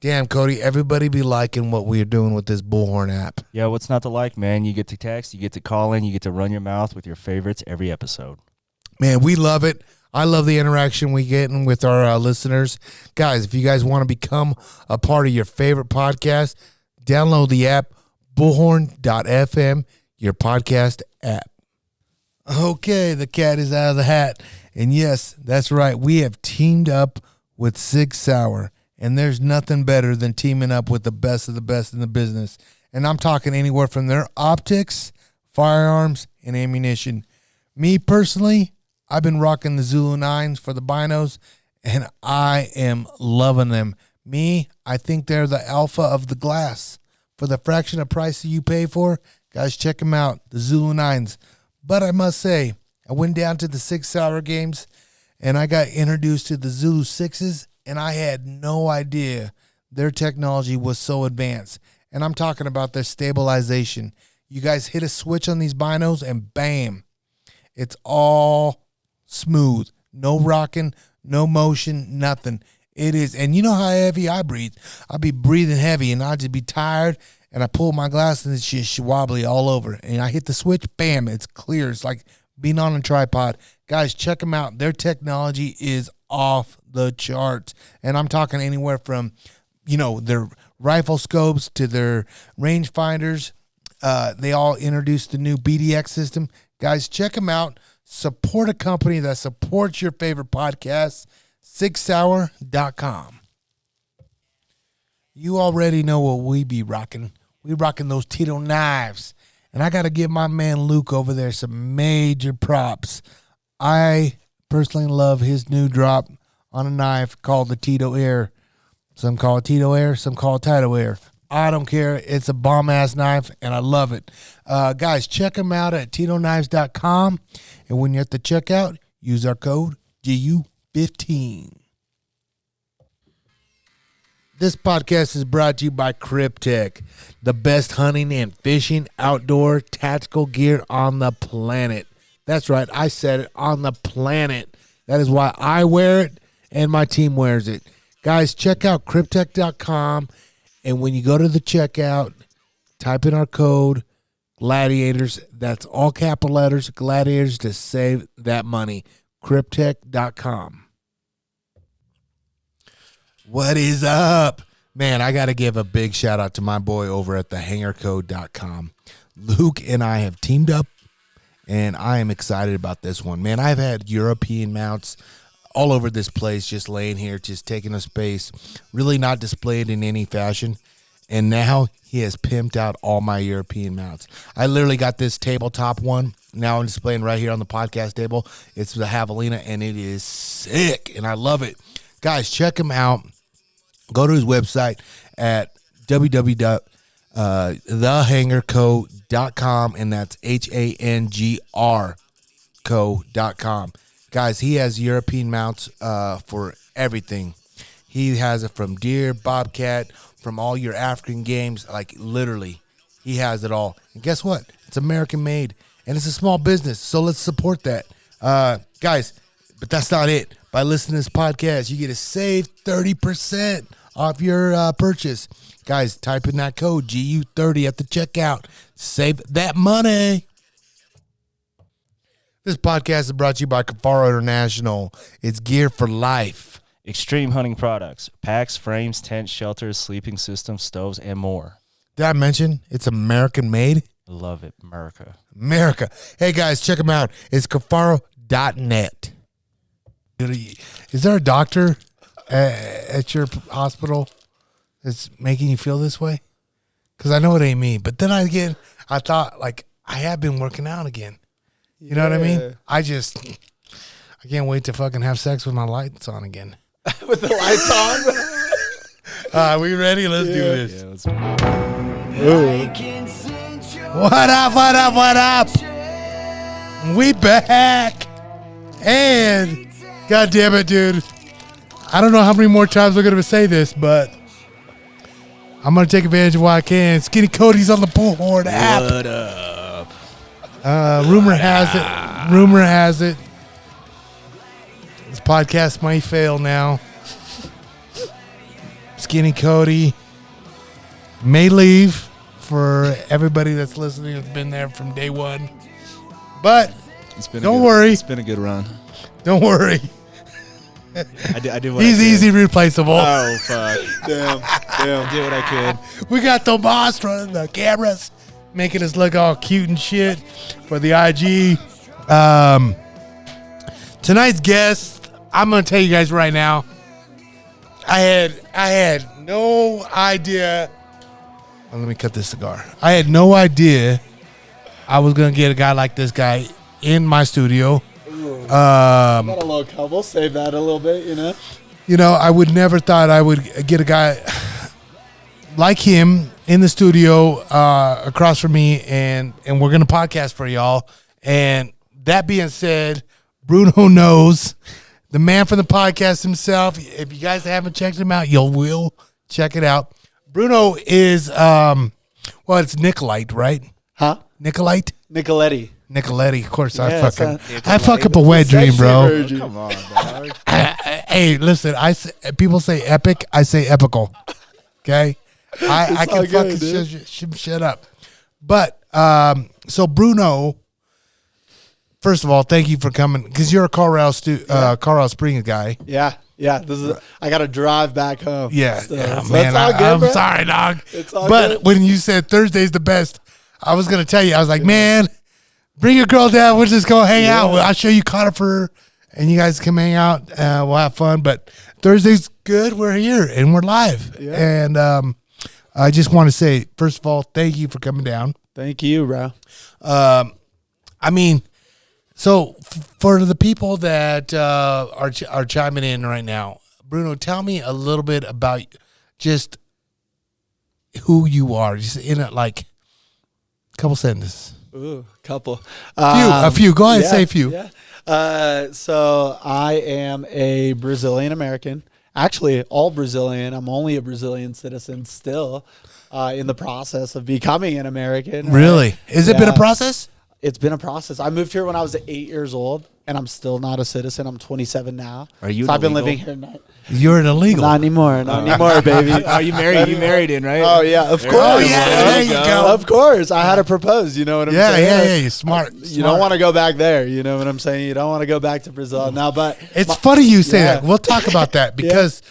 Damn, Cody, everybody be liking what we're doing with this Bullhorn app. Yeah, what's not to like, man? You get to text, you get to call in, you get to run your mouth with your favorites every episode. Man, we love it. I love the interaction we get with our listeners. Guys, if you guys want to become a part of your favorite podcast, download the app, bullhorn.fm, your podcast app. Okay, the cat is out of the hat. And yes, that's right. We have teamed up with Sig Sauer. And there's nothing better than teaming up with the best of the best in the business. And I'm talking anywhere from their optics, firearms, and ammunition. Me personally, I've been rocking the Zulu 9s for the binos, and I am loving them. I think they're the alpha of the glass. For the fraction of price that you pay for, guys, check them out, the Zulu 9s. But I must say, I went down to the Sig Sauer games, and I got introduced to the Zulu 6s, and I had no idea their technology was so advanced. And I'm talking about their stabilization. You guys hit a switch on these binos, and bam, it's all smooth. No rocking, no motion, nothing. It is. And you know how heavy I breathe. I'll be breathing heavy, and I'll just be tired, and I pull my glasses, and it's just wobbly all over. And I hit the switch, bam, it's clear. It's like being on a tripod. Guys, check them out. Their technology is off the charts. And I'm talking anywhere from, their rifle scopes to their range finders. They all introduced the new BDX system. Guys, check them out. Support a company that supports your favorite podcasts, SigSauer.com. You already know what we be rocking. We rocking those Tito knives. And I got to give my man Luke over there some major props. I personally love his new drop on a knife called the Tito Air. Some call it Tito Air, some call it Tito Air. I don't care. It's a bomb-ass knife, and I love it. Guys, check them out at TitoKnives.com. And when you're at the checkout, use our code GU15. This podcast is brought to you by Cryptek, the best hunting and fishing outdoor tactical gear on the planet. That's right, I said it, on the planet. That is why I wear it and my team wears it. Guys, check out Cryptek.com, and when you go to the checkout, type in our code, Gladiators. That's all capital letters, Gladiators, to save that money. Cryptek.com. What is up? Man, I got to give a big shout out to my boy over at thehangercode.com. Luke and I have teamed up, and I am excited about this one. Man, I've had European mounts all over this place, just laying here, just taking a space, really not displayed in any fashion. And now he has pimped out all my European mounts. I literally got this tabletop one. Now I'm displaying right here on the podcast table. It's the Javelina, and it is sick, and I love it. Guys, check him out. Go to his website at www.thehangerco.com, and that's HANGR co.com. Guys, he has European mounts for everything. He has it from deer, bobcat, from all your African games. Like, literally, he has it all. And guess what? It's American made, and it's a small business, so let's support that. Guys, but that's not it. By listening to this podcast, you get to save 30% off your purchase. Guys, type in that code, GU30 at the checkout. Save that money. This podcast is brought to you by Kafaro International. It's gear for life. Extreme hunting products, packs, frames, tents, shelters, sleeping systems, stoves, and more. Did I mention it's American made? Love it, America. America. Hey, guys, check them out. It's Kafaro.net. Is there a doctor at your hospital that's making you feel this way? Because I know it ain't me. But then I thought, like, I have been working out again. You know what I mean? I can't wait to fucking have sex with my lights on again. With the lights on? We ready? Let's do this. Yeah, let's go. What up, what up, what up? We back. And, God damn it, dude. I don't know how many more times we're going to say this, but I'm going to take advantage of what I can. Skinny Cody's on the Bullhorn app. What up? Rumor has it. This podcast might fail now. Skinny Cody. May leave for everybody that's listening that's been there from day one. But don't worry. It's been a good run. Don't worry. I did what He's I could. easy replaceable. Oh, fuck. Damn. I did what I could. We got the boss running the cameras, making us look all cute and shit for the IG. Tonight's guest, I'm going to tell you guys right now, I had no idea. Well, let me cut this cigar. I had no idea I was going to get a guy like this guy in my studio. Got a little couple. Save that a little bit, You know, I would never thought I would get a guy like him in the studio across from me, and we're going to podcast for y'all. And that being said, Bruno knows, the man from the podcast himself. If you guys haven't checked him out, you will check it out. Bruno is, it's Nicoletti, right? Huh? Nicoletti? Nicoletti. Of course, Yeah, I fuck up a wet dream, bro. Version. Come on, dog. Hey, listen, people say epic, I say epical. Okay? I all can good, fucking dude. shut up. But, so Bruno, first of all, thank you for coming, because you're a Colorado Springs guy. Yeah. I got to drive back home. Yeah, So man, that's all good, I'm bro. sorry, dog. It's all but good. when you said Thursday's the best, I was going to tell you, I was like, man, bring your girl down. We'll just go hang out. I'll show you Conifer, and you guys come hang out. We'll have fun. But Thursday's good. We're here, and we're live. Yeah. And I just want to say, first of all, thank you for coming down. Thank you, bro. So for the people that are chiming in right now, Bruno, tell me a little bit about just who you are. Just in a couple sentences. Ooh, couple. A few. Go ahead, say a few. Yeah. So I am a Brazilian American. Actually, all Brazilian. I'm only a Brazilian citizen still, in the process of becoming an American. Right? Really? Has it been a Yeah. process? It's been a process. I moved here when I was 8 years old, and I'm still not a citizen. I'm 27 now. Are you So I've been illegal? living here. You're an illegal. Not anymore. Not anymore, baby. Oh, you married in, right? Oh yeah, of course. Oh, yeah, there you go. Of course, I had to propose. You know what I'm saying? Yeah. You're smart. You don't want to go back there. You know what I'm saying? You don't want to go back to Brazil now. But It's funny you say Yeah. that. We'll talk about that because.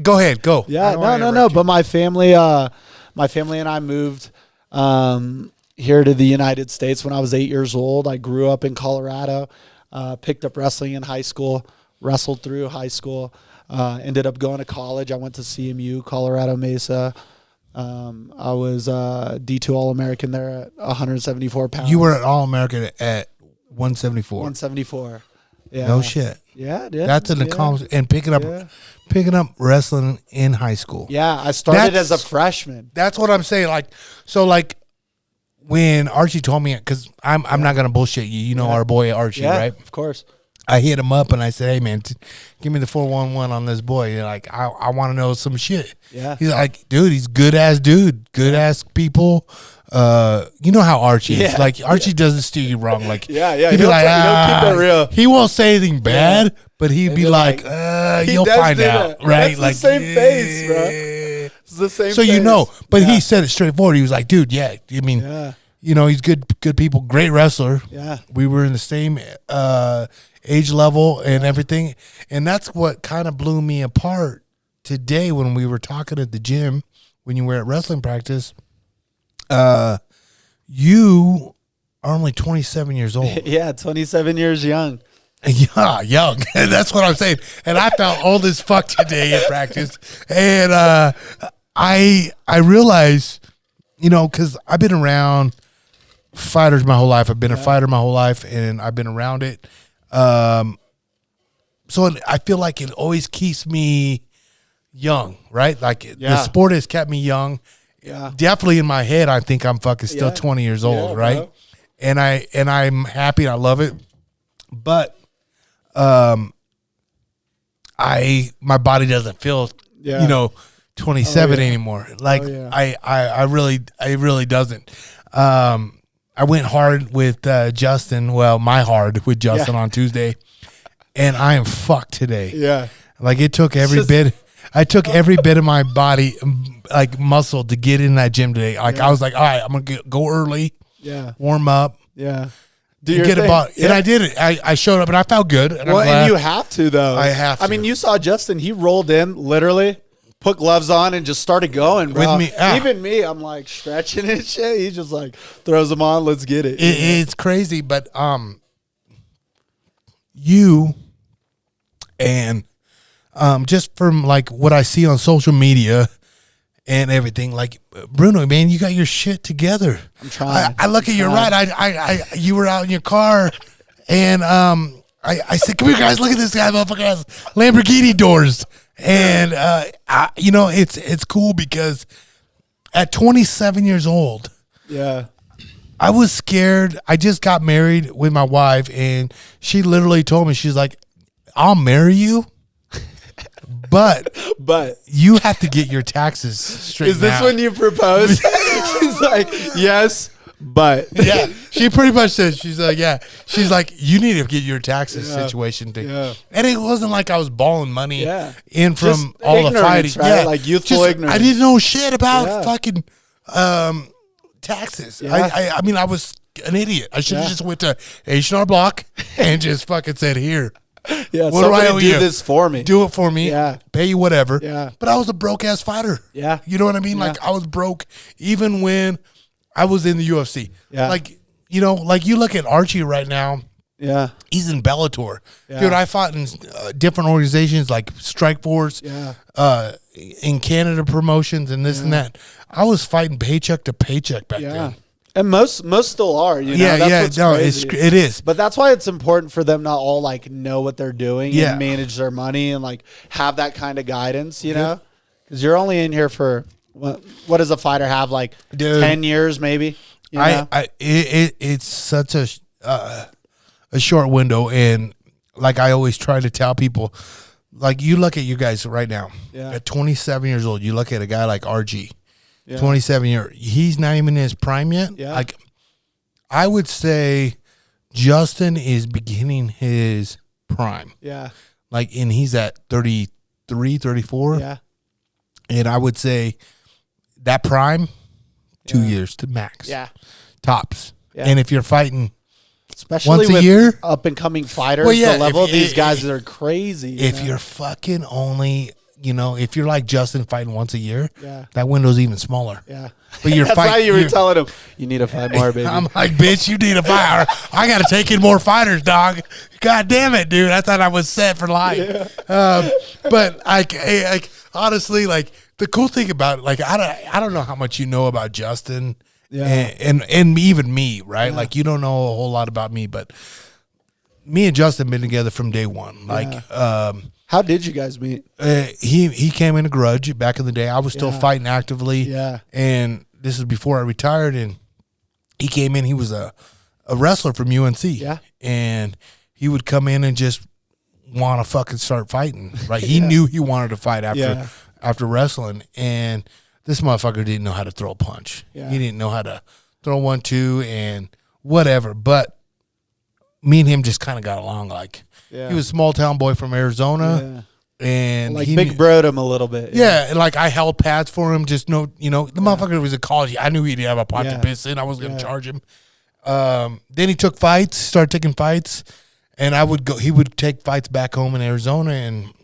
Go ahead. Go. yeah, I don't wanna no. interrupt you. But my family and I moved here to the United States when I was 8 years old. I grew up in Colorado. Picked up wrestling in high school. Wrestled through high school. Ended up going to college. I went to CMU, Colorado Mesa. I was D2 All-American there at 174 pounds. You were an All-American at 174. 174. Yeah. No shit. Yeah, dude. That's an accomplishment. And picking up wrestling in high school. Yeah, I started That's- as a freshman. That's what I'm saying. When Archie told me, because I'm not gonna bullshit you. You know our boy Archie, Yeah, right? of course. I hit him up and I said, "Hey man, give me the 411 on this boy. You're like, I want to know some shit." Yeah. He's like, "Dude, he's good ass people." You know how Archie is. Yeah. Like Archie doesn't steer you wrong. Like Yeah. he'd be He'll like, keep it real. He won't say anything bad, but he'd be be like, like, you'll does find do out, that. right? That's the same face, bro. yeah. It's the same. So you face. know, but Yeah. he said it straightforward. He was like, "Dude, yeah, I mean, Yeah. you know, he's good people, great wrestler. Yeah. We were in the same age level and everything, and that's what kind of blew me apart today when we were talking at the gym when you were at wrestling practice. You are only 27 years old. Yeah, 27 years young. Yeah, young. That's what I'm saying. And I felt old as fuck today at practice. And I realized, you know, because I've been around fighters my whole life. I've been a fighter my whole life, and I've been around it. So I feel like it always keeps me young, right? Like the Yeah. sport has kept me young. Yeah. Definitely in my head, I think I'm fucking still Yeah. 20 years old, Yeah, right? bro. And I'm happy and I love it. But my body doesn't feel Yeah. you know 27 Oh, yeah. anymore. Like Oh, yeah. I really doesn't. I went hard with Justin. Well, my hard with Justin on Tuesday, and I am fucked today. Yeah. Like it took every Just- bit. I took every bit of my body, like muscle, to get in that gym today. Like I was like, all right, I'm gonna go early, warm up, Do your get thing. about. And I did it. I showed up and I felt good. And Well, I'm glad. and you have to though. I have to. I mean, you saw Justin. He rolled in literally. Put gloves on and just started going, bro. With me, Even me, I'm like stretching and shit. He just like throws them on. Let's get it. It's crazy, but you and just from like what I see on social media and everything, like Bruno, man, you got your shit together. I'm trying. I look at your ride. I you were out in your car, and I said, "Come here, guys! Look at this guy, motherfucker has Lamborghini doors." And you know, it's cool because at 27 years old, I was scared. I just got married with my wife, and she literally told me, she's like, "I'll marry you, but you have to get your taxes straight." Is this when you propose? She's like, yes, but yeah, she pretty much said, she's like, yeah, she's like, you need to get your taxes situation thing. And it wasn't like I was balling money in from Just all the ignorance, fighting. right? Like youthful ignorance. I didn't know shit about fucking taxes. I mean, I was an idiot. I should have just went to H&R Block and just fucking said, here. Yeah, What do I owe do you? this for me. Do it for me. Yeah. Pay you whatever. Yeah. But I was a broke ass fighter. Yeah. You know what I mean? Like I was broke even when I was in the UFC. Yeah. Like, you know, like you look at Archie right now. Yeah. He's in Bellator. Yeah. Dude, I fought in different organizations like Strike Force, in Canada promotions and this and that. I was fighting paycheck to paycheck back then. And most still are, you know. That's what's crazy. It is. But that's why it's important for them not all like know what they're doing and manage their money and like have that kind of guidance, you know? Because you're only in here for what does a fighter have, like 10 years maybe? You know? It's such a short window, and like I always try to tell people, like you look at you guys right now at 27 years old. You look at a guy like RG. 27 years. He's not even in his prime yet. Yeah. Like, I would say Justin is beginning his prime. Yeah. Like, and he's at 33, 34. Yeah. And I would say that prime, 2 years to max. Yeah. Tops. Yeah. And if you're fighting especially once a with year, up and coming fighters, Well, yeah, the level if- of these if- guys are crazy. if you're fucking only, you know, if you're like Justin fighting once a year, Yeah. that window's even smaller. Yeah. But you're That's fighting. why you were telling him, you need to fight more, baby. I'm like, bitch, you need a fighter. I got to take in more fighters, dog. God damn it, dude. I thought I was set for life. But I honestly, like the cool thing about it, like I don't know how much you know about Justin, and even me, right? Like you don't know a whole lot about me, but me and Justin been together from day one. Like, How did you guys meet? he came in a grudge back in the day. I was still fighting actively. Yeah. And this is before I retired, and he came in. He was a wrestler from UNC. Yeah. And he would come in and just want to fucking start fighting. Right. He knew he wanted to fight after wrestling, and this motherfucker didn't know how to throw a punch. Yeah. He didn't know how to throw 1-2 and whatever. But me and him just kind of got along. Like he was a small town boy from Arizona. And like he big broed him a little bit. and like I held pads for him, just the motherfucker was in college. I knew he'd have a pocket piston. I was gonna charge him. Then he took fights, started taking fights, and he would take fights back home in Arizona, and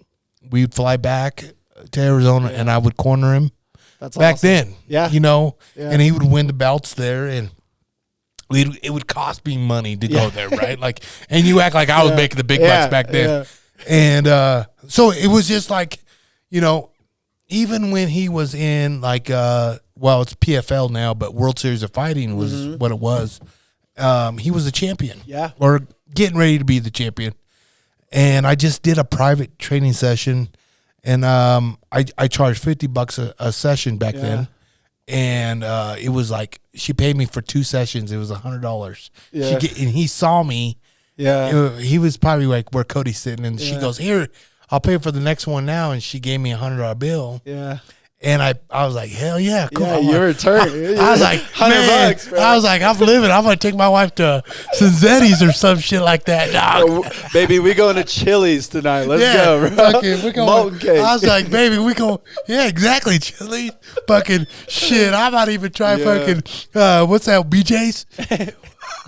we'd fly back to Arizona, and I would corner him. That's back awesome. then. Yeah. And he would win the belts there, and it would cost me money to go there, right? Like, and you act like I was making the big bucks back then. Yeah. And so it was just like, even when he was in like, it's PFL now, but World Series of Fighting was what it was. He was a champion. Yeah. Or getting ready to be the champion. And I just did a private training session, and I charged $50 a session back then. And it was like, she paid me for 2 sessions. It was $100. Yeah. And he saw me. Yeah. He was probably like where Cody's sitting, and she goes, "Here, I'll pay for the next one now." And she gave me $100 bill. Yeah. And I was like, hell yeah, cool. Yeah, you return. I was like, $100, bro. I was like, I'm living. I'm gonna take my wife to Cinzetti's or some shit like that, dog. Baby, we going to Chili's tonight. Let's go, bro. Fucking, we going. Molten cake. I was like, baby, we go. Yeah, exactly, Chili's. Fucking shit. I might even try fucking. What's that? BJ's.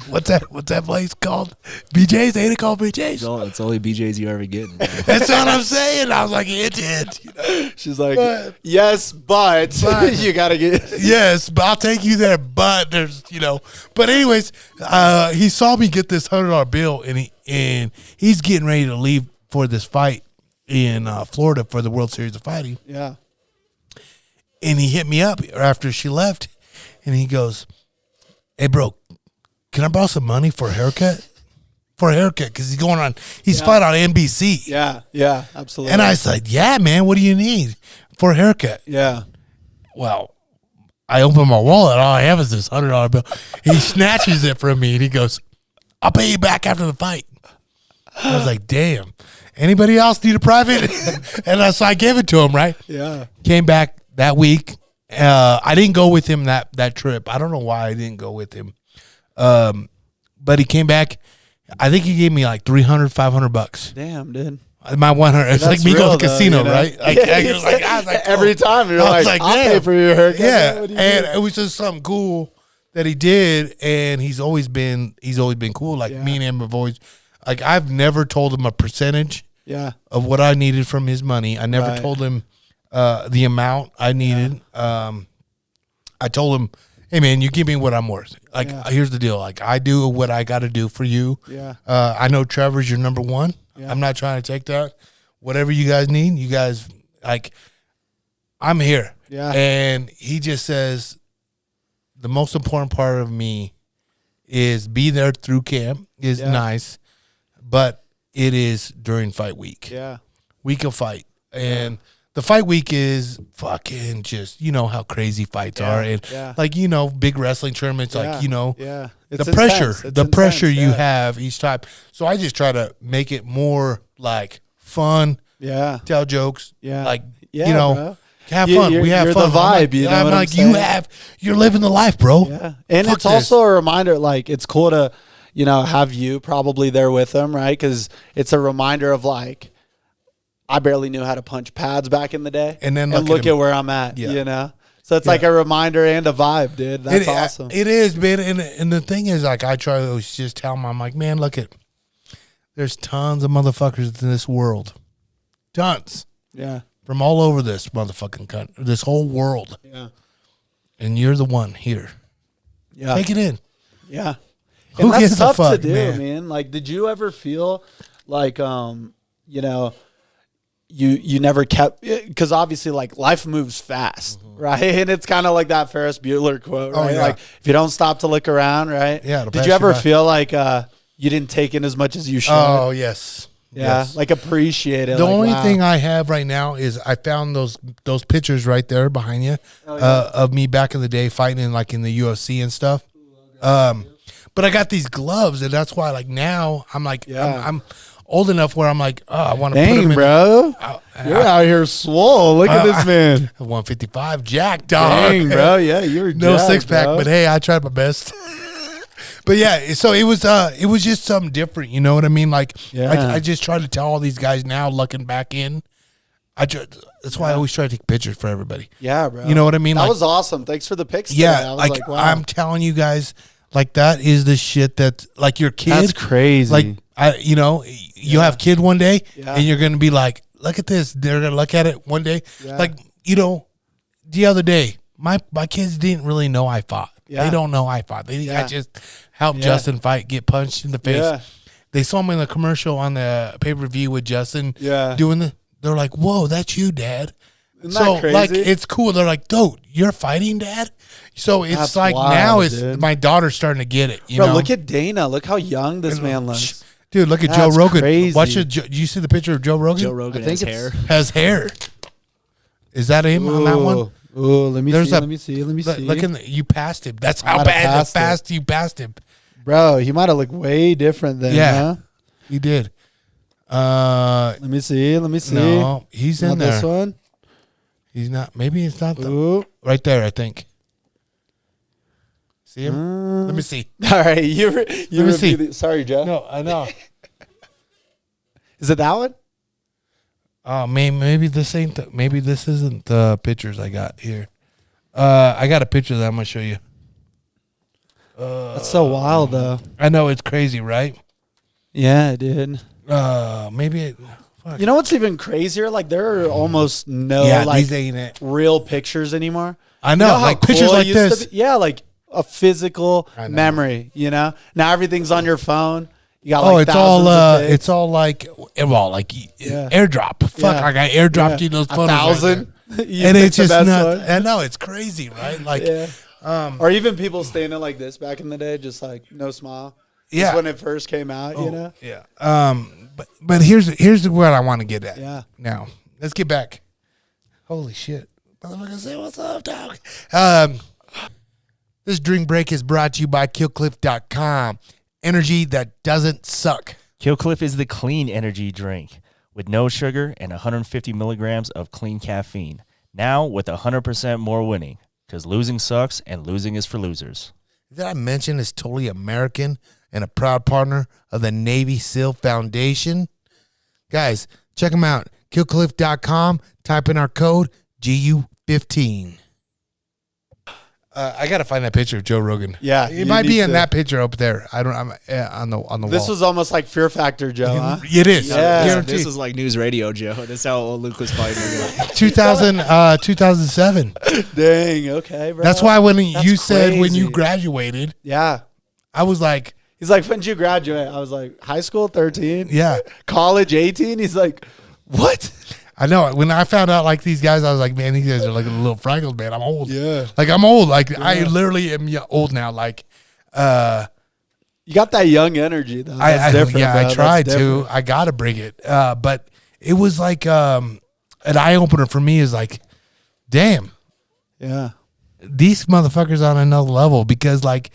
What's that place called? BJ's? Ain't it called BJ's? It's only BJ's you ever getting. That's what I'm saying. I was like, it did. You know? She's like, yes, but you gotta get. Yes, but I'll take you there. But there's, But anyways, he saw me get this $100 bill, and he's getting ready to leave for this fight in Florida for the World Series of Fighting. Yeah. And he hit me up after she left, and he goes, "Hey, bro, can I borrow some money for a haircut?" For a haircut, because he's fighting on NBC. Yeah, absolutely. And I said, "Yeah, man, what do you need for a haircut?" Yeah. Well, I open my wallet. All I have is this $100 bill. He snatches it from me, and he goes, "I'll pay you back after the fight." I was like, "Damn. Anybody else need a private?" And so I gave it to him, right? Yeah. Came back that week. I didn't go with him that trip. I don't know why I didn't go with him. But he came back. I think he gave me like $300-$500. Damn, dude. My 100. It's like me going to the casino, right? Like, I was like, every time you're like, I'll pay for your haircut. Yeah, and it was just something cool that he did, and he's always been cool. Like me and him have always, like, I've never told him a percentage of what I needed from his money. I never told him the amount I needed. I told him, "Hey man, you give me what I'm worth. Like, here's the deal. Like, I do what I got to do for you. Yeah. I know Trevor's your number one. Yeah. I'm not trying to take that. Whatever you guys need, you guys, like, I'm here." Yeah. And he just says, the most important part of me is be there through camp is nice, but it is during fight week. Yeah. Week of fight. And the fight week is fucking just, how crazy fights are. And like, big wrestling tournaments, like, It's the pressure, intense. pressure you have each time. So I just try to make it more like fun. Yeah. Tell jokes. Yeah. Like, bro. have fun. We have you're fun. The vibe, I'm like, you're living the life, bro. Yeah. And Fuck it's also a reminder, like, it's cool to, have you probably there with them, right? Because it's a reminder of, like, I barely knew how to punch pads back in the day. And then look at where I'm at, So it's like a reminder and a vibe, dude. That's awesome. It is, man. And the thing is, like, I try to always just tell them, I'm like, man, look there's tons of motherfuckers in this world. Tons. Yeah. From all over this motherfucking country, this whole world. Yeah. And you're the one here. Yeah. Take it in. Yeah. Who and gives that's a tough fuck, to do, man? Like, did you ever feel like, you never kept, because obviously, like, life moves fast, right? And it's kind of like that Ferris Bueller quote, right? Yeah. Like, if you don't stop to look around, right? Yeah. Did you ever feel like you didn't take in as much as you should? Oh, yes. Yeah. Yes. Like, appreciate it. The like, only wow. thing I have right now is I found those pictures right there behind you of me back in the day fighting in the UFC and stuff. But I got these gloves, and that's why, like, now I'm like, I'm old enough where I'm like, oh, I want to put them in. Bro. You're out here swole. Look at this man. 155 jack, dog. Dang, bro. Yeah, you're no jacked, 6-pack, bro. but hey, I tried my best. But yeah, so it was just something different, you know what I mean? Like, I just try to tell all these guys now, looking back in, that's why I always try to take pictures for everybody. Yeah, bro. You know what I mean? That like, was awesome. Thanks for the pics. Yeah, today. I was like, wow. I'm telling you guys, like, that is the shit that, like, your kid. That's crazy. Like, you have kid one day, Yeah. and you're gonna be like, look at this. They're gonna look at it one day, like, the other day, my kids didn't really know I fought. Yeah. They don't know I fought. I just helped Justin fight, get punched in the face. Yeah. They saw me in the commercial on the pay-per-view with Justin. Yeah. They're like, whoa, that's you, Dad. Isn't So, that crazy? like, it's cool. They're like, dude, you're fighting, Dad? So it's That's like wild, now it's dude. my daughter's starting to get it. You Bro, know? look at Dana. Look how young this man looks. Dude, look at That's Joe Rogan. crazy. Watch it. Do you see the picture of Joe Rogan? Joe Rogan I think has it's- hair. Has hair. Is that him on that one? Ooh, let me There's see. a- Let me see. Let me see. Look you passed him. That's I how might have fast you passed him. Bro, he might have looked way different then, Yeah. huh? You did. Let me see. Let me see. No, he's Not in there. this one? He's not. Maybe it's not the Ooh. right there. I think. See him? Let me see. All right, you Let me see. Sorry, Joe. No, I know. Is it that one? Oh, maybe this ain't. Maybe this isn't the pictures I got here. I got a picture that I'm gonna show you. That's so wild, though. I know it's crazy, right? Yeah, dude. Maybe it. Fuck. You know what's even crazier? Like there are almost no these ain't it. real pictures anymore. I know, You how like pictures cool it like used to this. be? Yeah, like a physical I know. memory. You know, now everything's on your phone. You got Oh, like it's all thousands of pics. it's all like Yeah. airdrop. Fuck, Yeah. I got airdropped you those photos. 1,000. Right You and pick it's the just best not. one. I know it's crazy, right? Like, Yeah. Or even people standing like this back in the day, just like no smile. yeah, Just when it first came out, you know. yeah. But here's what I want to get at. Yeah. Now let's get back. Holy shit, motherfucker, say what's up, dog. This drink break is brought to you by KillCliff.com. Energy that doesn't suck. Killcliff is the clean energy drink with no sugar and 150 milligrams of clean caffeine. Now with 100% more winning, because losing sucks and losing is for losers. Did I mention it's totally American and a proud partner of the Navy SEAL Foundation? Guys, check them out. KillCliff.com. Type in our code GU15. I gotta find that picture of Joe Rogan. Yeah, it you might be need in to. that picture up there. I don't. I'm on the wall. This was almost like Fear Factor, Joe. Huh? It is. Yeah. Guaranteed. This was like news radio, Joe. That's how old Luke was fighting. 2007. Dang. Okay, bro. That's why when you That's said when crazy. you graduated, Yeah. I was like, He's like, when did you graduate? I was like, high school, 13. yeah. College, 18. He's like, what? I know. When I found out like these guys, I was like, man, these guys are like little fraggles, man. I'm old. Yeah. Like I'm old. Like I literally am old now. Like, You got that young energy, though. That's different. yeah, bro. I That's tried different. to. I gotta bring it. But it was like an eye opener for me. Is like, damn, Yeah. these motherfuckers on another level. Because like,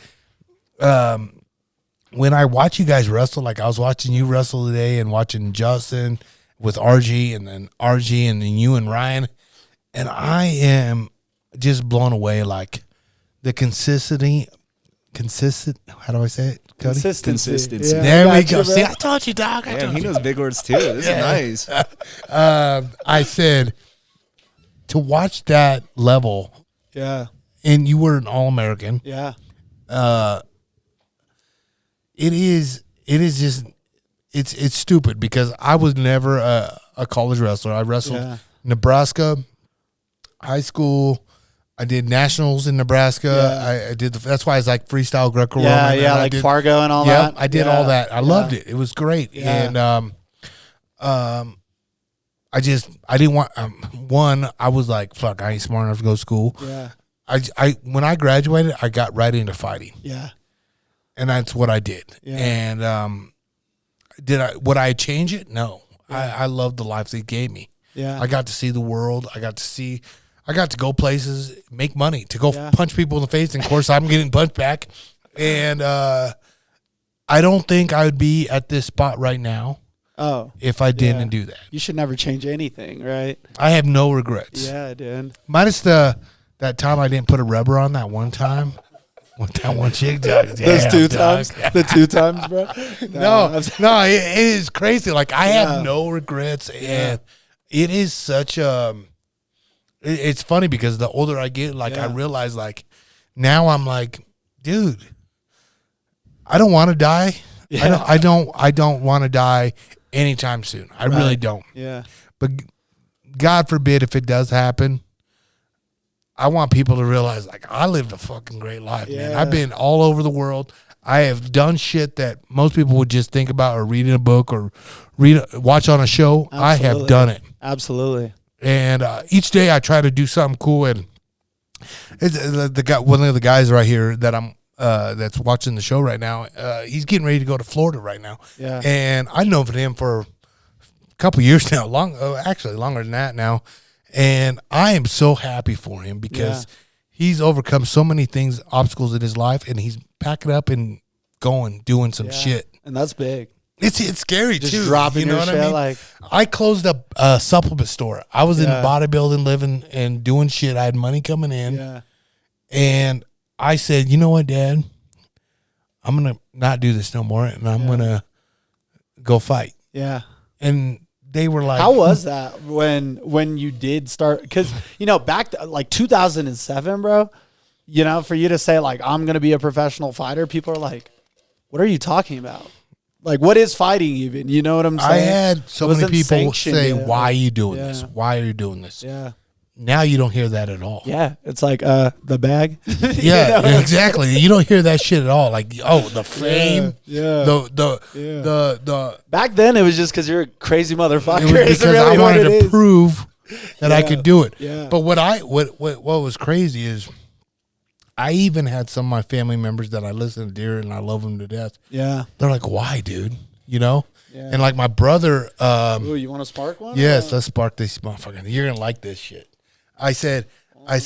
when I watch you guys wrestle, like I was watching you wrestle today and watching Justin with RG and then you and Ryan, and I am just blown away. Like the consistent. How do I say it, Cody? Consistency. Yeah, There I we got go. you, See, bro. I told you, dog. I Damn, told he you. knows big words too. This is nice. I said to watch that level, Yeah. and you were an All-American. Yeah. It is just it's stupid because I was never a college wrestler. I wrestled Yeah. Nebraska, high school. I did nationals in Nebraska. Yeah. I did. That's why it's like freestyle Greco-Roman. Yeah. and Yeah. I Like did, Fargo and all yeah, that. I did all that. I loved it. It was great. Yeah. And I didn't want one. I was like, fuck, I ain't smart enough to go to school. Yeah. I when I graduated, I got right into fighting, Yeah. and that's what I did. Yeah. And would I change it? No. I love the life they gave me. Yeah. I got to see the world. I got to go places, make money, to go Yeah. punch people in the face. And of course, I'm getting punched back. And I don't think I would be at this spot right now Oh. if I didn't Yeah. do that. You should never change anything, right? I have no regrets. Yeah, dude. Minus that time I didn't put a rubber on that one time. With that one chick, dog. Those Damn, two dog. times. The 2 times, bro. No, it is crazy. Like I Yeah. have no regrets, and it is such a. It's funny because the older I get, like I Yeah. realize, like now I'm like, dude, I don't want to die. Yeah. I don't want to die anytime soon. I really Right. don't. Yeah. But God forbid if it does happen, I want people to realize, like, I lived a fucking great life, man. Yeah. I've been all over the world. I have done shit that most people would just think about or read in a book or watch on a show. I have Absolutely. done it. Absolutely. And each day I try to do something cool. And it's the guy, one of the guys right here that I'm that's watching the show right now. He's getting ready to go to Florida right now. Yeah. And I've known him for a couple years now, actually longer than that now. And I am so happy for him because he's overcome so many things, obstacles in his life, and he's packing up and going, doing some Yeah. shit. And that's big. It's scary Just too. dropping you know your what shit, I mean? like- I closed up a supplement store. I was in Yeah. bodybuilding, living and doing shit. I had money coming in, Yeah. and I said, "You know what, Dad? I'm gonna not do this no more, and I'm gonna go fight." Yeah. And they were like, How was that when you did start? Because, back like 2007, bro, for you to say, like, I'm going to be a professional fighter, people are like, what are you talking about? Like, what is fighting even? You know what I'm saying? I had so It many wasn't people sanctioned say, yet. "Why are you doing Yeah. this? Why are you doing this?" Yeah. Now you don't hear that at all. Yeah. It's like the bag. Yeah, exactly. You don't hear that shit at all. Like, the fame, Yeah. the Back then, it was just because you're a crazy motherfucker. it was It's because really I what wanted it to is. prove that I Yeah. could do it. Yeah. But what was crazy is I even had some of my family members that I listen to dear and I love them to death. Yeah. They're like, "Why, dude?" Yeah. And like my brother, Ooh, you want to spark one? yes, let's spark this motherfucker. You're gonna like this shit. I said, I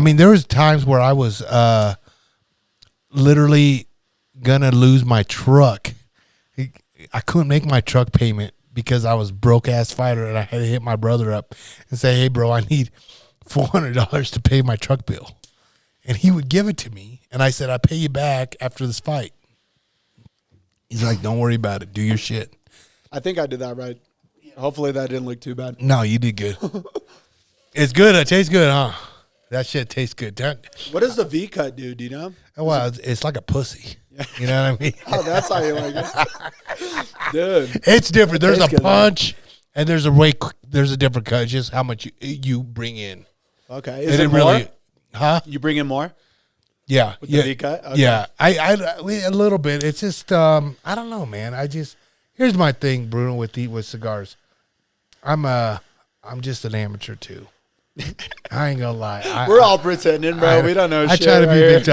mean, there was times where I was literally gonna lose my truck. I couldn't make my truck payment because I was broke ass fighter, and I had to hit my brother up and say, "Hey, bro, I need $400 to pay my truck bill," and he would give it to me, and I said, "I'll pay you back after this fight." He's like, "Don't worry about it. Do your shit." I think I did that right. Hopefully that didn't look too bad. No, you did good. It's good. It tastes good, huh? That shit tastes good. What does the V cut do? Do you know? Well, it's like a pussy. You know what I mean? Oh, that's how you like it, dude. It's different. There's a tastes good, punch, and there's a different cut. It's just how much you bring in. Okay, is And it more? really, huh? You bring in more Yeah, with yeah, the V cut? Okay. yeah. A little bit. It's just I don't know, man. Here's my thing, Bruno, with cigars. I'm just an amateur too. I ain't gonna lie. We're all pretending, bro. We don't know I shit. try to right be here. big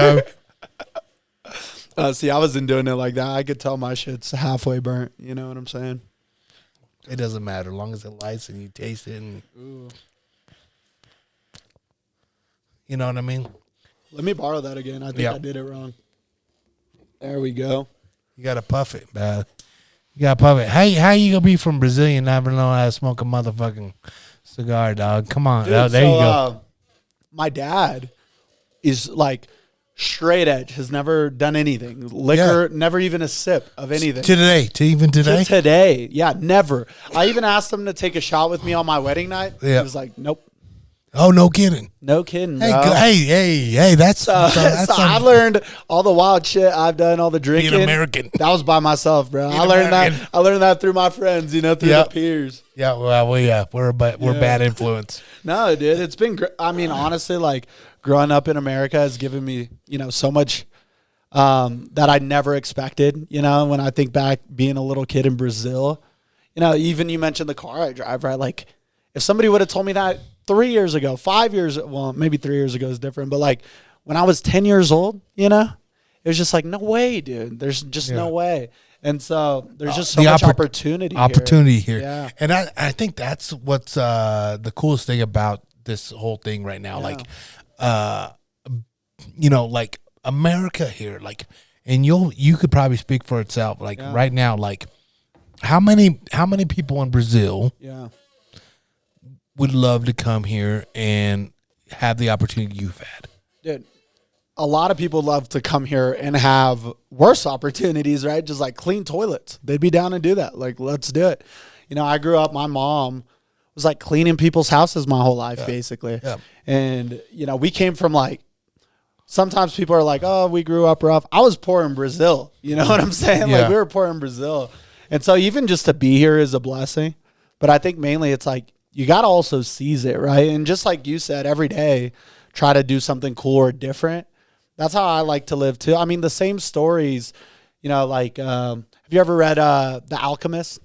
time. See, I wasn't doing it like that. I could tell my shit's halfway burnt. You know what I'm saying? It doesn't matter as long as it lights and you taste it. And, you know what I mean? Let me borrow that again. I think Yeah. I did it wrong. There we go. You gotta puff it, man. You gotta puff it. How you gonna be from Brazil and never know how to smoke a motherfucking cigar, dog? Come on. Dude, There you go. My dad is like straight edge. Has never done anything. Liquor, never even a sip of anything. To even today? To today. Yeah, never. I even asked him to take a shot with me on my wedding night. Yeah. He was like, nope. Oh, no kidding. No kidding, Hey, bro. hey, that's So I learned all the wild shit I've done, all the drinking. being American. That was by myself, bro. Being I learned American. that. I learned that through my friends, through Yep. the peers. Yeah, well, we're bad influence. No, dude, it's been. I mean, honestly, like growing up in America has given me, so much that I never expected. When I think back, being a little kid in Brazil, even you mentioned the car I drive, right? Like, if somebody would have told me that 3 years ago, 5 years, well, maybe 3 years ago is different, but like when I was 10 years old, it was just like, no way, dude. There's just no way. And so there's just so The much opportunity here. Yeah. And I think that's what's the coolest thing about this whole thing right now. Yeah. Like, like America here, like, and you could probably speak for itself. Like right now, like how many people in Brazil Yeah. would love to come here and have the opportunity you've had? Dude, a lot of people love to come here and have worse opportunities, right? Just like clean toilets. They'd be down to do that. Like, let's do it. I grew up, my mom was like cleaning people's houses my whole life, basically. Yeah. And, we came from like, sometimes people are like, oh, we grew up rough. I was poor in Brazil. You know what I'm saying? Yeah. Like, we were poor in Brazil. And so even just to be here is a blessing. But I think mainly it's like, you got to also seize it, right? And just like you said, every day, try to do something cool or different. That's how I like to live too. I mean, the same stories, like, have you ever read The Alchemist?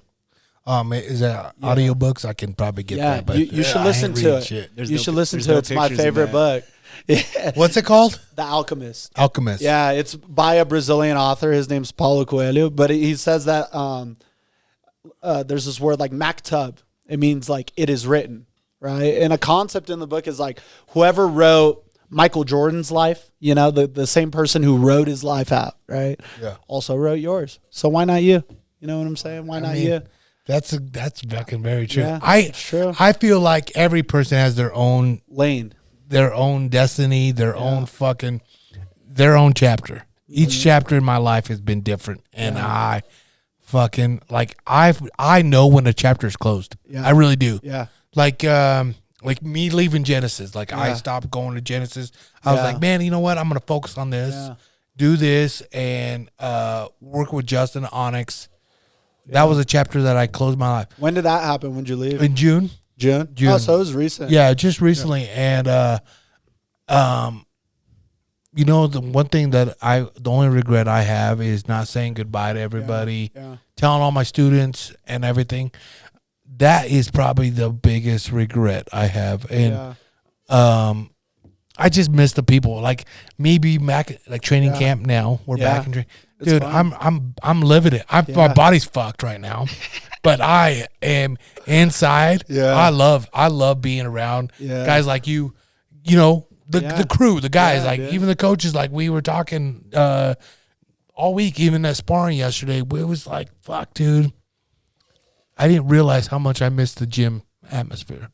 Is that audiobooks? I can probably get that. But you should I listen ain't to reading it. shit. You should listen to it. It's my favorite book. Yeah. What's it called? The Alchemist. Alchemist. Yeah, it's by a Brazilian author. His name's Paulo Coelho. But he says that there's this word like maktub. It means like it is written, right? And a concept in the book is like whoever wrote Michael Jordan's life, you know, the same person who wrote his life out, right? Yeah. Also wrote yours. So why not you? You know what I'm saying? Why not you? That's fucking very true. Yeah, it's true. I feel like every person has their own Lane. their own destiny, their own chapter. Each chapter in my life has been different, and I fucking I know when a chapter is closed. Yeah. I really do. Yeah. Like me leaving Genesis. Like I stopped going to Genesis. I was like, man, you know what? I'm gonna focus on this, do this, and work with Justin Onyx. That was a chapter that I closed my life. When did that happen? When did you leave? In June. June. Oh, so it was recent. Yeah, just recently. And you know, the one thing the only regret I have is not saying goodbye to everybody, telling all my students and everything. That is probably the biggest regret I have. And I just miss the people. Like me being back at like training camp now. We're back in training. Dude, I'm living it. My body's fucked right now, but I am inside. Yeah. I love being around guys like you. You know, the crew, the guys, even the coaches. Like we were talking all week, even at sparring yesterday. It was like, fuck, dude. I didn't realize how much I missed the gym atmosphere.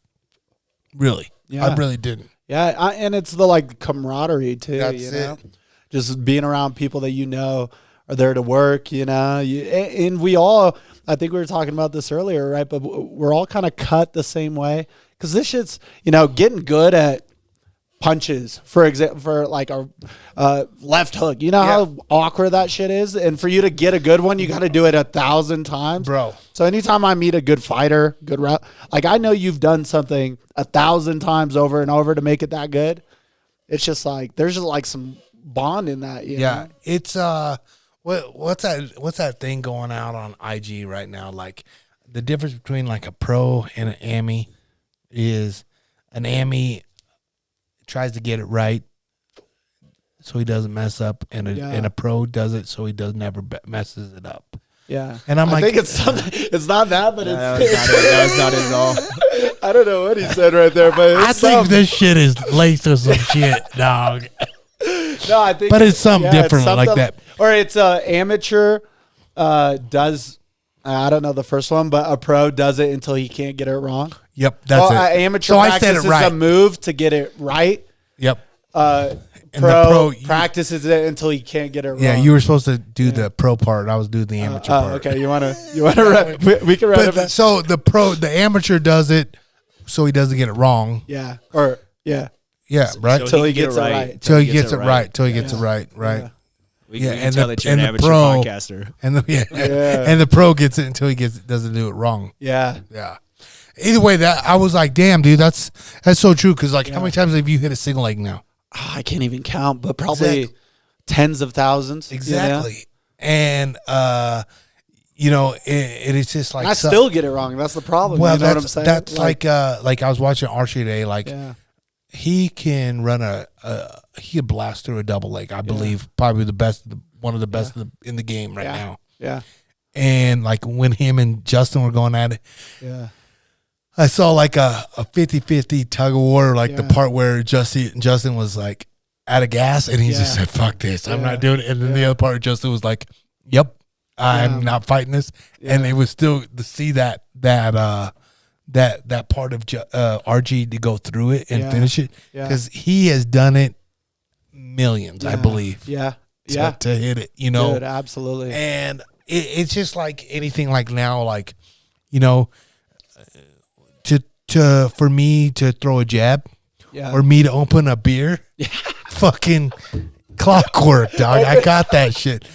Really, I really didn't. Yeah, and it's the like camaraderie too. That's you know? it. Just being around people that you know are there to work. You know, and we all. I think we were talking about this earlier, right? But we're all kind of cut the same way because this shit's getting good at punches, for example, for like a left hook. You know how awkward that shit is, and for you to get a good one, you got to do it 1,000 times, bro. So anytime I meet a good fighter, good route, like I know you've done something 1,000 times over and over to make it that good. It's just like there's just like some bond in that. You know? It's what's that thing going out on IG right now? Like the difference between like a pro and an AMI is an AMI tries to get it right so he doesn't mess up, and a pro does it so he never messes it up. Yeah, and I think it's something. It's not that, but that was not it at all. I don't know what he said right there, but I think this shit is laced with some shit, dog. No, I think, but it's something different like that. Or it's amateur does. I don't know the first one, but a pro does it until he can't get it wrong. Yep, that's it. Amateur practices a move to get it right. Yep. Pro practices it until he can't get it wrong. Yeah, you were supposed to do the pro part. I was doing the amateur part. Okay, you wanna we can run it. So the amateur does it so he doesn't get it wrong. Yeah. Yeah, right. Until he gets it right. Till he gets it right. Till he gets it right. Right. We can tell that you're an amateur podcaster. And the pro gets it until he doesn't do it wrong. Yeah. Yeah. Either way, that I was like, damn, dude, that's so true. Because like, how many times have you hit a single leg now? I can't even count, but probably tens of thousands. Exactly. And it is just like I still get it wrong. That's the problem. Well, you know what I'm saying? That's like I was watching Archie today. Like he can run he can blast through a double leg. I believe probably one of the best in the game right now. Yeah. And like when him and Justin were going at it. Yeah. I saw like a 50-50 tug of war, like the part where Justin was like out of gas, and he just said, "Fuck this, I'm not doing it." And then the other part, Justin was like, "Yep, I'm not fighting this." And it was still to see that part of RG to go through it and finish it because he has done it millions, I believe. Yeah, to hit it, Dude, absolutely. And it's just like anything like now, like for me to throw a jab or me to open a beer, fucking clockwork, dog. I got that shit.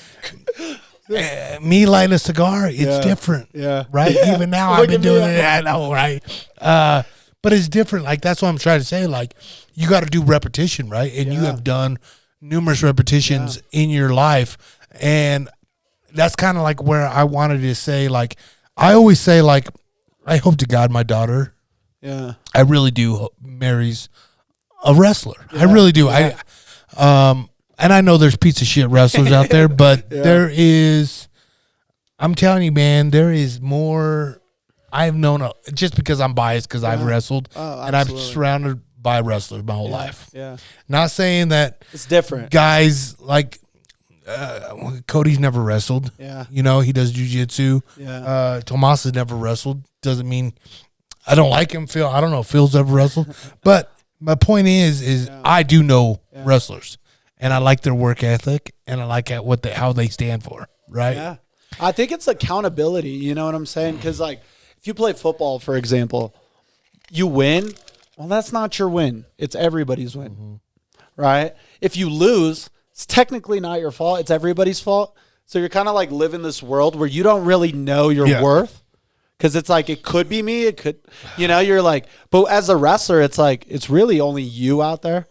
Me lighting a cigar, it's different. Yeah. Right? Yeah. Even now I've been doing it. I know, right? But it's different. Like, that's what I'm trying to say. Like, you got to do repetition, right? And you have done numerous repetitions in your life. And that's kind of like where I wanted to say, like, I always say, like, I hope to God my daughter, I really do, marries a wrestler. I really do. And I know there's piece of shit wrestlers out there, but there is, I'm telling you, man, there is more. I've known, just because I'm biased because I've wrestled and I'm surrounded by wrestlers my whole life. Yeah. Not saying that It's different. guys like Cody's never wrestled. Yeah. You know, he does jiu-jitsu. Yeah. Tomas has never wrestled. Doesn't mean I don't like him. I don't know if Phil's ever wrestled. But my point is I do know wrestlers. And I like their work ethic, and I like how they stand for, right? Yeah. I think it's accountability. You know what I'm saying? Because, like, if you play football, for example, you win. Well, that's not your win. It's everybody's win, right? If you lose, it's technically not your fault. It's everybody's fault. So you're kind of like living this world where you don't really know your worth. Because it's like, it could be me. It could, you're like, but as a wrestler, it's like, it's really only you out there.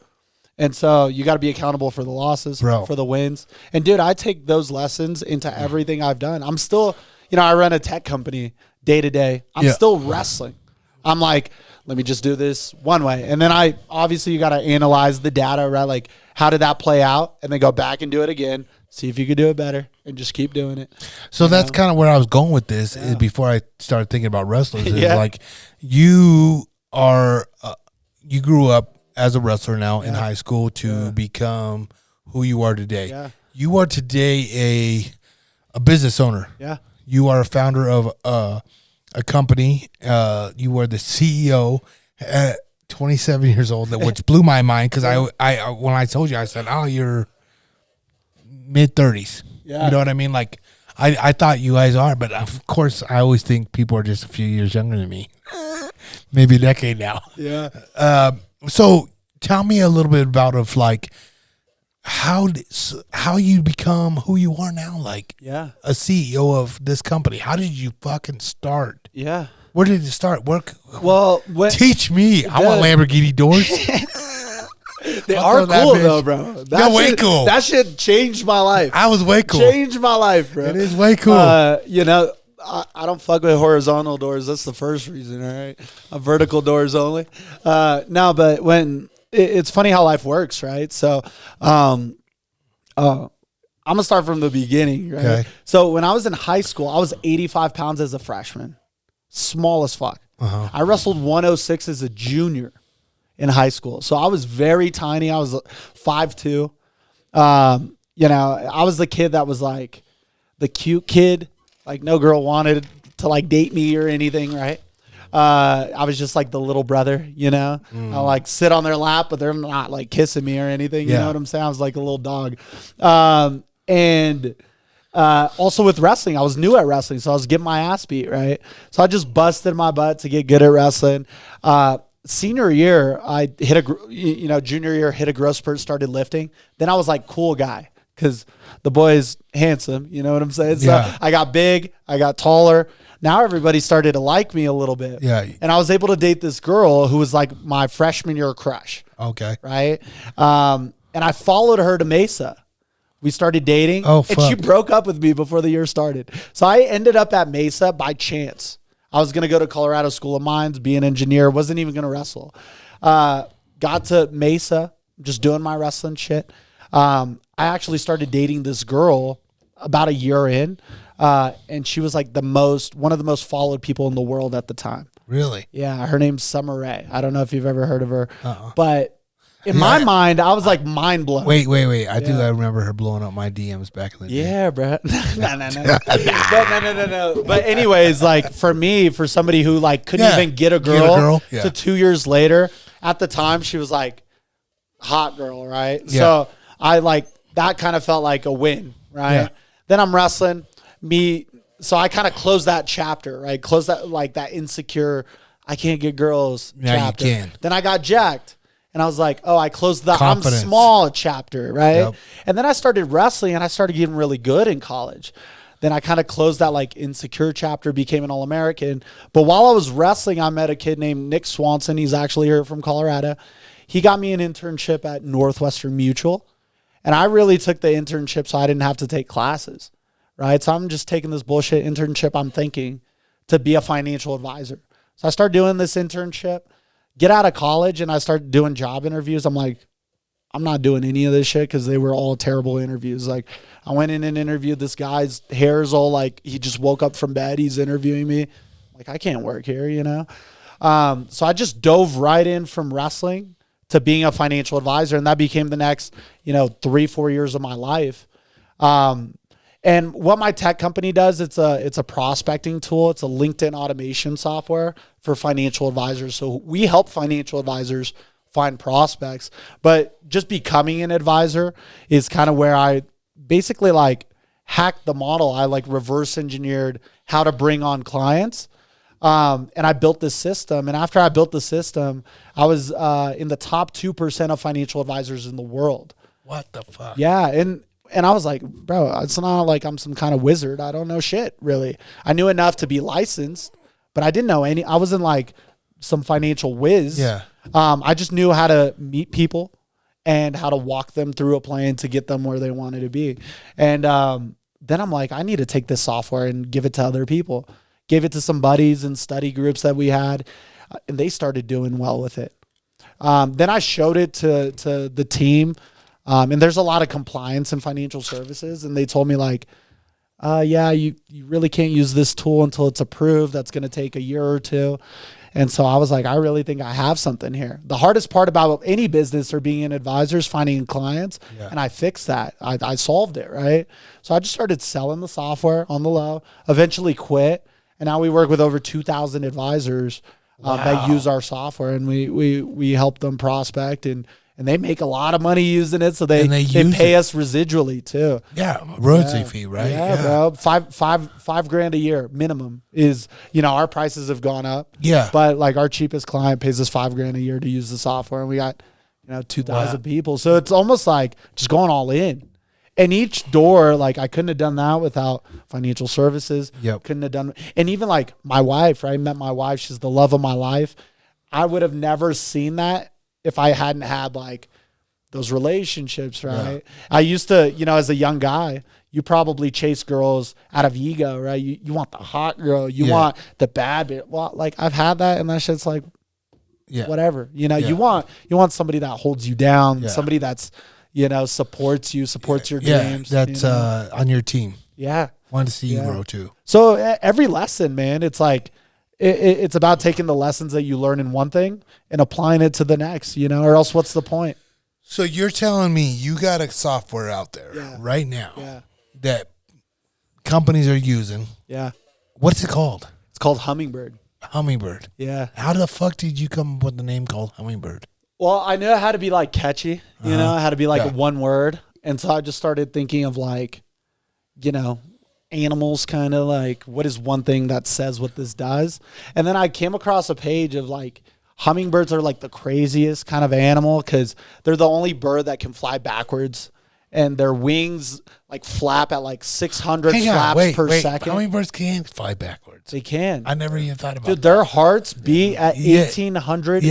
And so you got to be accountable for the losses, for the wins. And, dude, I take those lessons into everything I've done. I'm still, I run a tech company day to day. I'm still wrestling. I'm like, let me just do this one way. And then obviously you got to analyze the data, right? Like, how did that play out? And then go back and do it again. See if you could do it better and just keep doing it. So that's kind of where I was going with this is before I started thinking about wrestlers. Is like you grew up as a wrestler now in high school to become who you are today. Yeah. You are today a business owner. Yeah. You are a founder of a company. You are the CEO at 27 years old, which blew my mind because I when I told you, I said, "Oh, you're mid-30s." Yeah. You know what I mean? Like I thought you guys are, but of course, I always think people are just a few years younger than me, maybe a decade now. Yeah. So tell me a little bit about how you become who you are now, like a CEO of this company. How did you fucking start? Yeah. Where did it start? Well, teach me. I want Lamborghini doors. They are cool though, bro. They're way cool. That shit changed my life. I was way cool. Changed my life, bro. It is way cool. I don't fuck with horizontal doors. That's the first reason, all right? Vertical doors only. No, but when it's funny how life works, right? So, I'm gonna start from the beginning, right? Okay. So when I was in high school, I was 85 pounds as a freshman, small as fuck. I wrestled 106 as a junior in high school, so I was very tiny. I was 5'2". I was the kid that was like the cute kid. Like no girl wanted to like date me or anything, right? I was just like the little brother, I like sit on their lap, but they're not like kissing me or anything. You know what I'm saying? I was like a little dog. And also with wrestling, I was new at wrestling, so I was getting my ass beat, right? So I just busted my butt to get good at wrestling. Senior year, I hit junior year, hit a growth spurt, started lifting. Then I was like cool guy. Because the boy is handsome, you know what I'm saying? So I got big, I got taller. Now everybody started to like me a little bit. Yeah. And I was able to date this girl who was like my freshman year crush. Okay. Right? And I followed her to Mesa. We started dating. Oh, fuck. And she broke up with me before the year started. So I ended up at Mesa by chance. I was going to go to Colorado School of Mines, be an engineer, wasn't even going to wrestle. Got to Mesa, just doing my wrestling shit. I actually started dating this girl about a year in, and she was like one of the most followed people in the world at the time. Really? Yeah, her name's Summer Rae. I don't know if you've ever heard of her, but in my mind, I was like mind blown. Wait. I remember her blowing up my DMs back in the day. Yeah, bro. No. But anyways, like for somebody who like couldn't even get a girl, to 2 years later, at the time she was like hot girl, right? Yeah. So I like that kind of felt like a win, right? Yeah. Then I'm wrestling so I kind of closed that chapter, right? Close that like that insecure, I can't get girls chapter. You can. Then I got jacked. And I was like, I closed the Confidence. I'm small chapter, right? Yep. And then I started wrestling and I started getting really good in college. Then I kind of closed that like insecure chapter, became an All-American. But while I was wrestling, I met a kid named Nick Swanson. He's actually here from Colorado. He got me an internship at Northwestern Mutual. And I really took the internship so I didn't have to take classes, right? So I'm just taking this bullshit internship, I'm thinking, to be a financial advisor. So I started doing this internship. Get out of college and I started doing job interviews. I'm like, I'm not doing any of this shit because they were all terrible interviews. Like I went in and interviewed this guy's hair is all like, he just woke up from bed. He's interviewing me. Like I can't work here, So I just dove right in from wrestling. to being a financial advisor. And that became the next, 3-4 years of my life. And what my tech company does, it's a prospecting tool. It's a LinkedIn automation software for financial advisors. So we help financial advisors find prospects, but just becoming an advisor is kind of where I basically like hacked the model. I like reverse engineered how to bring on clients. And I built this system. And after I built the system, I was in the top 2% of financial advisors in the world. What the fuck? Yeah. And I was like, bro, it's not like I'm some kind of wizard. I don't know shit, really. I knew enough to be licensed, but I didn't know I wasn't like some financial whiz. Yeah. I just knew how to meet people and how to walk them through a plan to get them where they wanted to be. And then I'm like, I need to take this software and give it to other people. Gave it to some buddies and study groups that we had, and they started doing well with it. Then I showed it to the team, and there's a lot of compliance in financial services, and they told me like, yeah, you really can't use this tool until it's approved. That's going to take a year or two. And so I was like, I really think I have something here. The hardest part about any business or being an advisor is finding clients. Yeah. And I fixed that. I solved it, right? So I just started selling the software on the low, eventually quit. And now we work with over 2,000 advisors that use our software, and we help them prospect, and they make a lot of money using it. So they pay us residually too. Yeah, royalty fee, right? Yeah, bro. $5,000 a year minimum is, our prices have gone up. Yeah, but like our cheapest client pays us $5,000 a year to use the software, and we got 2,000 people. So it's almost like just going all in. And each door, like I couldn't have done that without financial services. Yep. Couldn't have done. And even like my wife, right? I met my wife. She's the love of my life. I would have never seen that if I hadn't had like those relationships, right? Yeah. I used to, as a young guy, you probably chase girls out of ego, right? You want the hot girl. You want the bad bit. Well, like I've had that, and that shit's like, whatever. You want somebody that holds you down, somebody that's, supports you, supports your dreams. That's on your team. Yeah. Want to see you grow too. So every lesson, man, it's like, it's about taking the lessons that you learn in one thing and applying it to the next, or else what's the point? So you're telling me you got a software out there right now that companies are using. Yeah. What's it called? It's called Hummingbird. Hummingbird. Yeah. How the fuck did you come up with the name called Hummingbird? Well, I knew it had to be like catchy, it had to be like one word. And so I just started thinking of like, animals, kind of like, what is one thing that says what this does? And then I came across a page of like, hummingbirds are like the craziest kind of animal because they're the only bird that can fly backwards. And their wings like flap at like 600 flaps per second. Hummingbirds can't fly backwards. They can. I never even thought about that. Dude, their hearts beat at 1,800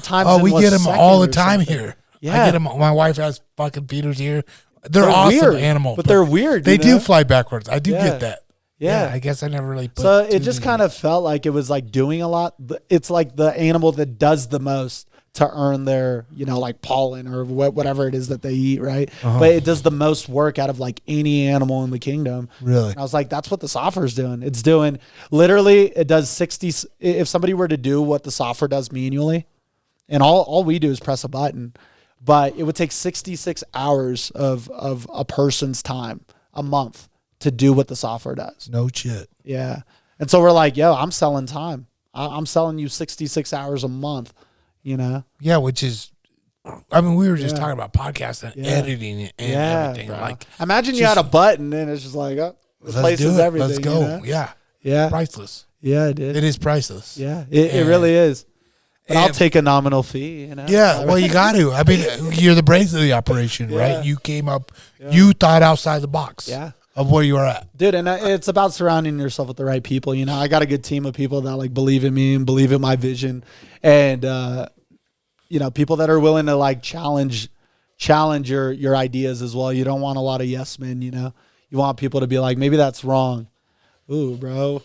times. Oh, we get them all the time here. Yeah. I get them. My wife has fucking feeders here. They're awesome weird, animals. but they're weird. They do fly backwards. I do get that. Yeah. I guess I never really put so it just kind of felt like it was like doing a lot. It's like the animal that does the most to earn their, like pollen or whatever it is that they eat, right? But it does the most work out of like any animal in the kingdom. Really? And I was like, that's what the software is doing. It's doing, literally, it does 60, if somebody were to do what the software does manually, and all we do is press a button, but it would take 66 hours of a person's time a month to do what the software does. No shit. Yeah. And so we're like, yo, I'm selling time. I'm selling you 66 hours a month. Yeah, which is, we were just talking about podcasting and editing and everything. Bro. Like, imagine you had a button and it's just like, replaces everything. Let's go. Yeah. Priceless. Yeah, it is. It is priceless. Yeah, it really is. But I'll take a nominal fee. Yeah, well, you got to. You're the brains of the operation, right? You came up, you thought outside the box. Yeah. Of where you are at. Dude, and it's about surrounding yourself with the right people. I got a good team of people that like believe in me and believe in my vision. And, people that are willing to like challenge your ideas as well. You don't want a lot of yes men, You want people to be like, maybe that's wrong. Ooh, bro.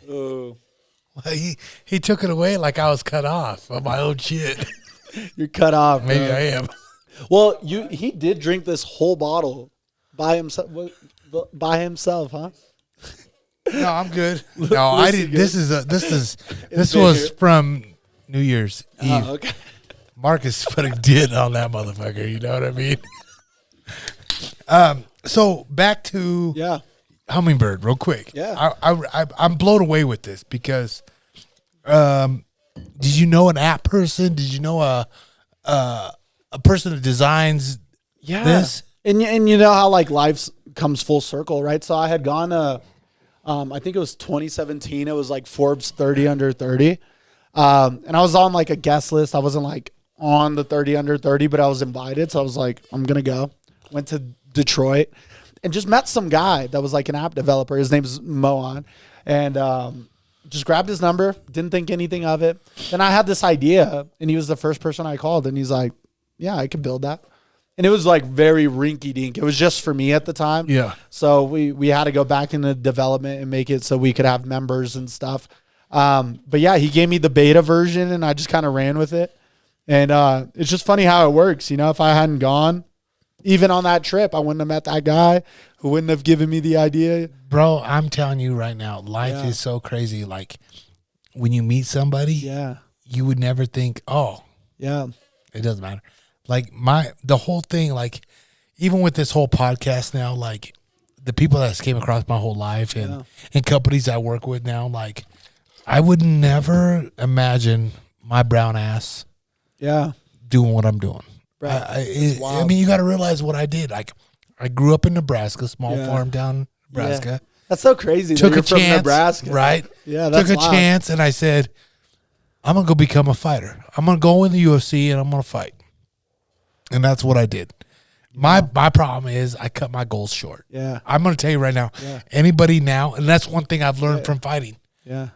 Ooh. Well, he took it away like I was cut off of my own shit. You're cut off, Maybe bro. I am. Well, he did drink this whole bottle by himself. By himself, huh? No, I'm good. No, I didn't. This was from New Year's Eve. Okay. Marcus put a dent on that motherfucker. You know what I mean? So back to Hummingbird, real quick. Yeah. I'm blown away with this because, did you know an app person? Did you know a person that designs this? And you know how like life comes full circle, right? So I had gone to, I think it was 2017. It was like Forbes 30 under 30. And I was on like a guest list. I wasn't like on the 30 under 30, but I was invited. So I was like, I'm going to go. Went to Detroit and just met some guy that was like an app developer. His name's Moan. And just grabbed his number. Didn't think anything of it. Then I had this idea and he was the first person I called. And he's like, yeah, I could build that. And it was like very rinky dink. It was just for me at the time. Yeah. So we had to go back into development and make it so we could have members and stuff. But yeah, he gave me the beta version and I just kind of ran with it. And it's just funny how it works. You know, if I hadn't gone, even on that trip, I wouldn't have met that guy who wouldn't have given me the idea. Bro, I'm telling you right now, life is so crazy. Like when you meet somebody, you would never think, oh, it doesn't matter. Like the whole thing, like even with this whole podcast now, like the people that came across my whole life and companies I work with now, like I would never imagine my brown ass doing what I'm doing. Right. I mean, you got to realize what I did. Like I grew up in Nebraska, small farm down in Nebraska. Yeah. That's so crazy. Took a from chance, Nebraska. right? Yeah, that's Took a chance and I said, I'm going to go become a fighter. I'm going to go in the UFC and I'm going to fight. And that's what I did. My problem is I cut my goals short. Yeah. I'm going to tell you right now, anybody now, and that's one thing I've learned from fighting. Yeah.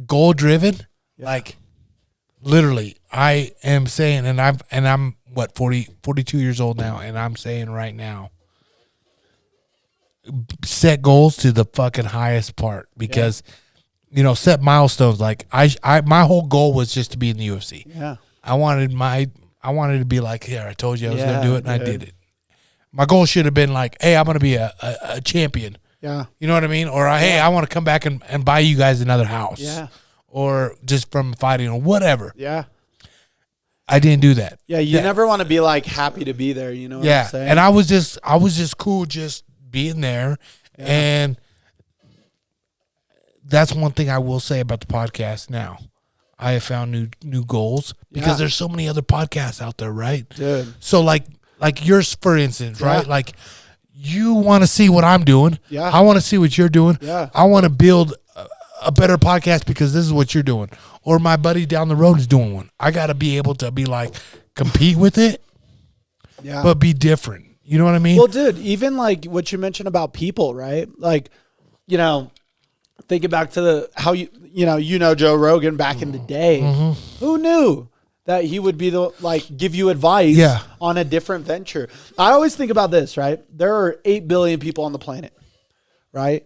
Goal driven, like literally I am saying, and I'm what, 42 years old now. And I'm saying right now, set goals to the fucking highest part because, you know, set milestones. Like my whole goal was just to be in the UFC. Yeah. I wanted to be like, here, I told you I was going to do it, and I did it. My goal should have been like, hey, I'm going to be a champion. Yeah. You know what I mean? Or, hey, I want to come back and buy you guys another house. Yeah. Or just from fighting or whatever. Yeah. I didn't do that. Yeah, you never want to be like happy to be there, you know what I'm saying? And I was just cool just being there. Yeah. And that's one thing I will say about the podcast now. I have found new goals because there's so many other podcasts out there, right? Dude. So like yours, for instance, right? Like you want to see what I'm doing. Yeah. I want to see what you're doing. Yeah. I want to build a better podcast because this is what you're doing. Or my buddy down the road is doing one. I got to be able to be like, compete with it, but be different. You know what I mean? Well, dude, even like what you mentioned about people, right? Like, you know, thinking back to how you know Joe Rogan back in the day. Mm-hmm. Who knew that he would be give you advice on a different venture? I always think about this, right? There are 8 billion people on the planet, right?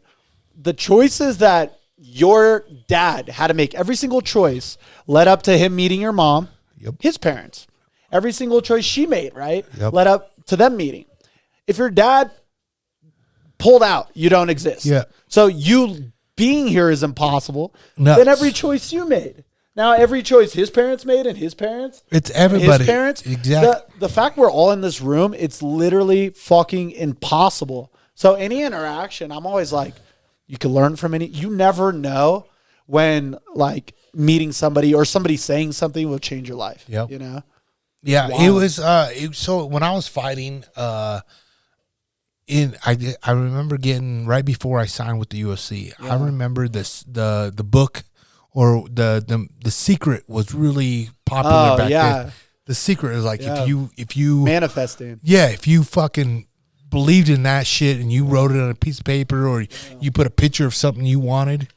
The choices that your dad had to make, every single choice led up to him meeting your mom, his parents. Every single choice she made, right? Led up to them meeting. If your dad pulled out, you don't exist. Yeah. So you being here is impossible. Nuts. Then every choice you made. Now every choice his parents made and his parents. It's everybody. His parents. Exactly. The fact we're all in this room, it's literally fucking impossible. So any interaction, I'm always like, you can learn from you never know when like meeting somebody or somebody saying something will change your life. Yep. You know? Yeah. It was so when I was fighting, I remember getting right before I signed with the UFC. I remember the book or the Secret was really popular back then. The Secret is like if you manifesting. Yeah, if you fucking believed in that shit and you wrote it on a piece of paper or you put a picture of something you wanted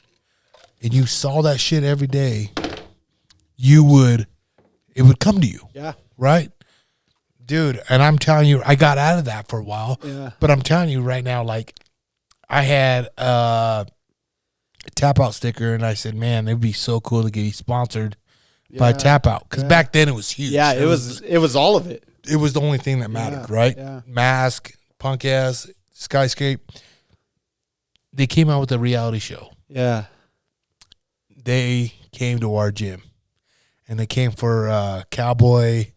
and you saw that shit every day, it would come to you. Yeah. Right? Dude, and I'm telling you, I got out of that for a while. Yeah. But I'm telling you right now, like, I had a Tap Out sticker, and I said, man, it'd be so cool to get sponsored by Tap Out. Because back then it was huge. Yeah, it was all of it. It was the only thing that mattered, right? Yeah. Mask, Punk Ass, Skyscape. They came out with a reality show. Yeah. They came to our gym. and they came for Cowboy. It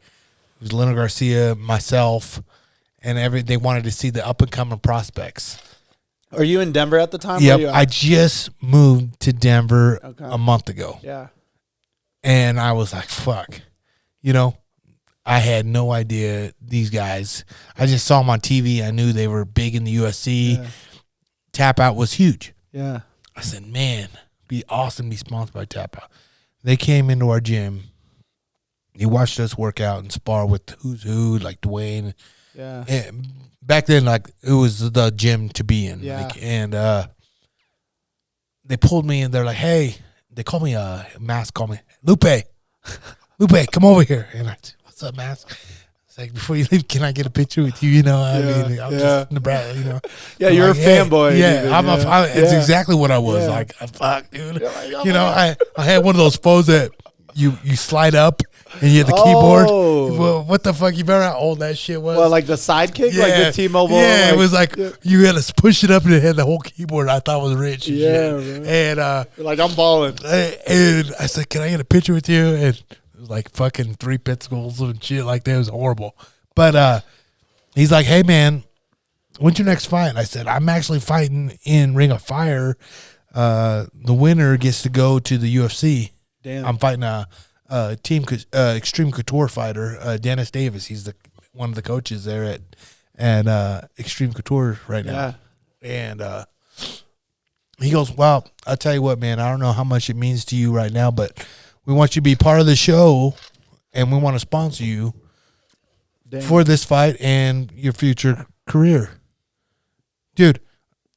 was Leonard Garcia, myself, and they wanted to see the up and coming prospects. Are you in Denver at the time? Yep, I just moved to Denver a month ago. Yeah. And I was like, fuck. I had no idea these guys. I just saw them on TV. I knew they were big in the USC. Yeah. Tap Out was huge. Yeah. I said, man, be awesome to be sponsored by Tap Out. They came into our gym. They watched us work out and spar with who's who, like Dwayne. Yeah. And back then, like, it was the gym to be in. Yeah. They pulled me and they're like, hey, they called me, Mask called me, Lupe, come over here. And I said, what's up, Mask? It's like, before you leave, can I get a picture with you? I'm just Nebraska, Yeah, you're like, a fanboy. Yeah, it's exactly what I was. Yeah. Like, fuck, dude. I had one of those phones that you slide up and you have the keyboard. Well, what the fuck? You better how old that shit was. Well, like the sidekick, like the T-Mobile. Yeah, it was like you had to push it up and it had the whole keyboard. I thought was rich. And shit. And you're like, I'm balling. And I said, can I get a picture with you? And it was like fucking 3 pixels and shit like that. It was horrible. But he's like, hey man, when's your next fight? I said, I'm actually fighting in Ring of Fire. The winner gets to go to the UFC. Damn. I'm fighting a team Extreme Couture fighter, Dennis Davis. He's one of the coaches there at Extreme Couture right now. And he goes, well, I'll tell you what, man, I don't know how much it means to you right now, but we want you to be part of the show, and we want to sponsor you for this fight and your future career. Dude,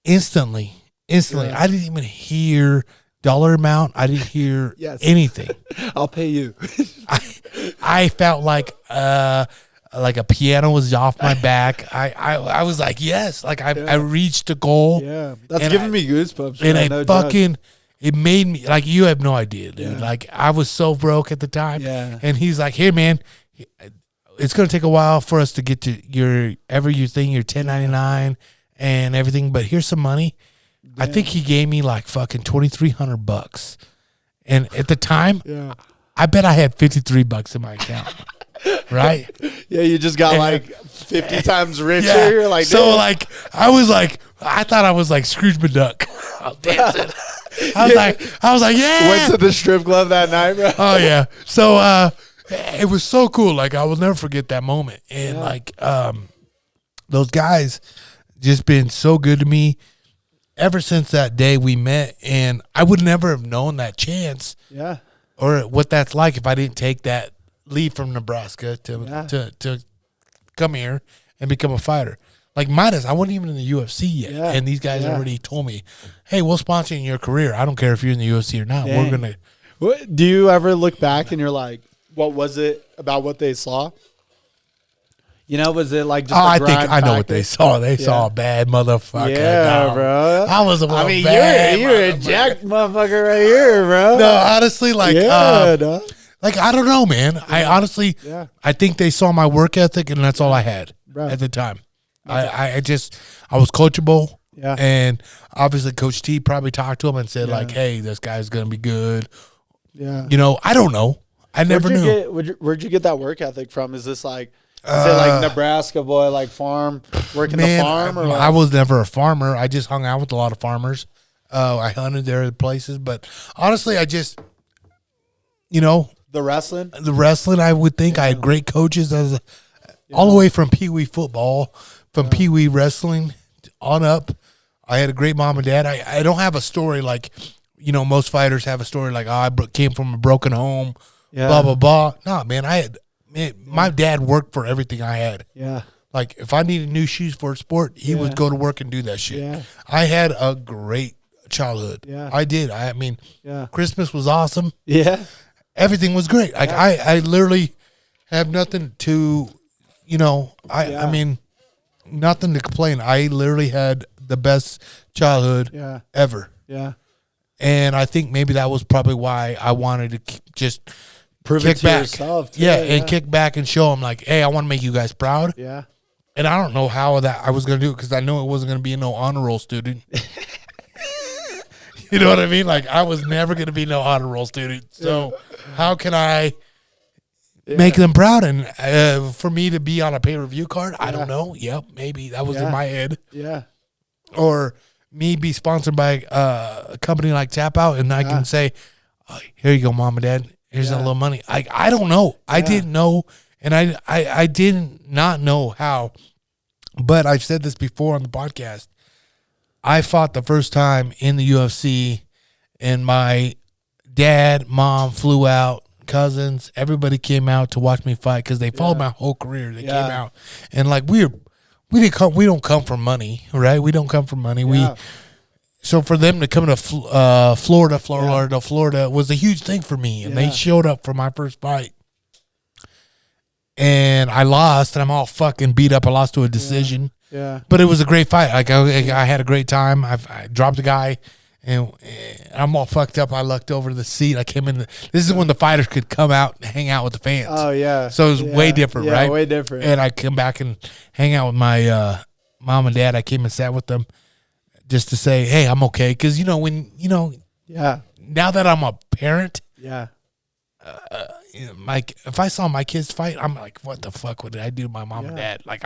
instantly, I didn't even hear dollar amount. I didn't hear anything. I'll pay you. I felt like a piano was off my back. I was like, yes, like I reached a goal. Yeah, that's giving me goosebumps. And it made me, like, you have no idea, dude. Yeah. Like, I was so broke at the time. Yeah. And he's like, hey man, it's gonna take a while for us to get to your 1099 and everything, but here's some money. Damn. I think he gave me like fucking $2,300, and at the time, I bet I had $53 in my account. Right? Yeah, you just got like 50 times richer. Yeah. You're like, so like I thought I was like Scrooge McDuck. I was dancing. I was like, yeah. Went to the strip club that night, bro. Oh yeah. So it was so cool. Like, I will never forget that moment. And like those guys just been so good to me ever since that day we met, and I would never have known that chance. Yeah. Or what that's like if I didn't take that leave from Nebraska to come here and become a fighter. Like Midas, I wasn't even in the UFC yet, and these guys already told me, "Hey, we'll sponsor you in your career. I don't care if you're in the UFC or not. Dang. We're gonna." Do you ever look back and you're like, "What was it about what they saw?" Was it like just? I think I know what they saw. They saw a bad motherfucker. Yeah, bro. I was you're a jacked motherfucker right here, bro. No, honestly, like, like, I don't know, man. I honestly, I think they saw my work ethic, and that's all I had at the time. I was coachable, and obviously Coach T probably talked to him and said like, "Hey, this guy's gonna be good." Yeah, I don't know. I never knew. Where'd you get that work ethic from? Is this like? Is it like Nebraska boy, like farm, working the farm? Or I was never a farmer. I just hung out with a lot of farmers. I hunted their places, but honestly, I just, the wrestling. I would think I had great coaches all the way from Pee Wee football, from Pee Wee wrestling on up. I had a great mom and dad. I don't have a story like, most fighters have a story like, I came from a broken home, blah blah blah. No, man, my dad worked for everything I had. Yeah. Like, if I needed new shoes for a sport, he would go to work and do that shit. Yeah. I had a great childhood. Yeah. I did. I mean, Christmas was awesome. Yeah. Everything was great. Like, I literally have nothing to, I mean, nothing to complain. I literally had the best childhood ever. Yeah. And I think maybe that was probably why I wanted to just prove kick it to back. Yourself too, and kick back and show them like, hey, I want to make you guys proud. Yeah. And I don't know how that I was going to do it because I know it wasn't going to be no honor roll student. You know what I mean? Like, I was never going to be no honor roll student. So how can I make them proud. And for me to be on a pay-per-view card, I don't know. Yep, maybe that was in my head. Yeah. Or me be sponsored by a company like Tap Out, and I can say, oh, here you go, Mom and Dad. Here's a little money. I don't know. I didn't know, and I did not know how. But I've said this before on the podcast. I fought the first time in the UFC, and my dad, mom flew out, cousins, everybody came out to watch me fight because they followed my whole career. They came out, and like we don't come from money, right? We don't come from money. So for them to come to Florida was a huge thing for me, and they showed up for my first fight. And I lost, and I'm all fucking beat up. I lost to a decision. Yeah. But it was a great fight. Like I had a great time. I dropped a guy, and I'm all fucked up. I looked over the seat. I came in. This is when the fighters could come out and hang out with the fans. Oh yeah. So it was way different, right? Way different. And I come back and hang out with my mom and dad. I came and sat with them just to say, hey, I'm okay. Because now that I'm a parent, if I saw my kids fight, I'm like, what the fuck would I do to my mom and dad? Like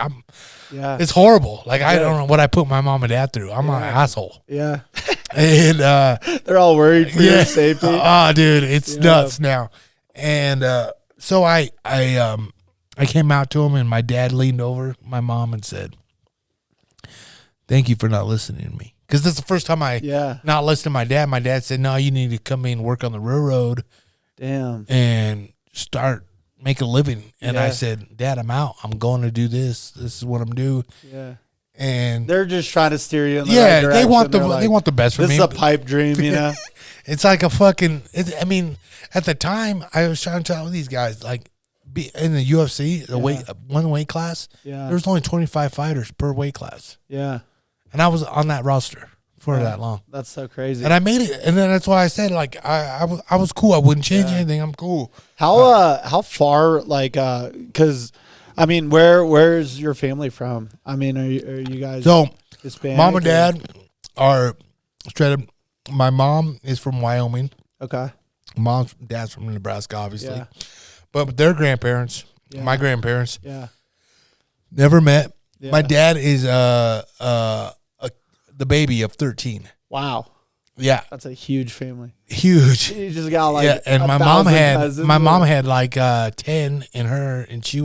it's horrible. Like I don't know what I put my mom and dad through. I'm an asshole. Yeah. And they're all worried for your safety. Oh, dude, it's nuts now. And so I came out to him, and my dad leaned over my mom and said, thank you for not listening to me. Because this is the first time I not listened to my dad. My dad said, no, you need to come in and work on the railroad. Damn. And start make a living. And I said, Dad, I'm out. I'm going to do this. This is what I'm doing. Yeah. And they're just trying to steer you in the right direction. They want the best for me. This is a pipe dream, you know. It's like a fucking. At the time, I was trying to tell these guys, like, in the UFC, one weight class. Yeah. There was only 25 fighters per weight class. Yeah. And I was on that roster for that long. That's so crazy. And I made it, and then that's why I said, like, I was cool. I wouldn't change anything. I'm cool. How far, like, because. I mean, where's your family from? I mean, are you guys Hispanic? Mom and dad are straight up. My mom is from Wyoming. Okay. Dad's from Nebraska, obviously. Yeah. But their grandparents, my grandparents, never met. Yeah. My dad is the baby of 13. Wow. Yeah, that's a huge family. Huge. You just got like and my mom had like 10 in her, and she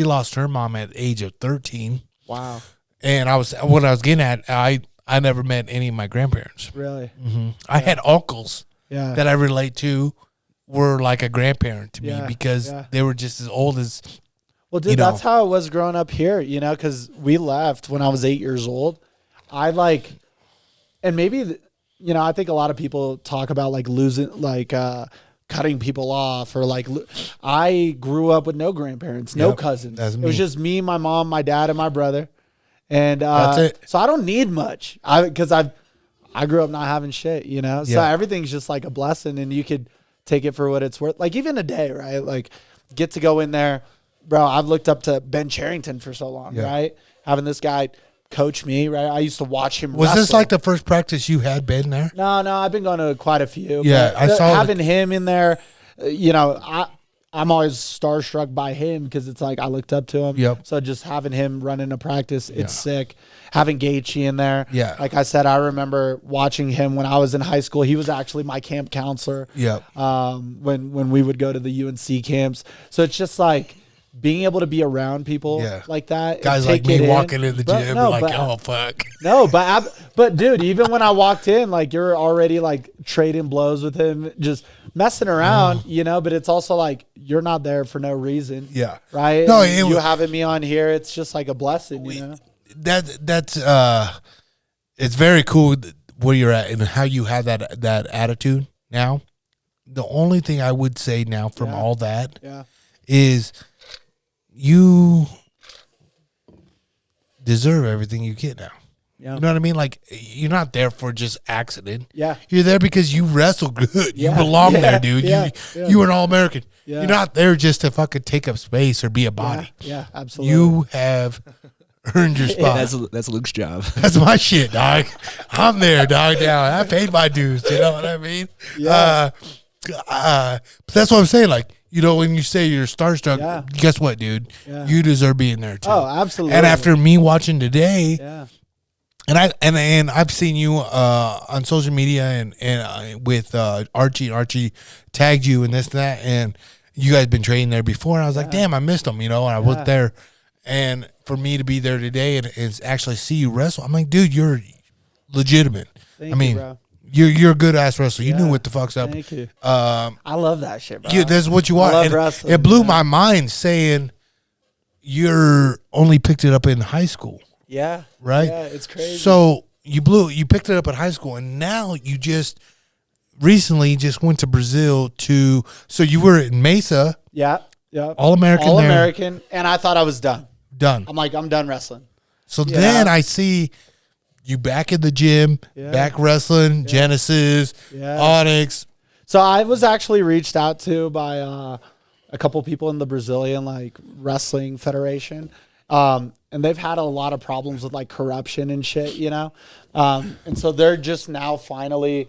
lost her mom at the age of 13. Wow. And what I was getting at, I never met any of my grandparents. Really? Mm-hmm. I had uncles that I relate to were like a grandparent to me because they were just as old as. Well, dude, that's how it was growing up here. You know, because we left when I was 8 years old. And maybe. I think a lot of people talk about like losing, like cutting people off, or like I grew up with no grandparents, no cousins. It was just me, my mom, my dad, and my brother, and that's it. So I don't need much. Because I grew up not having shit, So everything's just like a blessing, and you could take it for what it's worth. Like even a day, right? Like get to go in there, bro. I've looked up to Ben Charrington for so long, right? Having this guy coach me, right? I used to watch him wrestle. This like the first practice you had been there? No, I've been going to quite a few. Yeah, I saw having him in there. I'm always starstruck by him because it's like I looked up to him. Yep. So just having him running a practice, it's sick. Having Gaethje in there. Yeah. Like I said, I remember watching him when I was in high school. He was actually my camp counselor. Yep. When we would go to the UNC camps. So it's just like being able to be around people like that, guys like me walking in the gym, oh fuck. No, but dude, even when I walked in, like you're already like trading blows with him, just messing around, But it's also like you're not there for no reason, right? No, you having me on here, it's just like a blessing, That's it's very cool where you're at and how you have that attitude now. The only thing I would say now from all that is. You deserve everything you get now. Yeah. You know what I mean? Like, you're not there for just accident. Yeah. You're there because you wrestle good. Yeah. You belong there, dude. Yeah. You are an All-American. Yeah. You're not there just to fucking take up space or be a body. Yeah, absolutely. You have earned your spot. That's Luke's job. That's my shit, dog. I'm there, dog, now. I paid my dues. You know what I mean? Yeah. But that's what I'm saying. Like, You know, when you say you're starstruck, guess what, dude? Yeah. You deserve being there too. Oh, absolutely. And after me watching today, yeah. and I've seen you on social media and with Archie. Archie tagged you and this and that, and you guys been training there before. And I was like, damn, I missed them. You know, and I was there, and for me to be there today and actually see you wrestle, I'm like, dude, you're legitimate. Thank you, bro. You're a good ass wrestler. You knew what the fuck's up. Thank you. I love that shit, bro. That's what you want. I love wrestling. It blew my mind saying you're only picked it up in high school. Yeah. Right? Yeah, it's crazy. So you picked it up in high school, and now you just recently just went to Brazil so you were in Mesa. Yeah. All-American there. All-American, and I thought I was done. Done. I'm like, I'm done wrestling. So then I see you back in the gym, back wrestling, Genesis, Onyx. So I was actually reached out to by a couple people in the Brazilian wrestling federation, and they've had a lot of problems with corruption and shit, you know, and so they're just now finally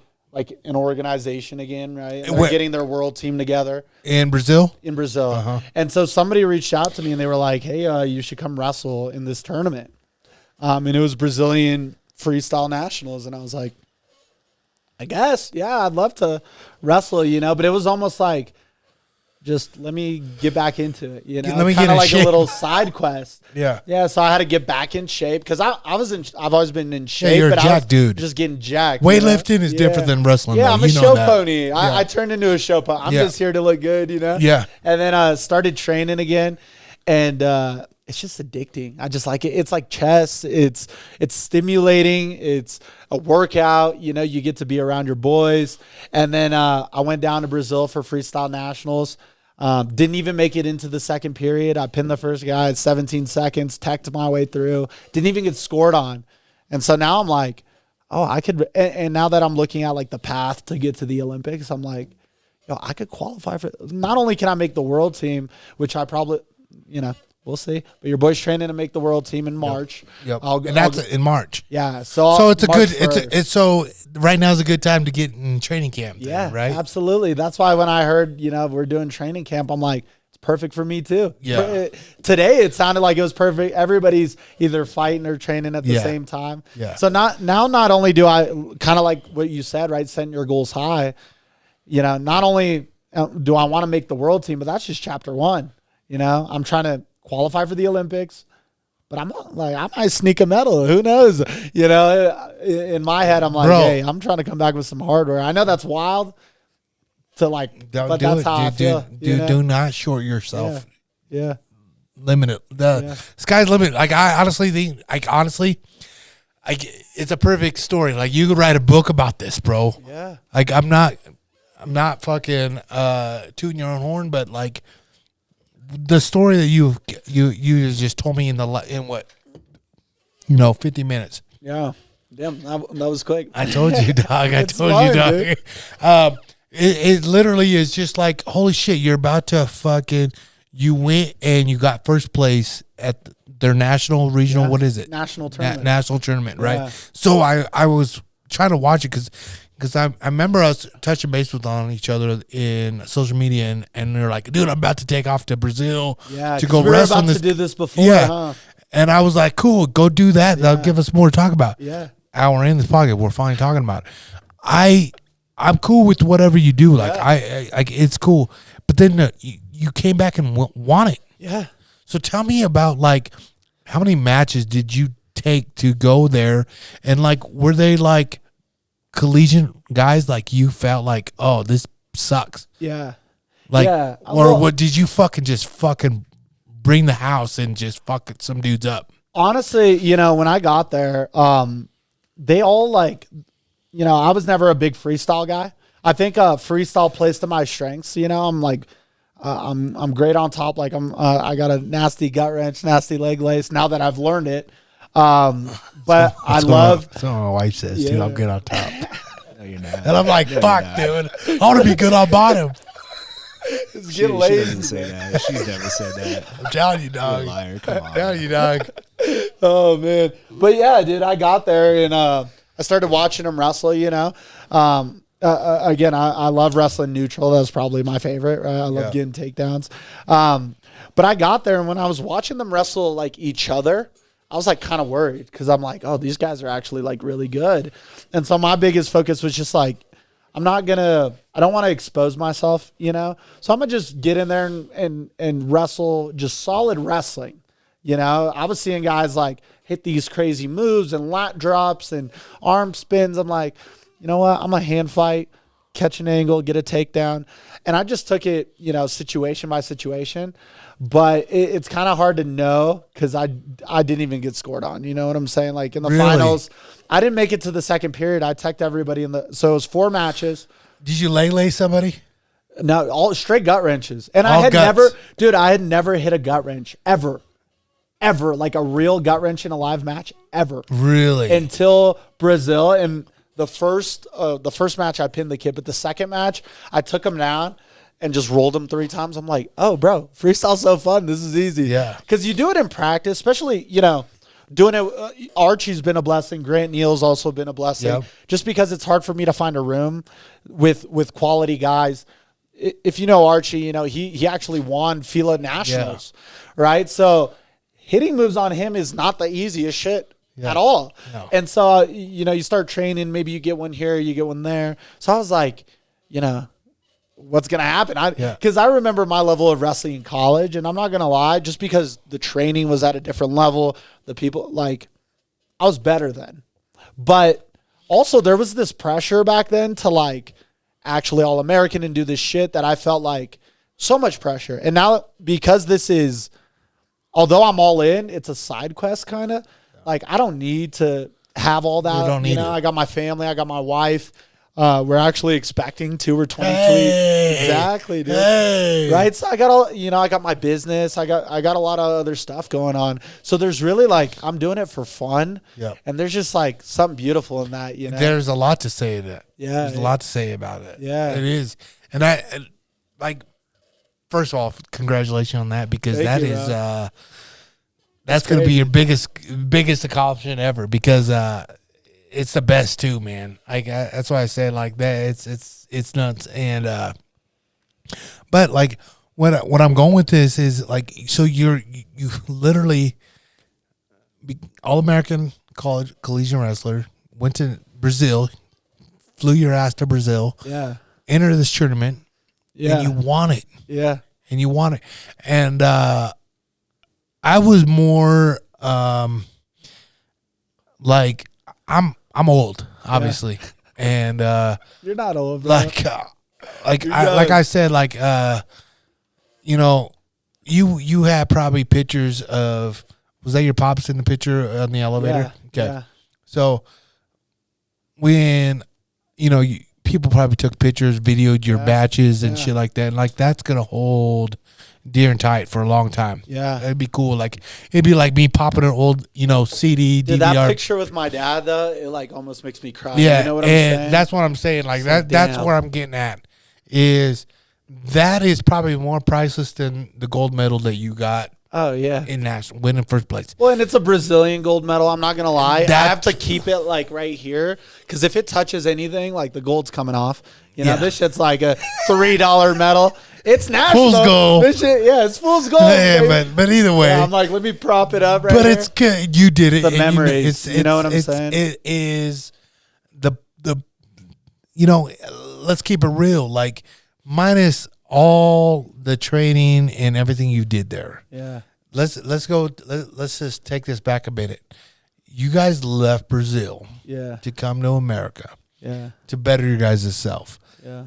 an organization again, right? And they're getting their world team together in Brazil. And so somebody reached out to me and they were like, "Hey, you should come wrestle in this tournament," and it was Brazilian Freestyle Nationals, and I was like, I guess, I'd love to wrestle, you know, but it was almost like, just let me get back into it, you know, kind of like a little side quest. Yeah. So I had to get back in shape because I've always been in shape. You're but a jack dude. Just getting jacked. Weightlifting is different than wrestling. Yeah, though. I'm a show pony. I turned into a show pony. I'm Yeah. just here to look good, you know. Yeah. And then I started training again, and it's just addicting. I just like it. It's like chess. It's stimulating. It's a workout. You know, you get to be around your boys. And then I went down to Brazil for Freestyle Nationals. Didn't even make it into the second period. I pinned the first guy at 17 seconds, teched my way through. Didn't even get scored on. And so now I'm like, oh, I could. And now that I'm looking at the path to get to the Olympics, I'm like, yo, I could qualify for. Not only can I make the world team, which I probably, we'll see. But your boy's training to make the world team in March. Yep. And that's in March. Yeah. So it's a good. So right now is a good time to get in training camp. Then, yeah. Right. Absolutely. That's why when I heard we're doing training camp, I'm like, it's perfect for me too. Yeah. Today it sounded like it was perfect. Everybody's either fighing or training at the same time. Yeah. So not only do I kind of like what you said, right? Setting your goals high. You know, not only do I want to make the world team, but that's just chapter one. You know, I'm trying to qualify for the Olympics, but I might sneak a medal. Who knows? You know, in my head, I'm like, hey, I'm trying to come back with some hardware. I know that's wild but that's how I feel. Dude, do not short yourself. Yeah. Limit it. The sky's the limit. I honestly think, it's a perfect story. You could write a book about this, bro. Yeah. I'm not fucking tooting your own horn, but the story that you just told me in what 50 minutes. Yeah. Damn, that was quick. I told you, dog. Dude. It literally is just like, holy shit, you're about to you went and you got first place at their national, regional, what is it? National tournament. National tournament, right? Yeah. So I was trying to watch it because I remember us touching base on each other in social media, and they're like, dude, I'm about to take off to Brazil to go wrestle. We were about to do this before, huh? And I was like, cool, go do that. Yeah. That'll give us more to talk about. Yeah. Hour in this pocket, we're finally talking about it. I'm cool with whatever you do. It's cool. But then you came back and won it. Yeah. So tell me about how many matches did you take to go there, and were they collegiate guys you felt oh, this sucks? Yeah. What did you fucking bring the house and just fuck some dudes up? Honestly, when I got there, they all I was never a big freestyle guy. I think freestyle plays to my strengths. I'm I'm great on top. I got a nasty gut wrench, nasty leg lace now that I've learned it. But I love. That's what my wife says too. I'm good on top. No, you're not. And I'm like, fuck, dude. I want to be good on bottom. She doesn't say that. She's never said that. I'm telling you, dog. You're a liar. Come on. I'm telling you, dog. Oh man, but yeah, dude, I got there and I started watching them wrestle. Again, I love wrestling neutral. That's probably my favorite. Right? I love getting takedowns. But I got there, and when I was watching them wrestle like each other, I was like kind of worried because I'm like, oh, these guys are actually like really good. And so my biggest focus was just like, I don't want to expose myself, you know? So I'm going to just get in there and wrestle, just solid wrestling. You know, I was seeing guys like hit these crazy moves and lat drops and arm spins. I'm like, you know what? I'm a hand fight, catch an angle, get a takedown. And I just took it, you know, situation by situation. But it's kind of hard to know because I didn't even get scored on. You know what I'm saying? Like in the finals, I didn't make it to the second period. I teched everybody so it was 4 matches. Did you lay somebody? No, all straight gut wrenches. And All I had guts. I had never hit a gut wrench ever, like a real gut wrench in a live match ever. Really? Until Brazil. And the first match I pinned the kid, but the second match I took him down and just rolled him 3 times. I'm like, oh, bro, freestyle's so fun. This is easy. Yeah. Because you do it in practice, especially, you know, doing it. Archie's been a blessing. Grant Neal's also been a blessing. Yep. Just because it's hard for me to find a room with quality guys. If you know Archie, you know, he actually won FILA Nationals, right? So hitting moves on him is not the easiest shit at all. No. And so, you know, you start training. Maybe you get one here, you get one there. So I was like, you know, what's going to happen? Because I remember my level of wrestling in college, and I'm not going to lie, just because the training was at a different level, the people, like, I was better then. But also there was this pressure back then to, like, actually All-American and do this shit that I felt like so much pressure. And now, because this is, although I'm all in, it's a side quest kind of. Like, I don't need to have all that. You don't need it. I got my family. I got my wife. We're actually expecting to. We're 23. Hey, exactly, dude. Hey. Right? So I got all, you know, I got my business. I got a lot of other stuff going on. So there's really like, I'm doing it for fun. Yep. And there's just like something beautiful in that, you know? There's a lot to say to that. Yeah, There's a lot to say about it. Yeah. It is. And like, first of all, congratulations on that, because Thank you, that's going to be your biggest accomplishment ever, because it's the best too, man. That's why I say like that. It's nuts. And but like what I'm going with this is like, so you literally All-American college collegiate wrestler, went to Brazil, flew your ass to Brazil, entered this tournament, and you won it. Yeah. And you won it. And I was more like, I'm old, obviously, and You're not old, bro. like I said, like you know, you had probably pictures of, was that your pops in the picture on the elevator? Yeah. Okay, Yeah. so when you know people probably took pictures, videoed your batches and shit like that, and like that's gonna hold dear and tight for a long time. Yeah. It'd be cool. Like, it'd be like me popping an old, you know, CD, Dude, DVR. that picture with my dad, though, it like almost makes me cry. Yeah, You know what I'm and saying? that's what I'm saying. Like, that's damn. where I'm getting at, is that is probably more priceless than the gold medal that you got Oh, yeah. in national, winning first place. Well, and it's a Brazilian gold medal. I'm not going to lie. I That- have to keep it like right here, because if it touches anything, like the gold's coming off. You know, Yeah. this shit's like a $3 medal. It's national. Fool's gold. This shit, yeah, it's fool's gold. Yeah, baby. but either way, Yeah, I'm like, let me prop it up right but here. it's good. You did it. The and memories, you know what I'm saying? It is the you know, let's keep it real. Like, minus all the training and everything you did there. Yeah. Let's just take this back a minute. You guys left Brazil Yeah. to come to America Yeah. to better your guys' self. Yeah.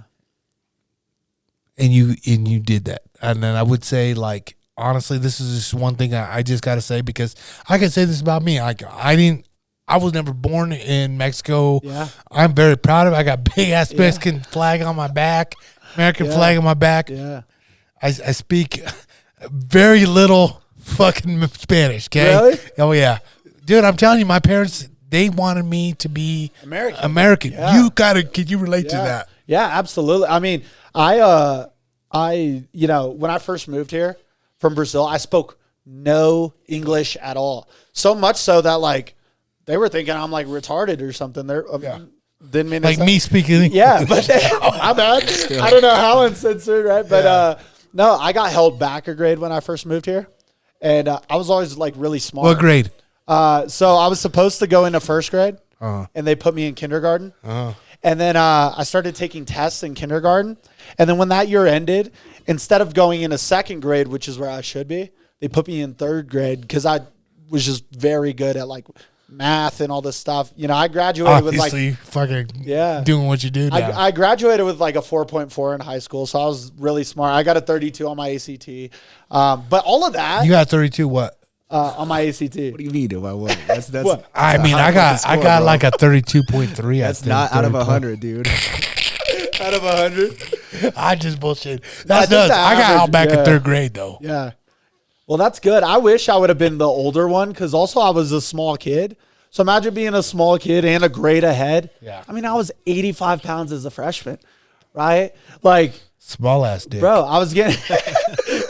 And you did that. And then I would say, like, honestly, this is just one thing I just got to say, because I can say this about me. I was never born in Mexico. Yeah. I'm very proud of it. I got big ass Mexican flag on my back, American flag on my back. Yeah. I speak very little fucking Spanish. Okay. Really? Oh yeah, dude. I'm telling you, my parents, they wanted me to be American. Yeah. Can you relate to that? Yeah, absolutely. I mean, I you know, when I first moved here from Brazil, I spoke no English at all. So much so that like they were thinking I'm like retarded or something. Didn't mean to Like say- me speaking. Yeah, but my bad. I don't know how uncensored, right? But no, I got held back a grade when I first moved here, and I was always like really smart. What grade? So I was supposed to go into first grade, Uh-huh. and they put me in kindergarten. Uh-huh. And then I started taking tests in kindergarten. And then when that year ended, instead of going into second grade, which is where I should be, they put me in third grade because I was just very good at like math and all this stuff. You know, I graduated Obviously, with fucking Yeah. doing what you do now. I graduated with like a 4.4 in high school. So I was really smart. I got a 32 on my ACT. But all of that you got 32. What? on my ACT. What do you mean? Do I what? That's What? I mean, I got like a 32.3. That's not out of 100, dude. Out of 100? I just bullshit. I That's think nuts. the I got average- out back yeah. in third grade though. Yeah. Well, that's good. I wish I would have been the older one because also I was a small kid. So imagine being a small kid and a grade ahead. Yeah. I mean, I was 85 pounds as a freshman, right? Like, Small ass dick. bro, I was getting.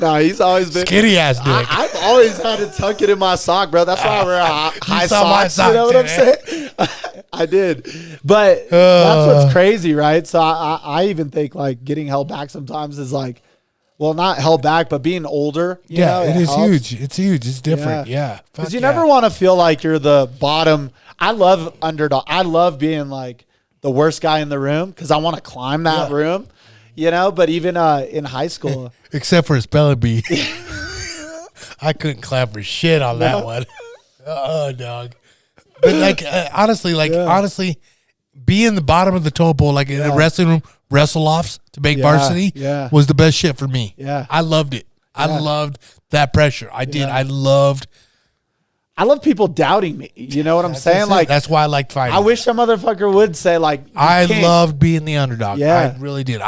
No, he's always been. Skinny ass dick. I've always had to tuck it in my sock, bro. That's why I wear high saw my socks. You know what I'm sock, saying? I did. But that's what's crazy, right? So I even think like getting held back sometimes is like, well, not held back, but being older. You know, it is helps. huge. It's huge. It's different. Yeah. Because you never want to feel like you're the bottom. I love underdog. I love being like the worst guy in the room because I want to climb that room, you know. But even in high school, Except for a spelling bee. I couldn't clap for shit on that one. Dog. But like, honestly, being the bottom of the totem pole, like in a wrestling room, wrestle offs to make varsity was the best shit for me. Yeah. I loved it. I loved that pressure. I did. Yeah. I love people doubting me. You know what I'm saying? Like, that's why I liked fighting. I wish some motherfucker would say like, you I can't. loved being the underdog. Yeah. I really did.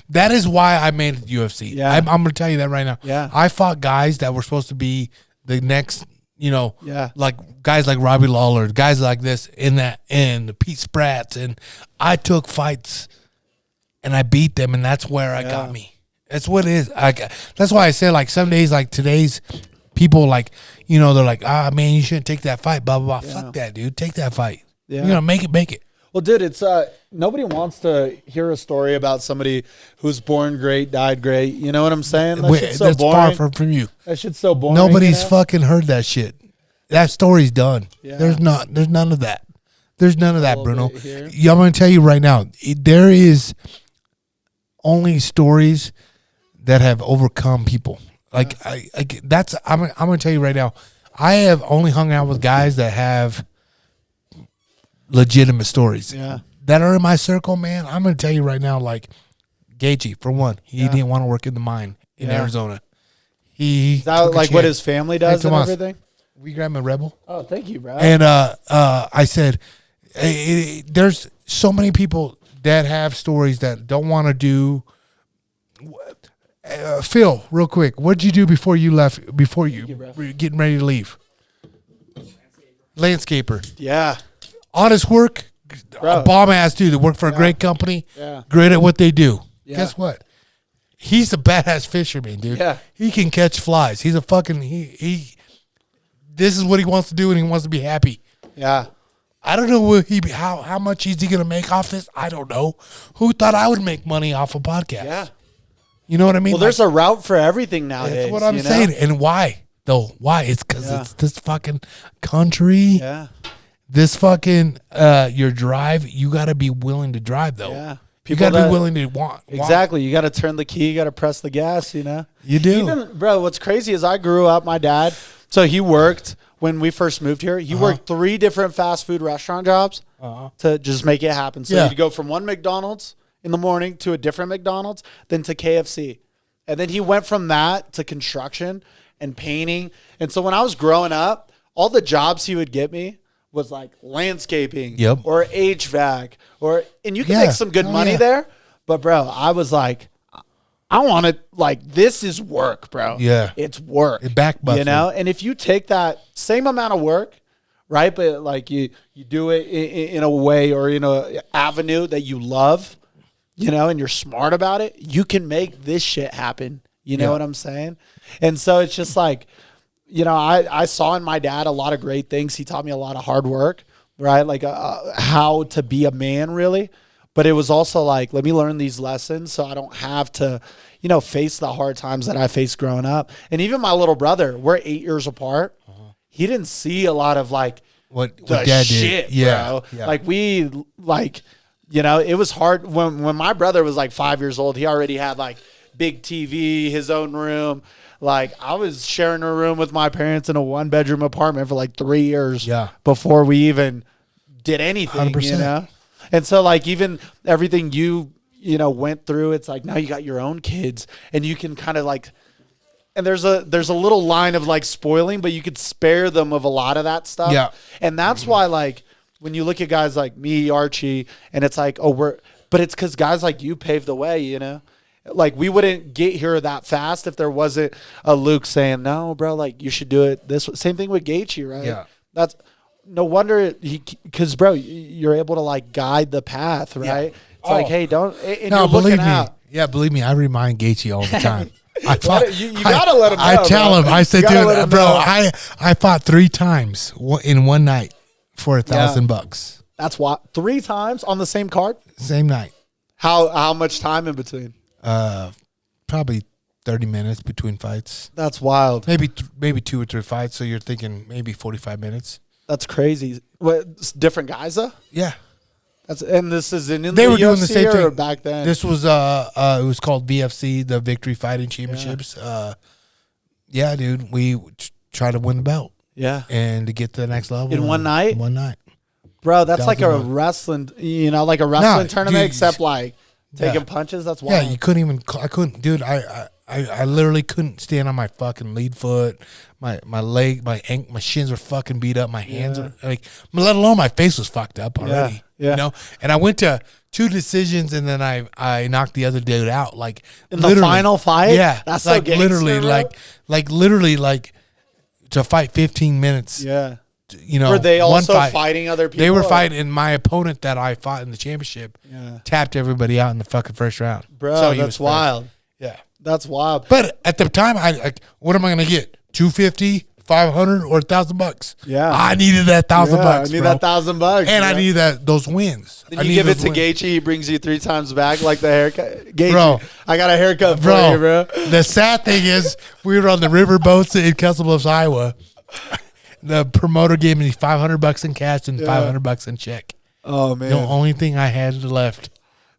That is why I made it to UFC. Yeah. I'm going to tell you that right now. Yeah. I fought guys that were supposed to be the next, Yeah. like guys like Robbie Lawler, guys like this and Pete Spratz. And I took fights and I beat them, and that's where I got me. That's what it is. That's why I said, like, some days, like today's people, like, they're like, man, you shouldn't take that fight, blah, blah, blah. Yeah. Fuck that, dude. Take that fight. Yeah. Make it. Well, dude, it's nobody wants to hear a story about somebody who's born great, died great. You know what I'm saying? That shit's so That's boring. far from you. That shit's so boring. Nobody's you know? fucking heard that shit. That story's done. Yeah. There's none of that. There's none of that, little Bruno. bit here. I'm going to tell you right now, there is only stories that have overcome people. Like, I'm going to tell you right now, I have only hung out with guys that have legitimate stories. Yeah. That are in my circle, man. I'm going to tell you right now, like, Gaethje, for one, he didn't want to work in the mine in Arizona. Is that took a like what chance. his family does Hey, and Tomas, everything? We grab a Rebel. Oh, thank you, bro. And I said, there's so many people that have stories that don't want to do. Phil, real quick, what'd you do before you left? Before you were getting ready to leave? Landscaper. Yeah. Honest work. Bro. A bomb ass dude that work for a great company. Yeah. Great at what they do. Yeah. Guess what? He's a badass fisherman, dude. Yeah. He can catch flies. He's a fucking he. This is what he wants to do, and he wants to be happy. Yeah. I don't know what how much is he gonna make off this. I don't know. Who thought I would make money off a podcast? Yeah. You know what I mean? Well, there's a route for everything nowadays. that's what I'm you know? saying. And why though? Why? It's because it's this fucking country. Yeah. This fucking your drive. You got to be willing to drive though. Yeah. You got to be willing to want. Exactly. You got to turn the key. You got to press the gas, you know? You do. Even, bro, what's crazy is I grew up, my dad, so he worked when we first moved here. He worked 3 different fast food restaurant jobs to just make it happen. So he'd go from one McDonald's in the morning to a different McDonald's, then to KFC. And then he went from that to construction and painting. And so when I was growing up, all the jobs he would get me was like landscaping or HVAC and you can make some good money there. But bro, I was like, I want to, like, this is work, bro. Yeah. It's work. It back busted. You know? And if you take that same amount of work, right, but like you do it in a way or in a avenue that you love, you know, and you're smart about it, you can make this shit happen. You know what I'm saying? And so it's just like, you know, I saw in my dad a lot of great things. He taught me a lot of hard work, right? Like how to be a man, really. But it was also like, let me learn these lessons so I don't have to, face the hard times that I faced growing up. And even my little brother, we're 8 years apart. He didn't see a lot of like what the dad shit, did. Yeah, bro. yeah. Like it was hard when my brother was like 5 years old. He already had like big TV, his own room. Like I was sharing a room with my parents in a 1-bedroom apartment for like 3 years before we even did anything, 100%. And so like even everything you went through, it's like now you got your own kids and you can kind of like, and there's a little line of like spoiling, but you could spare them of a lot of that stuff. Yeah. And that's why like when you look at guys like me, Archie, and it's like, but it's because guys like you paved the way, Like we wouldn't get here that fast if there wasn't a Luke saying, no, bro, like you should do it this way. Same thing with Gaethje, right? Yeah. That's no wonder because bro, you're able to like guide the path, right? Yeah. It's like, hey, don't. And No, you're believe looking me. out. Yeah, believe me. I remind Gaethje all the time. You gotta let him know. I tell him. I said, You gotta let him dude, bro, know. I fought 3 times in one night for $1,000. That's why 3 times on the same card. Same night. How much time in between? Probably 30 minutes between fights. That's wild. Maybe 2 or 3 fights. So you're thinking maybe 45 minutes. That's crazy. What, different guys though? Yeah. And this is in They the were UFC doing the same or thing back then. This was it was called VFC, the Victory Fighting Championships. Yeah, dude, we try to win the belt. Yeah. And to get to the next level In one night? One night. Bro, that's like a $1,000. wrestling, like a wrestling tournament, dude, except like taking yeah. punches. That's Yeah, wild. you couldn't even. I couldn't, dude. I literally couldn't stand on my fucking lead foot. My leg, my shins were fucking beat up. My hands were like, let alone my face was fucked up already. Yeah. And I went to 2 decisions, and then I knocked the other dude out. Like In the final fight? Yeah, That's like so gangster, literally, bro. like literally, like to fight 15 minutes. Yeah. Were they one also fight. fighting other people? They were or- fighting, and my opponent that I fought in the championship tapped everybody out in the fucking first round. Bro, So he that's was first. wild. Yeah. That's wild. But at the time, I like, what am I going to get? 250, 500, or $1,000? Yeah. I needed that $1,000. I need bro. that $1,000, and I needed those wins. Then I you need give it those to wins. Gaethje, he brings you 3 times back like the haircut. Gaethje, Bro. I got a haircut for Bro, you, bro. the sad thing is, we were on the river boats in Castle Bluffs, Iowa. The promoter gave me $500 in cash and $500 in check. Oh man. The only thing I had left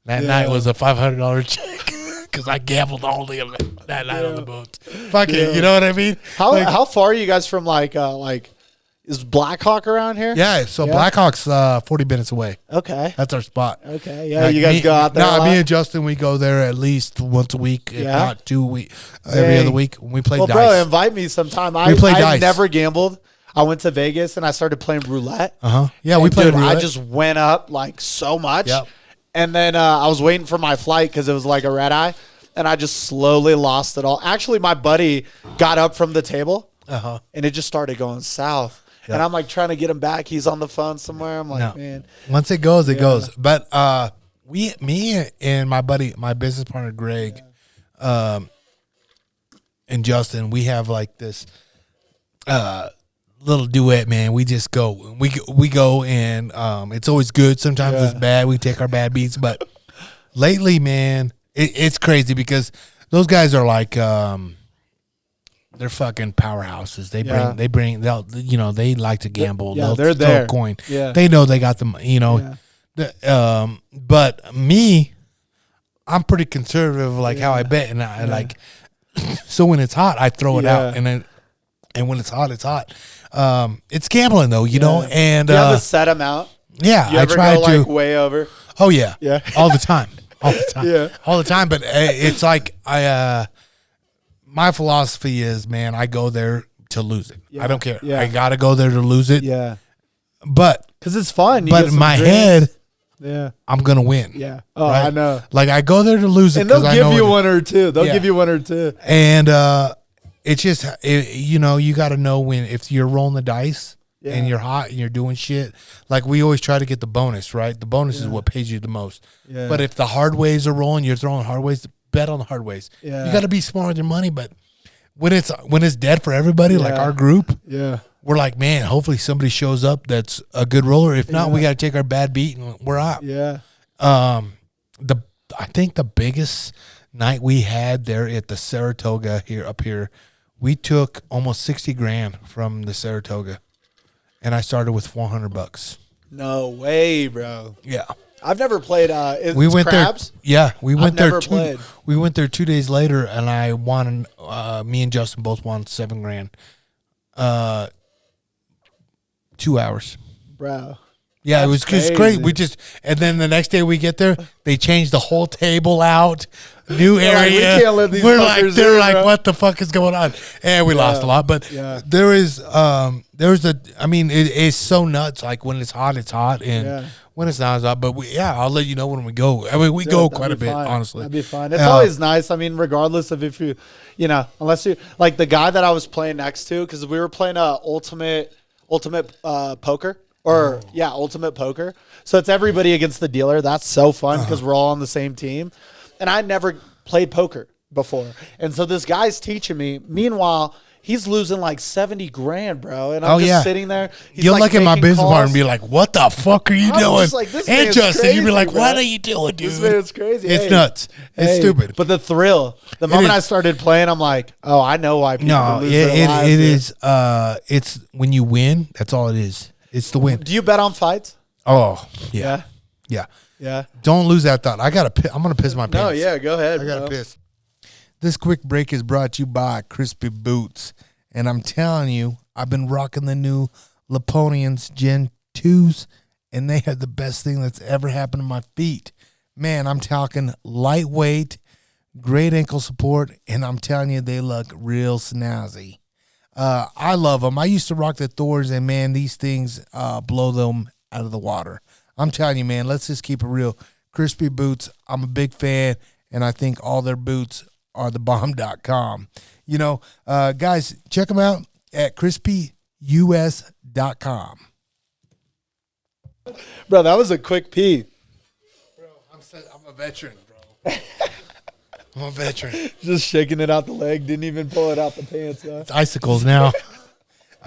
that night was a $500 check because I gambled all day that night on the boat. Fuck it, you know what I mean? How far are you guys from like is Blackhawk around here? Yeah, so Blackhawk's 40 minutes away. Okay. That's our spot. Okay. Yeah, you guys go out there. a lot? Me and Justin, we go there at least once a week, if not 2 weeks, every Dang. other week. We play Well, dice. bro, invite me sometime. I play dice. never gambled. I went to Vegas and I started playing roulette. Yeah, we And played dude, roulette. I just went up like so much. Yep. And then I was waiting for my flight because it was like a red eye. And I just slowly lost it all. Actually, my buddy got up from the table and it just started going south. And I'm like trying to get him back. He's on the phone somewhere. I'm like, man. Once it goes, it goes. But me and my buddy, my business partner Greg, and Justin, we have like this little duet, man. We just go. We go, and it's always good. Sometimes it's bad. We take our bad beats, but lately, man, it's crazy because those guys are like they're fucking powerhouses. They like to gamble. Yeah, They'll they're throw there. a coin. Yeah. They know they got them. But me, I'm pretty conservative. Like how I bet, and I like. So when it's hot, I throw it out, and when it's hot, it's hot. It's gambling though, you know. And Do you have a set amount? yeah, You I ever try go to. like way over? Oh yeah, Yeah. all the time, all the time, Yeah. all the time. But it's like my philosophy is, man, I go there to lose it. I don't care. Yeah. I gotta go there to lose it. Yeah. But Because it's fun. You but get in some my drinks. head, Yeah. I'm gonna win. Yeah. Oh, right? I know. Like I go there to lose it, And they'll 'cause I give know you it- one or two. They'll Yeah. give you one or two. And it's just you got to know when if you're rolling the dice and you're hot and you're doing shit. Like we always try to get the bonus, right? The bonus is what pays you the most. Yeah. But if the hard ways are rolling, you're throwing hard ways. Bet on the hard ways. Yeah. You got to be smart with your money. But when it's dead for everybody, like our group, Yeah. we're like, man, hopefully somebody shows up that's a good roller. If not, we got to take our bad beat and we're out. Yeah. I think the biggest night we had there at the Saratoga up here, we took almost 60 grand from the Saratoga, and I started with $400. No way, bro. Yeah. I've never played. We went crabs? there. Yeah, we went there. Never played. We went there 2 days later, and I won. Me and Justin both won $7 grand. 2 hours, bro. Yeah, That's it was just crazy. great. And then the next day we get there, they changed the whole table out, new They're like, area. we can't let these We're like, fuckers they're in, like, bro. what the fuck is going on? And we lost a lot, but there is, it's so nuts. Like when it's hot, and when it's not, it's hot. But I'll let you know when we go. I mean, we go quite a bit, honestly. That'd be fun. It's always nice. I mean, regardless of if you, unless you like the guy that I was playing next to, because we were playing ultimate poker. Ultimate poker. So it's everybody against the dealer. That's so fun because we're all on the same team. And I never played poker before. And so this guy's teaching me. Meanwhile, he's losing like 70 grand, bro. And I'm just sitting there. He's You'll like look at my making business calls. partner and be like, what the fuck are you I'm doing? just like, this and man's Justin, you'd be crazy, like, bro. what are you doing, dude? This man's crazy. It's Hey. nuts. It's Hey, stupid. But the thrill, the moment I started playing, I'm like, oh, I know why people lose their lives. it is. It's when you win. That's all it is. It's the win. Do you bet on fights? Oh yeah. Yeah. Don't lose that thought. I'm gonna piss my pants. No, yeah, go ahead. I gotta bro. piss. This quick break is brought to you by Crispy Boots, and I'm telling you, I've been rocking the new Laponians Gen 2s, and they are the best thing that's ever happened to my feet. Man, I'm talking lightweight, great ankle support, and I'm telling you, they look real snazzy. I love them. I used to rock the Thors, and man, these things blow them out of the water. I'm telling you, man, let's just keep it real. Crispy Boots, I'm a big fan, and I think all their boots are thebomb.com. Guys, check them out at crispyus.com. Bro, that was a quick pee. Bro, I'm a veteran, bro. I'm a veteran. Just shaking it out the leg. Didn't even pull it out the pants. Huh? It's icicles now.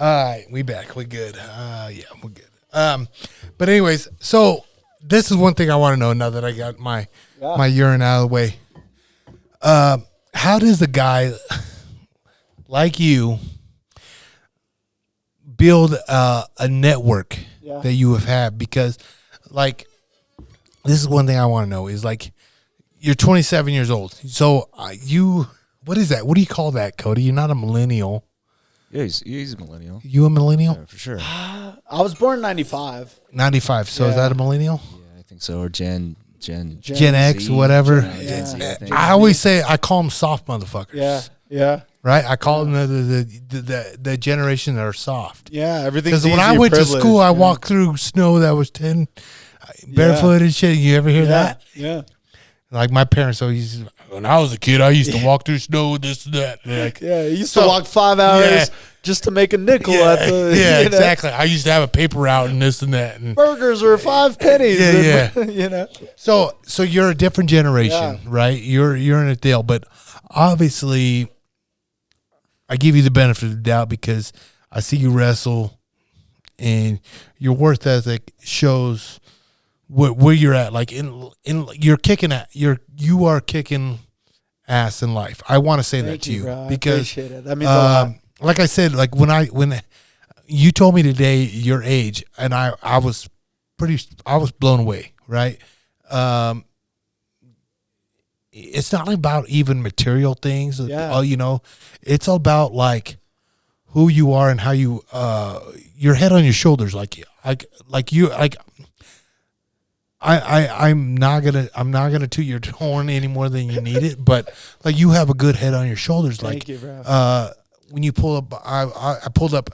All right, we back. We good. We're good. But anyways, so this is one thing I want to know now that I got my urine out of the way. How does a guy like you build a network that you have had? Because, like, this is one thing I want to know is, like, you're 27 years old. So what is that? What do you call that, Cody? You're not a millennial. Yeah, he's a millennial. You a millennial? Yeah, for sure. I was born in 95. 95. So is that a millennial? Yeah, I think so. Or Gen X, Z, whatever. Gen Z, I think. I always say I call them soft motherfuckers. Yeah. Right? I call them the generation that are soft. Yeah, everything. Because when I went to school, I walked through snow that was 10, barefoot and shit. You ever hear that? Yeah. Like my parents always, when I was a kid, I used to walk through snow, this and that. Like, Yeah, you used to walk 5 hours just to make a nickel at the. Exactly. I used to have a paper route and this and that. And Burgers were 5 pennies. Yeah. So you're a different generation, right? You're in a deal, but obviously, I give you the benefit of the doubt because I see you wrestle, and your work ethic shows where you're at. Like you're kicking you are kicking ass in life. I want to say that to you bro. because I appreciate it. That means a lot. like I said, like when you told me today your age, and I was blown away, right? It's not about even material things. It's about like who you are and how you your head on your shoulders, I'm not gonna toot your horn any more than you need it, but like you have a good head on your shoulders. Thank you, bro. When you pull up, I pulled up.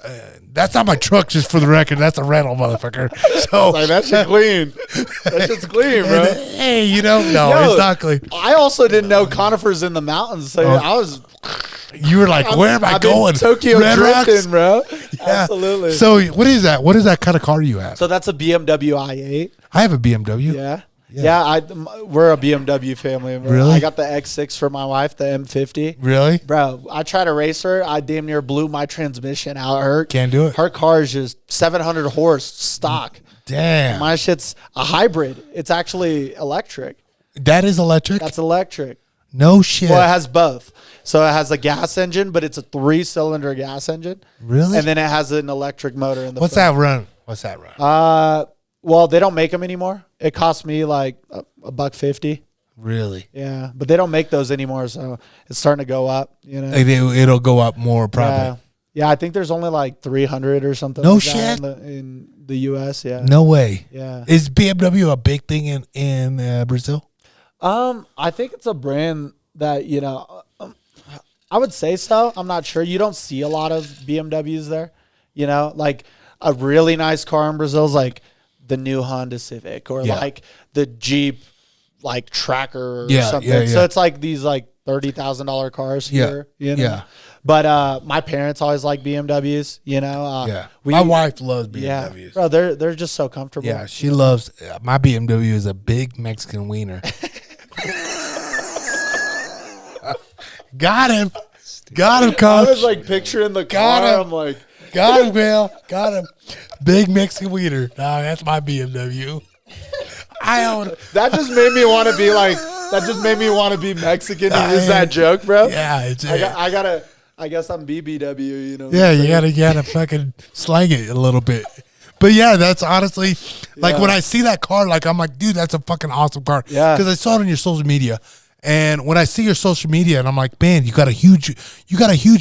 That's not my truck, just for the record. That's a rental, motherfucker. So Like, that shit clean. That shit's clean, bro. Hey, it's not clean. I also didn't know conifers in the mountains, so I was. You were like, where am I I've been going? Tokyo Red Rocks? drifting, bro. Yeah. Absolutely. So what is that? What is that kind of car you have? So that's a BMW i8. I have a BMW. Yeah. Yeah, we're a BMW family. Really? I got the X6 for my wife, the M50. Really? Bro, I tried to race her. I damn near blew my transmission out. Can't do it. Her car is just 700 horse stock. Damn. My shit's a hybrid. It's actually electric. That is electric? That's electric. No shit. Well, it has both. So it has a gas engine, but it's a 3-cylinder gas engine. Really? And then it has an electric motor in the What's front. that run? Well, they don't make them anymore. It cost me like $1.50. Really? Yeah, but they don't make those anymore, so it's starting to go up. You know, It'll go up more probably. yeah, yeah. I think there's only like 300 or something. No like shit. that in the U.S. Yeah. No way. Yeah. Is BMW a big thing in Brazil? I think it's a brand that I would say so. I'm not sure. You don't see a lot of BMWs there. You know, like a really nice car in Brazil is like the new Honda Civic or like the Jeep like Tracker or something. Yeah. So it's like these like $30,000 cars here. You know? Yeah. But my parents always like BMWs. You know. My wife loves Yeah, BMWs. bro, they're just so comfortable. Yeah, she loves my BMW is a big Mexican wiener. Got him, coach. I was like picturing the car. Got him. I'm like, Got him, Bill. Got him. Big Mexican wiener. No, that's my BMW. I own. that just made me want to be like. That just made me want to be Mexican to use that joke, bro. Yeah, it's I gotta. I guess I'm BBW. You know. yeah. You gotta fucking slang it a little bit. But yeah, that's honestly like when I see that car, like I'm like, dude, that's a fucking awesome car. Yeah. Because I saw it on your social media. And when I see your social media, and I'm like, man, you got a huge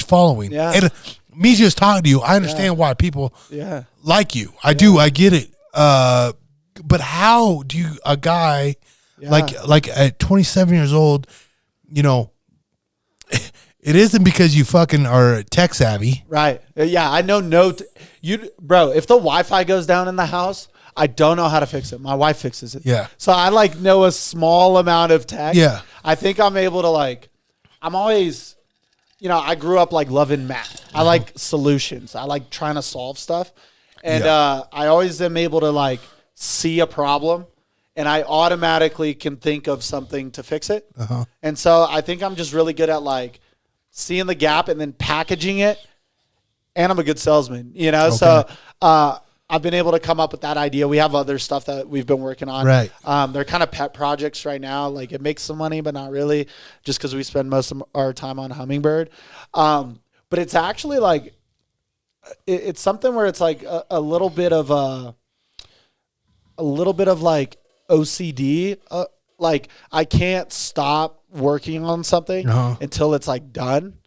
following. Yeah. And me just talking to you, I understand why people like you. I do. I get it. But how do you, a guy like at 27 years old, you know, it isn't because you fucking are tech savvy. Right. Yeah, I know. Bro, if the Wi-Fi goes down in the house, I don't know how to fix it. My wife fixes it. Yeah. So I like know a small amount of tech. Yeah. I think I'm able to like, I'm always, I grew up like loving math. I like solutions. I like trying to solve stuff. And I always am able to like see a problem and I automatically can think of something to fix it. And so I think I'm just really good at like seeing the gap and then packaging it. And I'm a good salesman, So I've been able to come up with that idea. We have other stuff that we've been working on. Right. They're kind of pet projects right now. Like it makes some money, but not really, just because we spend most of our time on Hummingbird. But it's actually like, it's something where it's like a little bit of like OCD. Like I can't stop working on something until it's like done.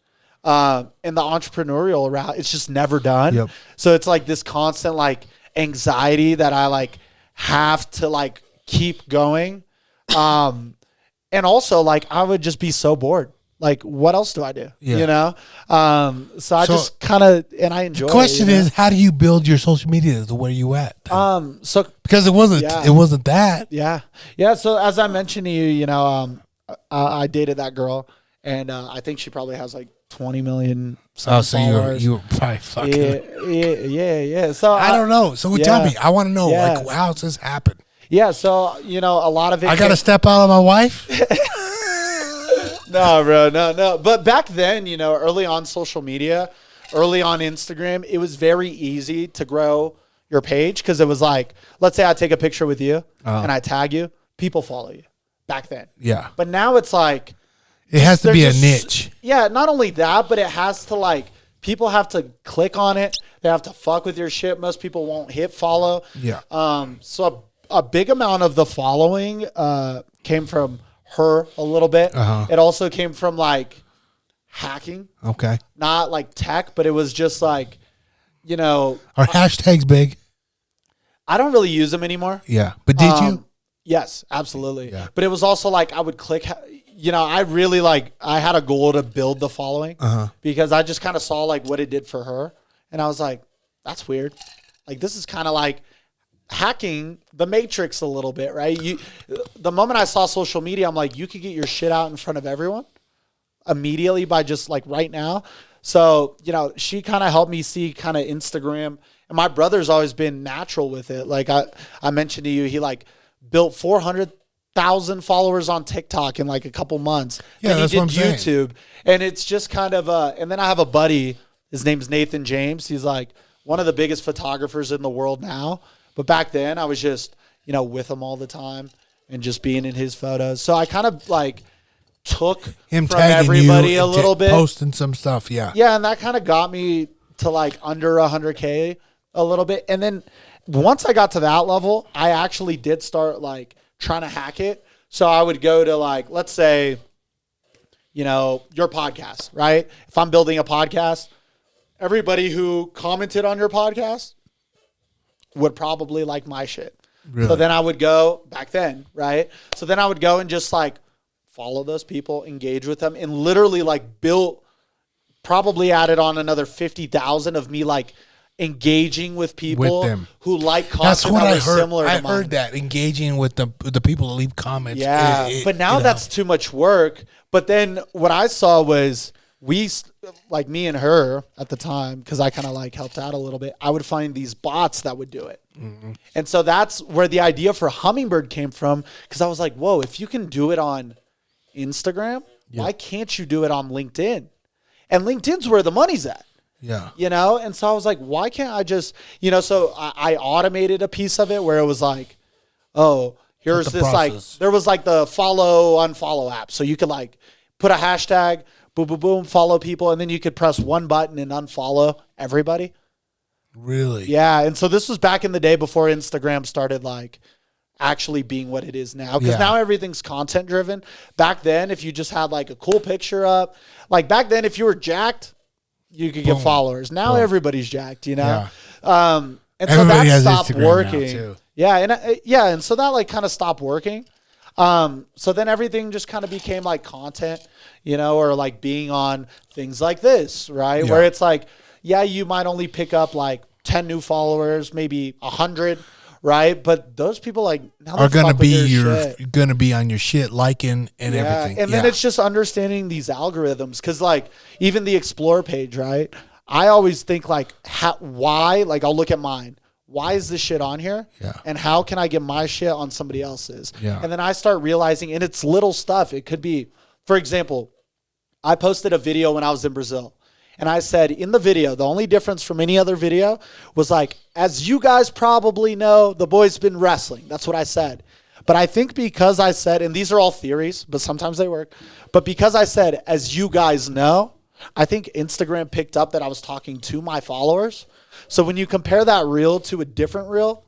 In the entrepreneurial route, it's just never done. Yep. So it's like this constant like anxiety that I like have to like keep going. And also like I would just be so bored. Like what else do I do? Yeah. So I just kind of, and I enjoy it. The question is, how do you build your social media to where you at? So because it wasn't that. Yeah. So as I mentioned to you, I dated that girl and I think she probably has like 20 million. So followers. you were probably fucking. Yeah. So I don't know. So tell me. I want to know like how's this happen? Yeah. So a lot of it. I got to step out on my wife. No, bro. No. But back then, early on social media, early on Instagram, it was very easy to grow your page because it was like, let's say I take a picture with you and I tag you, people follow you back then. Yeah. But now it's like. It has to be a niche. Yeah, not only that, but it has to like, people have to click on it. They have to fuck with your shit. Most people won't hit follow. Yeah. So a big amount of the following came from her a little bit. It also came from like hacking. Okay. Not like tech, but it was just like, Are hashtags big? I don't really use them anymore. Yeah. But did you? Yes, absolutely. Yeah. But it was also like I would click. I really like. I had a goal to build the following because I just kind of saw like what it did for her, and I was like, "That's weird." Like this is kind of like hacking the matrix a little bit, right? The moment I saw social media, I'm like, you could get your shit out in front of everyone immediately by just like right now. So she kind of helped me see kind of Instagram, and my brother's always been natural with it. Like I mentioned to you, he like built 1,000 followers on TikTok in like a couple months. Yeah, and that's he what did I'm saying. YouTube. And it's just kind of and then I have a buddy, his name's Nathan James. He's like one of the biggest photographers in the world now. But back then I was just, with him all the time and just being in his photos. So I kind of like took Him from tagging everybody you a and little bit. posting some stuff. Yeah. Yeah, and that kind of got me to like under 100K a little bit. And then once I got to that level, I actually did start like trying to hack it. So I would go to like, let's say, your podcast, right? If I'm building a podcast, everybody who commented on your podcast would probably like my shit. Really? So then I would go back then, right? So then I would go and just like follow those people, engage with them, and literally like built, probably added on another 50,000 of me like engaging with people With them. who like That's content what that I was heard. similar I to mine. heard that engaging with the people that leave comments. Yeah, but now that's too much work. But then what I saw was like me and her at the time, because I kind of like helped out a little bit, I would find these bots that would do it. Mm-hmm. And so that's where the idea for Hummingbird came from, because I was like, whoa, if you can do it on Instagram, why can't you do it on LinkedIn? And LinkedIn's where the money's at. Yeah. And so I was like, why can't I just, so I automated a piece of it where it was like, oh, here's this process. like, there was like the follow, unfollow app. So you could like put a hashtag, boom, boom, boom, follow people. And then you could press one button and unfollow everybody. Really? Yeah. And so this was back in the day before Instagram started like actually being what it is now. Because now everything's content driven. Back then, if you just had like a cool picture up, like back then, if you were jacked, you could get followers. Now everybody's jacked, Yeah. And Everybody so has that stopped Instagram now, working. too. Yeah, and so that like kind of stopped working. So then everything just kind of became like content, or like being on things like this, right? Yeah. Where it's like, you might only pick up like 10 new followers, maybe 100, right? But those people like now Are gonna be shit. gonna be on your shit, liking and everything. And then it's just understanding these algorithms, because like even the explore page, right? I always think like why, like I'll look at mine. Why is this shit on here? Yeah. And how can I get my shit on somebody else's? Yeah. And then I start realizing, and it's little stuff. It could be, for example, I posted a video when I was in Brazil. And I said in the video, the only difference from any other video was like, as you guys probably know, the boy's been wrestling. That's what I said. But I think because I said, and these are all theories, but sometimes they work. But because I said, as you guys know, I think Instagram picked up that I was talking to my followers. So when you compare that reel to a different reel,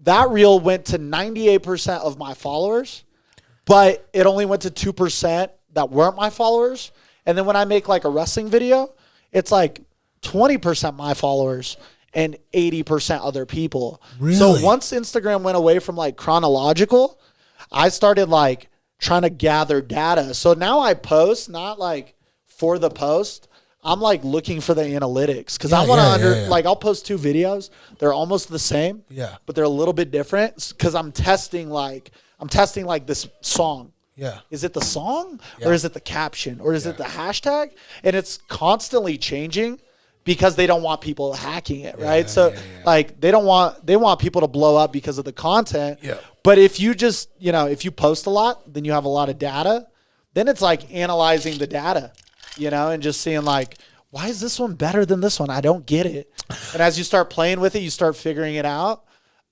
that reel went to 98% of my followers, but it only went to 2% that weren't my followers. And then when I make like a wrestling video, it's like 20% my followers and 80% other people. Really? So once Instagram went away from like chronological, I started like trying to gather data. So now I post not like for the post. I'm like looking for the analytics, because I want to like I'll post 2 videos. They're almost the same, but they're a little bit different, because I'm testing like this song. Yeah. Is it the song or is it the caption or is it the hashtag? And it's constantly changing because they don't want people hacking it, right? So like they want people to blow up because of the content. Yeah. But if you just, if you post a lot, then you have a lot of data. Then it's like analyzing the data, and just seeing like, why is this one better than this one? I don't get it. And as you start playing with it, you start figuring it out.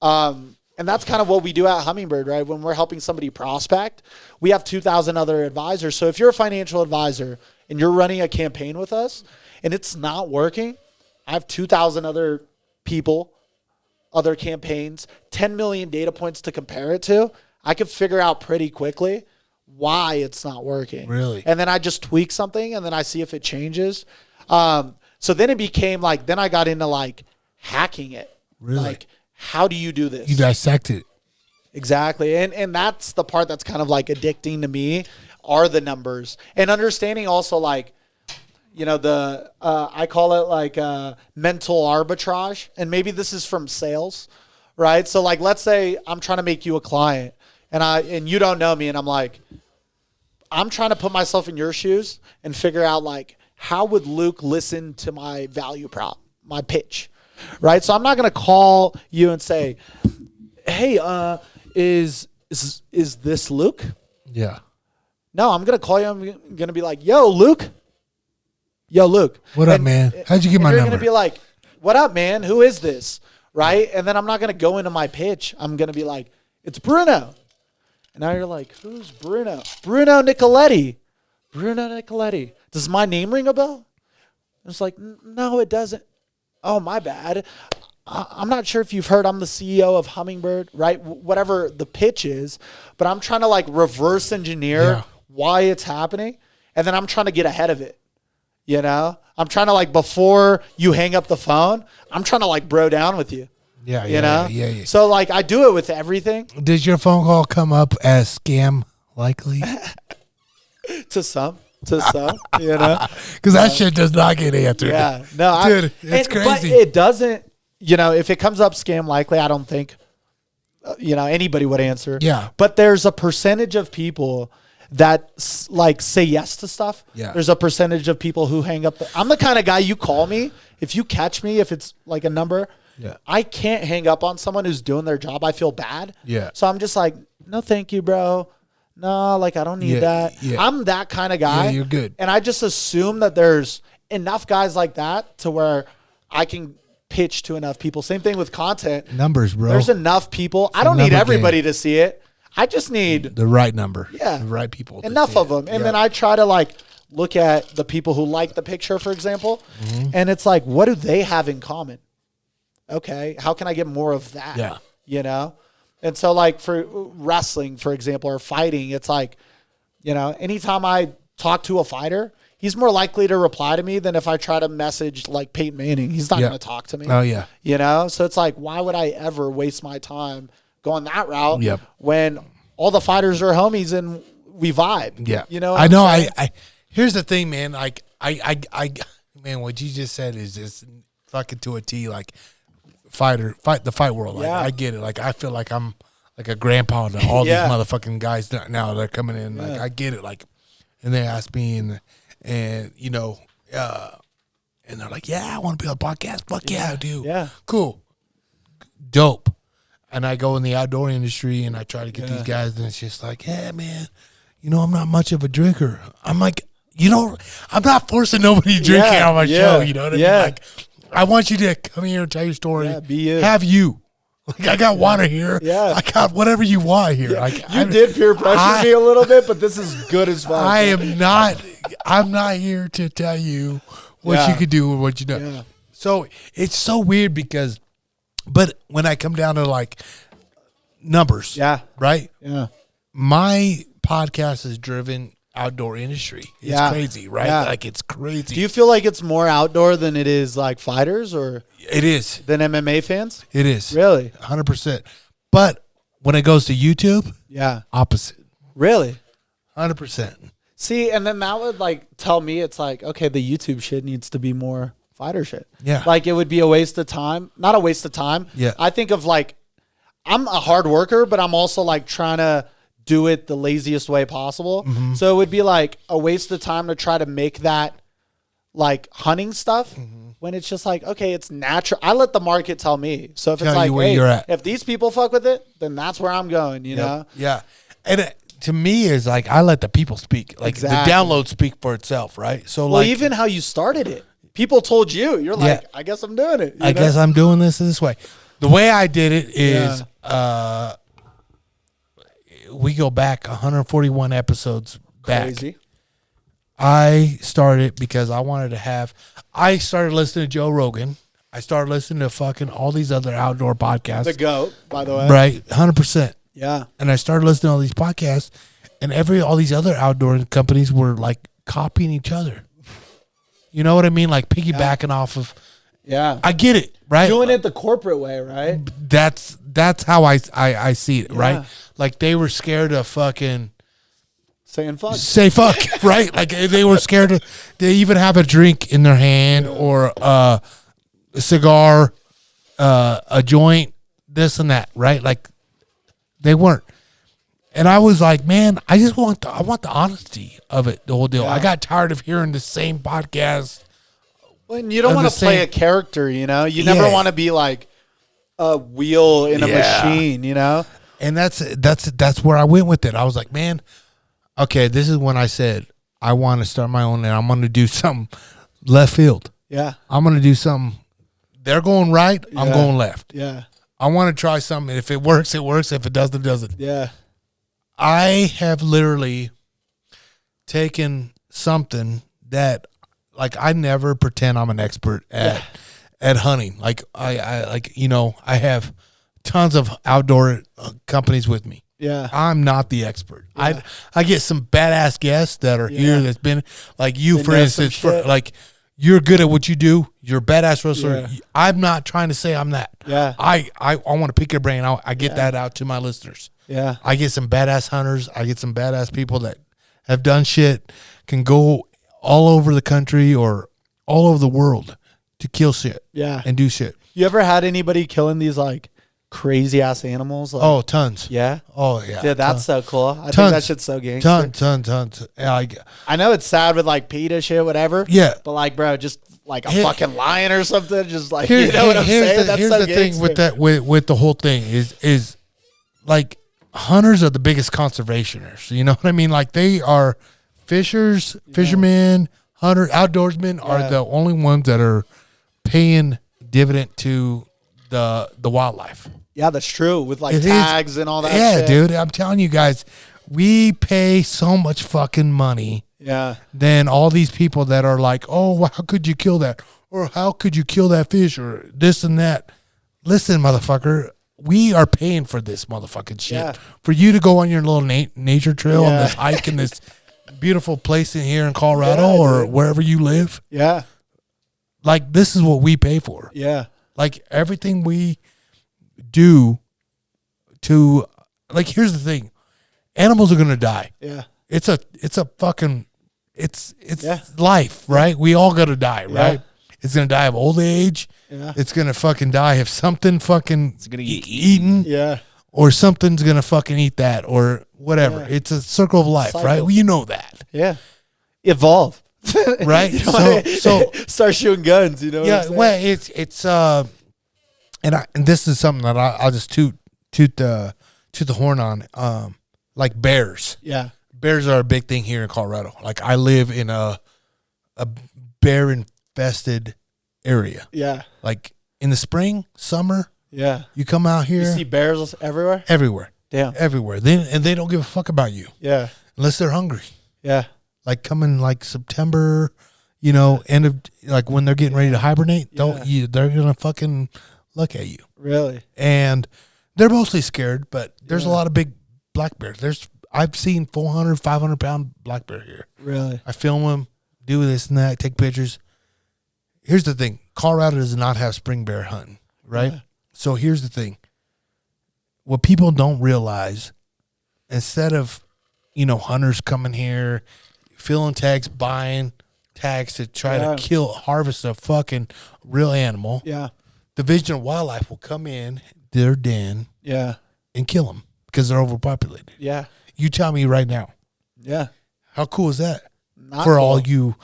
And that's kind of what we do at Hummingbird, right? When we're helping somebody prospect, we have 2,000 other advisors. So if you're a financial advisor and you're running a campaign with us and it's not working, I have 2,000 other people, other campaigns, 10 million data points to compare it to. I could figure out pretty quickly why it's not working. Really? And then I just tweak something and then I see if it changes. So then it became like, then I got into like hacking it. Really? Like, how do you do this? You dissect it. Exactly. And that's the part that's kind of like addicting to me, are the numbers. And understanding also like, I call it like mental arbitrage. And maybe this is from sales, right? So like, let's say I'm trying to make you a client and you don't know me, and I'm like, I'm trying to put myself in your shoes and figure out like, how would Luke listen to my value prop, my pitch? Right. So I'm not going to call you and say, hey, is is this Luke? Yeah. No, I'm going to call you. I'm going to be like, yo, Luke. Yo, Luke. What up, man? How'd you get my you're number? You're going to be like, what up, man? Who is this? Right? And then I'm not going to go into my pitch. I'm going to be like, it's Bruno. And now you're like, who's Bruno? Bruno Nicoletti. Bruno Nicoletti. Does my name ring a bell? It's like, no, it doesn't. Oh, my bad. I'm not sure if you've heard I'm the CEO of Hummingbird, right? Whatever the pitch is, but I'm trying to like reverse engineer why it's happening, and then I'm trying to get ahead of it. You know, I'm trying to like before you hang up the phone, I'm trying to like bro down with you. Yeah, you know? Yeah. So like I do it with everything. Does your phone call come up as scam likely? to some, you know, because that shit does not get answered. Yeah, no, dude, it's crazy. But it doesn't. You know, if it comes up scam likely, I don't think, anybody would answer. Yeah. But there's a percentage of people that like say yes to stuff. Yeah. There's a percentage of people who hang up. I'm the kind of guy you call me. If you catch me, if it's like a number, I can't hang up on someone who's doing their job. I feel bad. Yeah. So I'm just like, no, thank you, bro. No, like I don't need that. Yeah. I'm that kind of guy. Yeah, you're good. And I just assume that there's enough guys like that to where I can pitch to enough people. Same thing with content. Numbers, bro. There's enough people. I don't need everybody to see it. I just need the right number. Yeah. The right people. enough of them. And then I try to like look at the people who like the picture, for example, and it's like, what do they have in common? Okay, how can I get more of that? Yeah. You know? And so like for wrestling, for example, or fighting, it's like, anytime I talk to a fighter, he's more likely to reply to me than if I try to message like Peyton Manning. He's not going to talk to me. Oh, yeah. So it's like, why would I ever waste my time going that route when all the fighters are homies and we vibe? Yeah. I know. I here's the thing, man. Like, man, what you just said is just fucking to a T. Like, the fight world. Like, I get it. Like, I feel like I'm like a grandpa to all these motherfucking guys now they're coming in. Like, I get it. Like, and they ask me and they're like, yeah, I want to be on a podcast. Fuck yeah, I do. Yeah. Cool. Dope. And I go in the outdoor industry and I try to get these guys, and it's just like, yeah, man, I'm not much of a drinker. I'm like, I'm not forcing nobody to drink on my show. You know what I mean? Like, I want you to come here and tell your story. Yeah, be you. Have you. Like, I got water here. Yeah. I got whatever you want here. Like, you did peer pressure me a little bit, but this is good as fuck. I'm not here to tell you what you could do or what you do. Yeah. So it's so weird but when I come down to like numbers, right? Yeah. My podcast is driven outdoor industry. It's crazy, right? Yeah. Like, it's crazy. Do you feel like it's more outdoor than it is like fighters or It is. than MMA fans? It is. Really? 100%. But when it goes to YouTube, Yeah. opposite. Really? 100%. See, and then that would like tell me it's like, okay, the YouTube shit needs to be more fighter shit. Yeah. Like it would be a waste of time. Not a waste of time. Yeah. I think of like, I'm a hard worker, but I'm also like trying to do it the laziest way possible. Mm-hmm. So it would be like a waste of time to try to make that like hunting stuff when it's just like, okay, it's natural. I let the market tell me. So if Tell it's like, you where hey, you're at. if these people fuck with it, then that's where I'm going, you know? Yeah. And to me, is like, I let the people speak. Like, Exactly. the download speak for itself, right? So, Well, like, even how you started it. People told you. You're like, Yeah. I guess I'm doing it. I guess I'm doing this way. The way I did it is we go back 141 episodes back. Crazy. I started because I started listening to Joe Rogan. I started listening to fucking all these other outdoor podcasts. The GOAT, by the way. Right, 100%. Yeah. And I started listening to all these podcasts, and all these other outdoor companies were like copying each other. You know what I mean? Like piggybacking off of. Yeah. I get it, right? Doing it the corporate way, right? That's how I see it, Yeah. right? Like they were scared of fucking Saying fuck. say fuck, right? Like they were scared they even have a drink in their hand or a cigar, a joint, this and that, right? Like they weren't. And I was like, man, I want the honesty of it, the whole deal. Yeah. I got tired of hearing the same podcast. When you don't I'm want the to play same- a character, you know? You never want to be like a wheel in a machine, you know? And that's where I went with it. I was like, man, okay, this is when I said I want to start my own, and I'm going to do something left field. Yeah. I'm going to do something. They're going right. I'm going left. Yeah. I want to try something. If it works, it works. If it doesn't, it doesn't. Yeah. I have literally taken something that, like, I never pretend I'm an expert at hunting. Like I have tons of outdoor companies with me. Yeah. I'm not the expert. Yeah. I get some badass guests that are here that's been like you, They for know some instance, shit. like you're good at what you do. You're a badass wrestler. Yeah. I'm not trying to say I'm that. Yeah. I want to pick your brain. I get that out to my listeners. Yeah. I get some badass hunters. I get some badass people that have done shit, can go all over the country or all over the world to kill shit. Yeah. And do shit. You ever had anybody killing these like crazy ass animals? Like, Oh, tons. yeah. Oh, yeah. Dude, that's so cool. I think Tons. that shit's so gangster. Tons. Yeah, I know it's sad with like PETA shit, whatever. yeah. But like, bro, just like a Here- fucking lion or something, just like, Here- you know what I'm here's saying? the, That's here's so the thing with gangster. that with the whole thing is like hunters are the biggest conservationists. You know what I mean? Like they are fishermen, hunter, outdoorsmen are Yeah. the only ones that are paying dividend to the wildlife. Yeah, that's true. With like It is- tags and all that Yeah, shit. dude. I'm telling you guys, we pay so much fucking money Yeah. than all these people that are like, oh, well, how could you kill that? Or how could you kill that fish? Or this and that. Listen, motherfucker, we are paying for this motherfucking shit. Yeah. For you to go on your little nature trail on Yeah. this hike in this beautiful place in here in Colorado Yeah, or dude. wherever you live. Yeah. Like, this is what we pay for. Yeah. Like, everything we do to, like, here's the thing. Animals are going to die. Yeah. It's a fucking, it's Yeah. life, right? We all got to die, Yeah. right? It's going to die of old age. Yeah. It's going to fucking die if something fucking It's gonna get eaten Yeah. or something's going to fucking eat that or whatever. Yeah. It's a circle of life, Cycle. right? Well, you know that, Yeah. Evolve. right? You know, so start shooting guns, you know? yeah, what I'm saying? well, it's and this is something that I'll just toot the horn on. Like bears. Yeah. Bears are a big thing here in Colorado. Like I live in a bear infested area. Yeah. Like in the spring, summer, Yeah. you come out You here see bears everywhere? everywhere. Damn. Everywhere. They don't give a fuck about you Yeah. unless they're hungry. Yeah. Like coming like September, end of like when they're getting ready to hibernate, Yeah. they're gonna fucking look at you. Really? And they're mostly scared, but there's a Yeah. lot of big black bears. I've seen 400, 500 pound black bear here. Really? I film them, do this and that, take pictures. Here's the thing. Colorado does not have spring bear hunting, right? Yeah. So here's the thing. What people don't realize, instead of, hunters coming here, filling tags, buying tags to try Yeah. to harvest a fucking real animal, Yeah. Division of Wildlife will come in their den Yeah. and kill them because they're overpopulated. Yeah. You tell me right now, Yeah. how cool is that? Not For cool. all you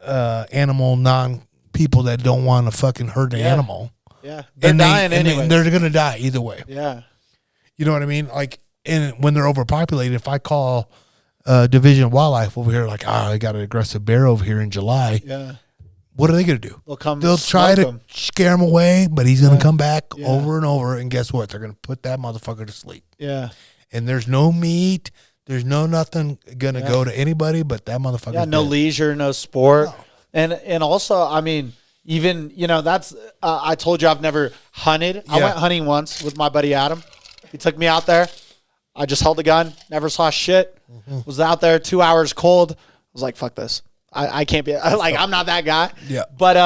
non-animal, non-people that don't want to fucking hurt an Yeah. animal. Yeah. They're And dying anyway. they're going to die either way. Yeah. You know what I mean? Like, and when they're overpopulated, if I call Division of Wildlife over here, like, I got an aggressive bear over here in July, Yeah. what are they going to do? They'll come. They'll try to smoke 'em. scare him away, but he's going to Yeah. come back Yeah. over and over. And guess what? They're going to put that motherfucker to sleep. Yeah. And there's no meat. There's no nothing going to Yeah. go to anybody but that motherfucker. Yeah. No leisure, no sport. No. And also, I mean, even, that's, I told you I've never hunted. I Yeah. went hunting once with my buddy Adam. He took me out there. I just held a gun, never saw shit. Mm-hmm. Was out there 2 hours cold. I was like, fuck this. I can't be, I'm not that guy. Yeah. But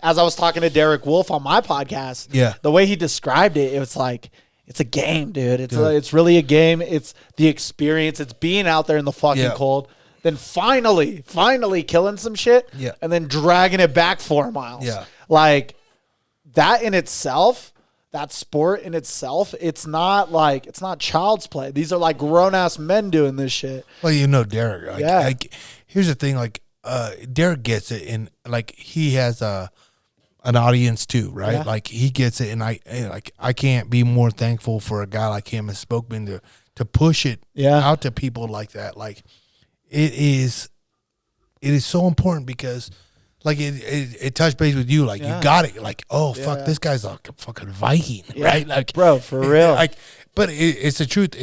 as I was talking to Derek Wolf on my podcast, Yeah. the way he described it, it was like, it's a game, dude. It's Dude. it's really a game. It's the experience. It's being out there in the fucking Yeah. cold. Then finally killing some shit. Yeah. And then dragging it back 4 miles. Yeah. Like that in itself, that sport in itself, it's not child's play. These are like grown ass men doing this shit. Well, Derek. Like, here's the thing. Like, Derek gets it, and like he has an audience too, right? Yeah. Like he gets it, and I can't be more thankful for a guy like him and Spokman to push it out to people like that. Like it is so important because like it touched base with you, like you got it, like fuck, this guy's like a fucking Viking, right? Like bro, for real. Like, but it's the truth.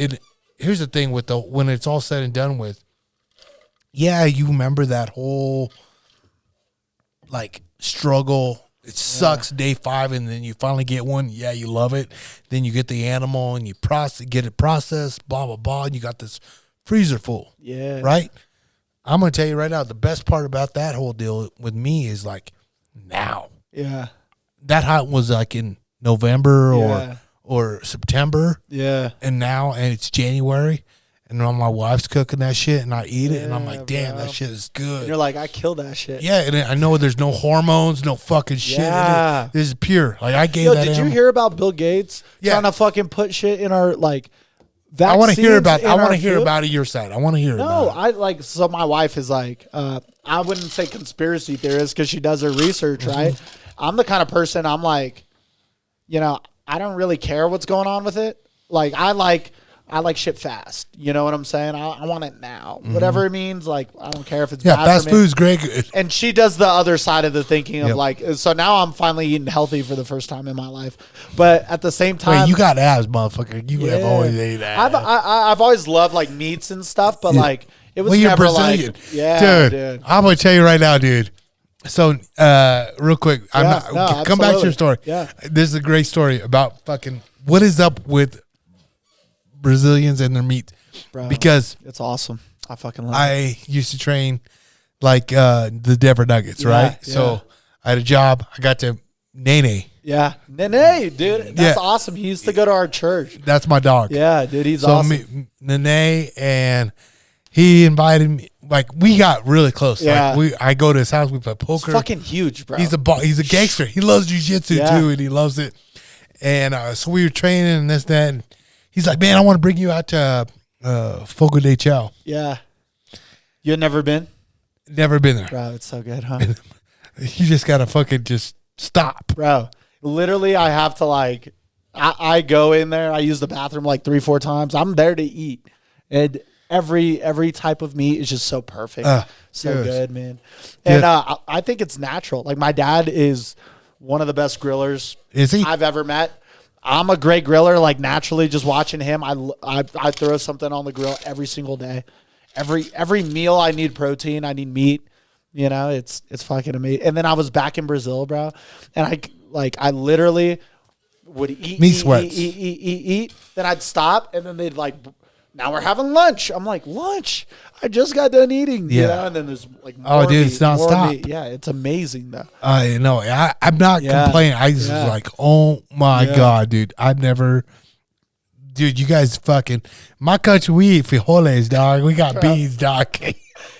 Here's the thing with when it's all said and done with, you remember that whole like struggle. It sucks day 5, and then you finally get one. Yeah, you love it. Then you get the animal, and you get it processed. Blah blah blah. And you got this freezer full. Yeah. Right. I'm gonna tell you right now. The best part about that whole deal with me is like now. Yeah. That hunt was like in November or September. Yeah. And it's January. And then my wife's cooking that shit, and I eat it, and I'm like, damn, that shit is good. And you're like, I killed that shit. Yeah, and I know there's no hormones, no fucking shit. Yeah. This is pure. Like, I gave that did you animal. hear about Bill Gates trying to fucking put shit in our, like, vaccines? I want to hear about food? your side. I want to hear about it. So my wife is like, I wouldn't say conspiracy theorist because she does her research, right? I'm the kind of person, I'm like, I don't really care what's going on with it. Like, I like shit fast. You know what I'm saying? I want it now. Whatever it means. Like, I don't care if it's bad fast for me. food's great. And she does the other side of the thinking of like, so now I'm finally eating healthy for the first time in my life. But at the same time, Wait, you got abs, motherfucker. You have always ate abs. I've always loved like meats and stuff, but like it was you're never Brazilian. like, dude. I'm gonna tell you right now, dude. So, real quick, come back to your story. Yeah, this is a great story about fucking what is up with Brazilians and their meat. bro, Because it's awesome. I fucking love it. I used to train like the Denver Nuggets, right? Yeah. So I had a job. I got to Nene. Yeah, Nene, dude, that's awesome. He used to go to our church. That's my dog. Yeah, dude, he's so awesome. Nene, and he invited me. Like, we got really close. Yeah. Like, I go to his house. We play poker. He's fucking huge, bro. He's a gangster. He loves jiu-jitsu too, and he loves it. And so we were training and this, that. And he's like, man, I want to bring you out to Fogo de Chao. Yeah. You had never been? Never been there. Bro, it's so good, huh? You just got to fucking just stop. Bro, literally, I have to like, I go in there. I use the bathroom like 3-4 times. I'm there to eat. And every type of meat is just so perfect. So good, man. And I think it's natural. Like, my dad is one of the best grillers I've ever met. I'm a great griller, like, naturally, just watching him. I throw something on the grill every single day. Every meal I need protein, I need meat. You know, it's fucking amazing. And then I was back in Brazil, bro, and I literally would eat meat sweats. Eat. Then I'd stop, and then they'd like, now we're having lunch. I'm like, lunch? I just got done eating. Yeah. You know? And then there's like more dude, meat, it's not more stop. meat. Yeah, it's amazing though. I know. I'm not complaining. I just was like, oh my God, dude. Dude, you guys fucking, my country, we eat frijoles, dog. We got beans, dog.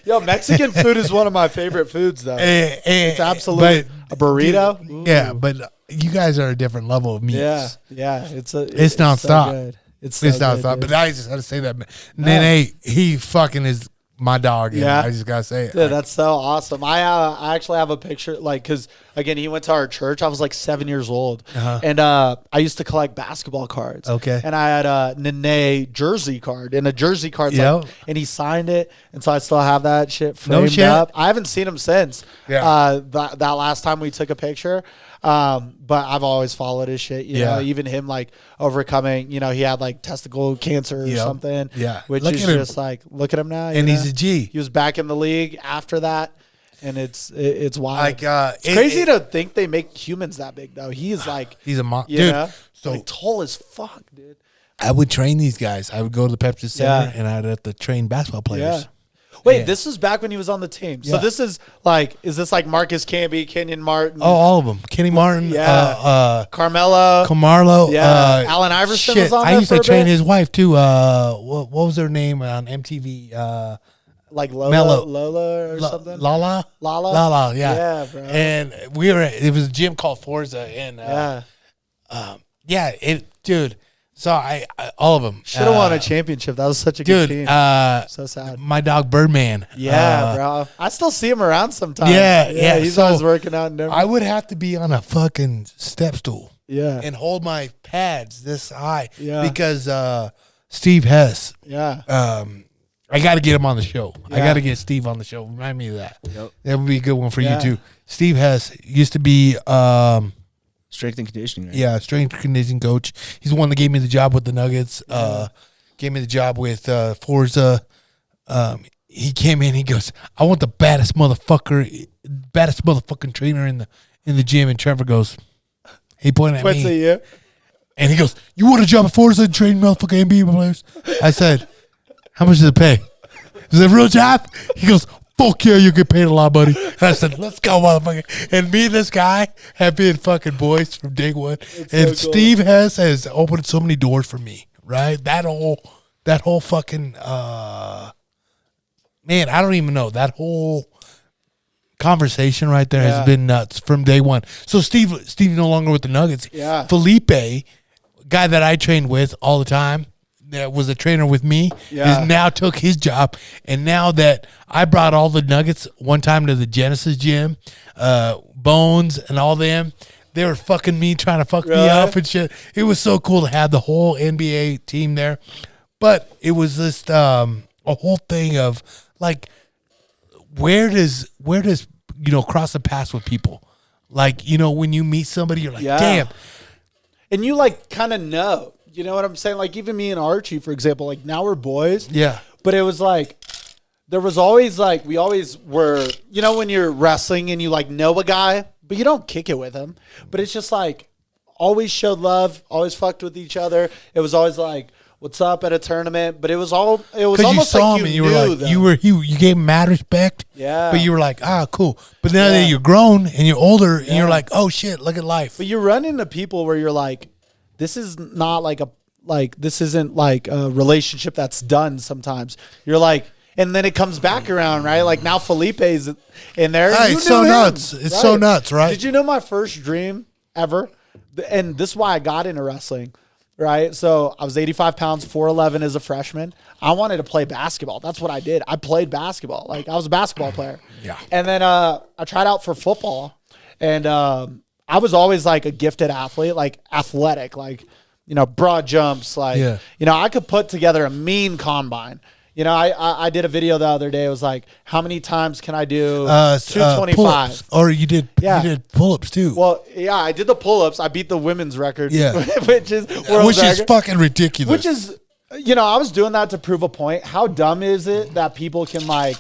Yo, Mexican food is one of my favorite foods though. It's absolutely a burrito. Dude, yeah, but you guys are a different level of meats. Yeah. It's nonstop. So good. It's nonstop. Dude. But I just had to say that. Nene, he fucking is my dog. Yeah, I just gotta say it. Dude, that's so awesome. I actually have a picture, like, because again, he went to our church. I was like 7 years old, and I used to collect basketball cards. Okay, and I had a Nene jersey card, and a jersey card, like, and he signed it, and so I still have that shit framed up. I haven't seen him since. Yeah, that last time we took a picture. But I've always followed his shit, you know, even him like overcoming, you know, he had like testicle cancer or something. Yeah. Which is just like, look at him now. And he's a G. He was back in the league after that. And it's wild. Like, it's crazy to think they make humans that big though. He's like, he's a monster. Dude, know? So like, tall as fuck, dude. I would train these guys. I would go to the Pepsi Center and I'd have to train basketball players. Yeah. Wait, this was back when he was on the team. So this is like, is this like Marcus Camby, Kenyon Martin? Oh, all of them. Kenny Martin. Carmelo. Camarlo. Yeah. Allen Iverson was on there. I used to train his wife too. What was her name on MTV? Like Lola or something? Lala, yeah. Yeah, bro. And it was a gym called Forza. And dude, So I all of them Should have won a championship. That was such a good dude. team. So sad. My dog Birdman. Yeah, bro. I still see him around sometimes. Yeah. He's So always working out and everything. I would have to be on a fucking step stool Yeah. and hold my pads this high Yeah. because Steve Hess. Yeah. I got to get him on the show. I Yeah. got to get Steve on the show. Remind me of that. Yep. That would be a good one for Yeah. you too. Steve Hess used to be Strength and conditioning. Right? yeah, strength and conditioning coach. He's the one that gave me the job with the Nuggets. Gave me the job with Forza. He came in. He goes, "I want the baddest motherfucking trainer in the gym." And Trevor goes, he pointed at What's me, a year? and he goes, "You want a job at Forza and train motherfucking NBA players?" I said, "How much does it pay? Is it a real job?" He goes, "Fuck yeah, you get paid a lot, buddy." And I said, "Let's go, motherfucker." And me and this guy have been fucking boys from day one. And so cool. Steve has opened so many doors for me, right? That whole fucking man, I don't even know. That whole conversation right there Yeah. has been nuts from day one. So Steve no longer with the Nuggets. Yeah. Felipe, guy that I trained with all the time, that was a trainer with me, Yeah. is now took his job. And now that I brought all the Nuggets one time to the Genesis gym, Bones and all them, they were fucking me, trying to fuck me Really? up and shit. It was so cool to have the whole NBA team there. But it was just a whole thing of like, where does cross the paths with people? Like, when you meet somebody, you're like, Yeah. damn. And you like kind of know. You know what I'm saying? Like even me and Archie, for example, like now we're boys. Yeah. But it was like, there was always like, we always were, when you're wrestling and you like know a guy, but you don't kick it with him. But it's just like, always showed love, always fucked with each other. It was always like, what's up at a tournament? But it was almost You saw like him and you you were knew like, them. you gave him mad respect. Yeah. But you were like, cool. But now that Yeah. you're grown and you're older and Yeah. you're like, oh shit, look at life. But you run into people where you're like, this is not this isn't like a relationship that's done sometimes. You're like, and then it comes back around, right? Like now Felipe's in there. Hey, You it's so knew him, nuts. It's so nuts, right? Did you know my first dream ever? And this is why I got into wrestling, right? So I was 85 pounds, 4'11" as a freshman. I wanted to play basketball. That's what I did. I played basketball. Like I was a basketball player. Yeah. And then I tried out for football. And I was always like a gifted athlete, like athletic, like, broad jumps. Like, Yeah. I could put together a mean combine. I did a video the other day. It was like, how many times can I do 225? Pull-ups. Or you did pull-ups too. Well, yeah, I did the pull-ups. I beat the women's record. Yeah. which is world which is record. fucking ridiculous. Which is, I was doing that to prove a point. How dumb is it that people can like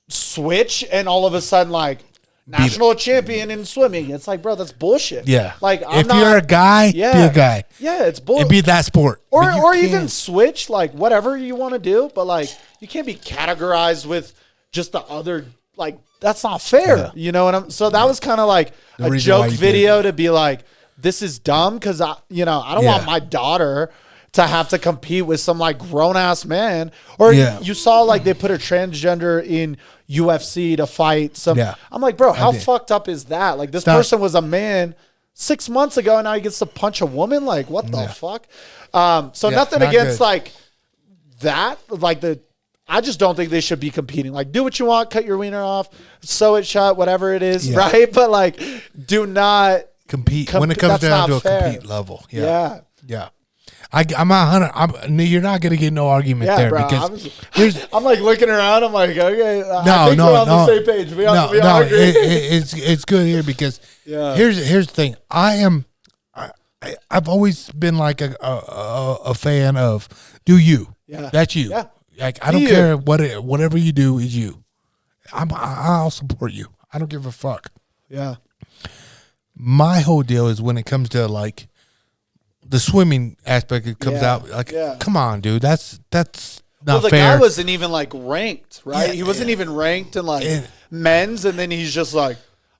switch and all of a sudden like national champion in swimming? It's like, bro, that's bullshit. yeah. Like if you're a guy, be a guy. Yeah, it's bullshit. And be that sport. Or But you or even can't- switch, like whatever you want to do, but like you can't be categorized with just the other, like that's not fair. Yeah. You know what I'm so that was kind of like The a reason why joke you did video it. to be like, this is dumb because I don't Yeah. want my daughter to have to compete with some like grown ass man. Or Yeah. you saw like they put a transgender in UFC to fight some. Yeah. I'm like, bro, how did. fucked up is that? Like this Stop. person was a man 6 months ago and now he gets to punch a woman. Like what the Yeah. fuck? So Yeah, nothing not against good. like that. Like I just don't think they should be competing. Like do what you want, cut your wiener off, sew it shut, whatever it is, Yeah. right? But like, do not. compete when it comes that's down to not a fair. compete level. Yeah. Yeah. Yeah. I'm 100. You're not gonna get no argument Yeah, there bro. because here's I'm like looking around. I'm like, okay, I no, think no, we're on no. the same page. We all no, agree. it's good here because Yeah. here's the thing. I've always been like a fan of do you. Yeah. That's you. Yeah. Like I Do don't you. care whatever you do is you. I'll support you. I don't give a fuck. Yeah. My whole deal is when it comes to like the swimming aspect, it comes Yeah, out like, yeah. come on, dude, that's Well, not the fair. guy wasn't even like ranked, right? Yeah, He wasn't even ranked in like And- men's, and then he's just like,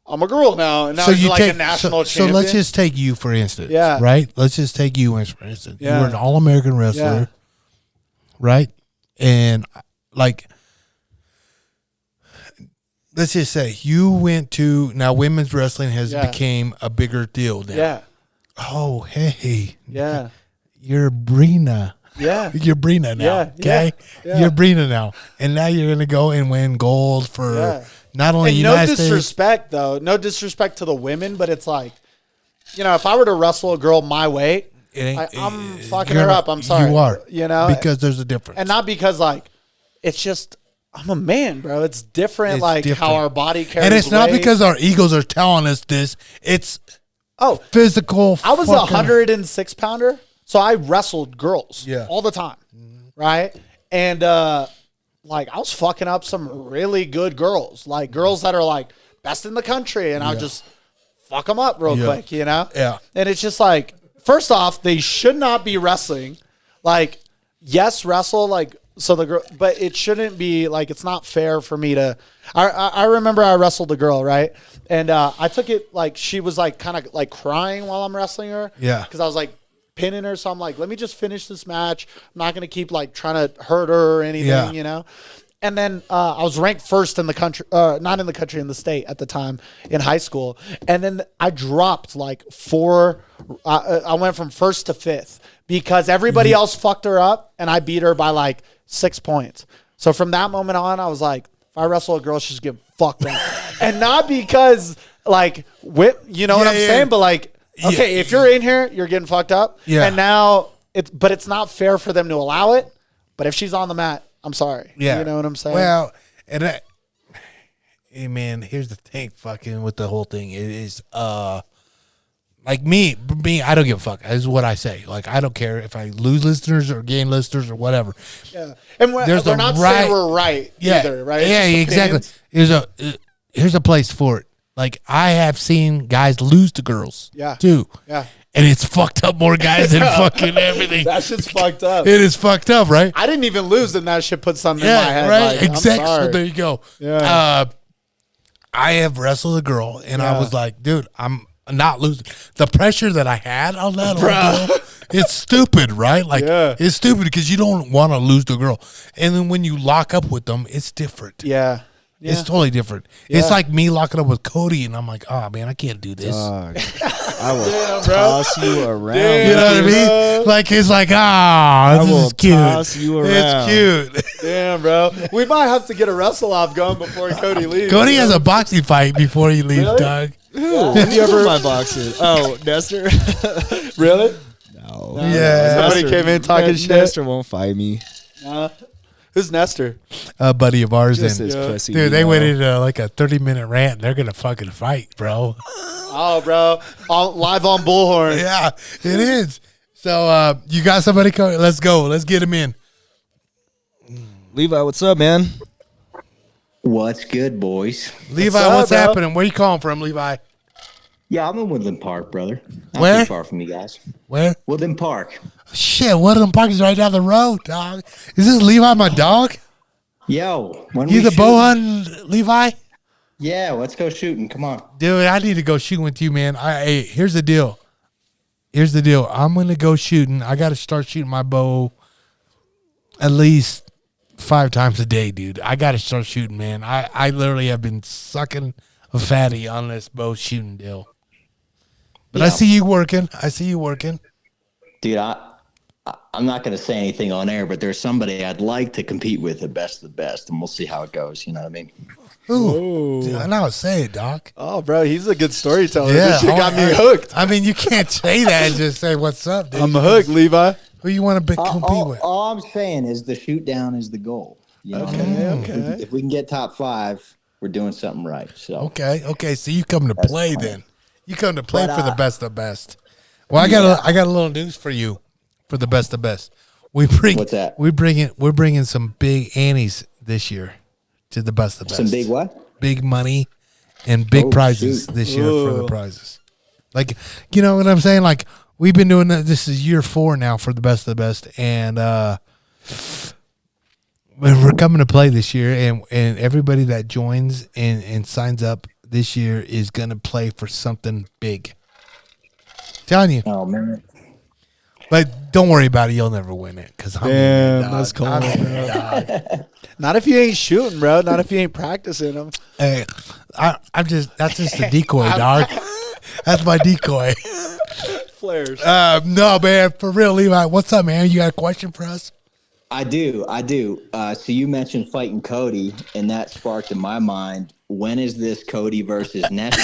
I'm a girl now, and now he's you like a national so champion. let's just take you for instance. Yeah. Right? Let's just take you as for instance. You Yeah. were an all-American wrestler, Yeah. right? And like let's just say you went to now women's wrestling has Yeah. became a bigger deal now. yeah, Oh, hey. Yeah. You're Brina. Yeah. You're Brina now. Yeah, Okay? yeah. You're Brina now. And now you're going to go and win gold for not only And United no States. disrespect, though. No disrespect to the women, but it's like, if I were to wrestle a girl my weight, I'm fucking her up. I'm sorry. You are. Because there's a difference. And not because, like, it's just, I'm a man, bro. It's different, how our body carries And it's not weight. because our egos are telling us this. It's physical. I was a 106 pounder, so I wrestled girls all the time, right? And, I was fucking up some really good girls, like girls that are, like, best in the country, and I'll just fuck them up real quick, Yeah. And it's just like, first off, they should not be wrestling. Like, yes, wrestle, like, so the girl, but it shouldn't be, like, it's not fair for me to, I remember I wrestled a girl, right? And I took it, like, she was, like, kind of, like, crying while I'm wrestling her. Yeah. Because I was, like, pinning her, so I'm like, let me just finish this match. I'm not going to keep, like, trying to hurt her or anything, And then I was ranked first in the country, not in the country, in the state at the time in high school. And then I dropped like 4. I went from first to 5th because everybody else fucked her up, and I beat her by like 6 points. So from that moment on, I was like, if I wrestle a girl, she's getting fucked up. And not because like, what I'm saying? But like, okay, if you're in here, you're getting fucked up. Yeah. And now it's not fair for them to allow it. But if she's on the mat, I'm sorry. Yeah. You know what I'm saying? Well, and hey man, here's the thing, fucking with the whole thing. It is like me, I don't give a fuck. Is what I say. Like, I don't care if I lose listeners or gain listeners or whatever. Yeah. And we're not saying we're right either, right? Yeah, exactly. Here's a place for it. Like, I have seen guys lose to girls. Yeah. Too. Yeah. And it's fucked up more guys than fucking everything. That shit's fucked up. It is fucked up, right? I didn't even lose, and that shit put something in my head. Right. Like, exactly. I'm sorry. So there you go. Yeah. I have wrestled a girl, and I was like, dude, I'm not losing. The pressure that I had on that girl, it's stupid, right? Like, it's stupid because you don't want to lose the girl. And then when you lock up with them, it's different. Yeah. It's totally different. Yeah. It's like me locking up with Cody, and I'm like, oh, man, I can't do this. Dog. I will toss you around. You know what I mean? Like, it's like, this is cute. Toss you around. It's cute. Damn, bro. We might have to get a wrestle off going before Cody leaves. Cody has a boxing fight before he leaves, Really? Doug. Who? Have you ever my boxes? Oh, Nestor. Really? No. Yeah. Somebody came in talking shit. Nestor won't fight me. Who's Nestor? A buddy of ours. Just And, his pussy. dude, they went into like a 30-minute rant. They're going to fucking fight, bro. Oh, bro. Live on Bullhorn. Yeah, it is. So you got somebody coming? Let's go. Let's get him in. Levi, what's up, man? What's good, boys? Levi, up, what's bro? happening? Where you calling from, Levi? Yeah, I'm in Woodland Park, brother. Not Where? too far from you guys. Where? Woodland Park. Shit, one of them parks is right down the road, dog. Is this Levi, my dog? Yo, when You we the shoot- bow hunting, Levi? Yeah, let's go shooting. Come on. Dude, I need to go shooting with you, man. Hey, here's the deal. I'm going to go shooting. I got to start shooting my bow at least 5 times a day, dude. I got to start shooting, man. I literally have been sucking a fatty on this bow shooting deal. But I Yeah. see you working. Dude, I'm not going to say anything on air, but there's somebody I'd like to compete with at Best of the Best, and we'll see how it goes. You know what I mean? Ooh. Dude, I know. Say it, Doc. Oh, bro, he's a good storyteller. Yeah. This shit got me hooked. I mean, you can't say that and just say, what's up, dude? I'm hooked, Levi. Who you want to compete with? All I'm saying is the shoot down is the goal. You know what I mean? If we can get top 5, we're doing something right. So Okay. So you come to play fine. then. You come to play But, for the best of best. Well, I got a little news for you for the best of best. What's that? We're bringing some big annies this year to the best of best. some big what? Big money and big Oh, prizes shoot. this year for the prizes. Like, you know what I'm saying? Like, we've been doing this is year 4 now for the best of the best, and we're coming to play this year, and everybody that joins and signs up this year is gonna play for something big. Telling you. Oh man. But don't worry about it. You'll never win it because I'm Damn, in it, dog. that's cool, I'm in it, dog. Not if you ain't shooting, bro. Not if you ain't practicing them. Hey, that's just a decoy, dog. That's my decoy. players. No, man, for real, Levi. What's up, man? You got a question for us? I do. So you mentioned fighting Cody, and that sparked in my mind, when is this Cody versus Nestor?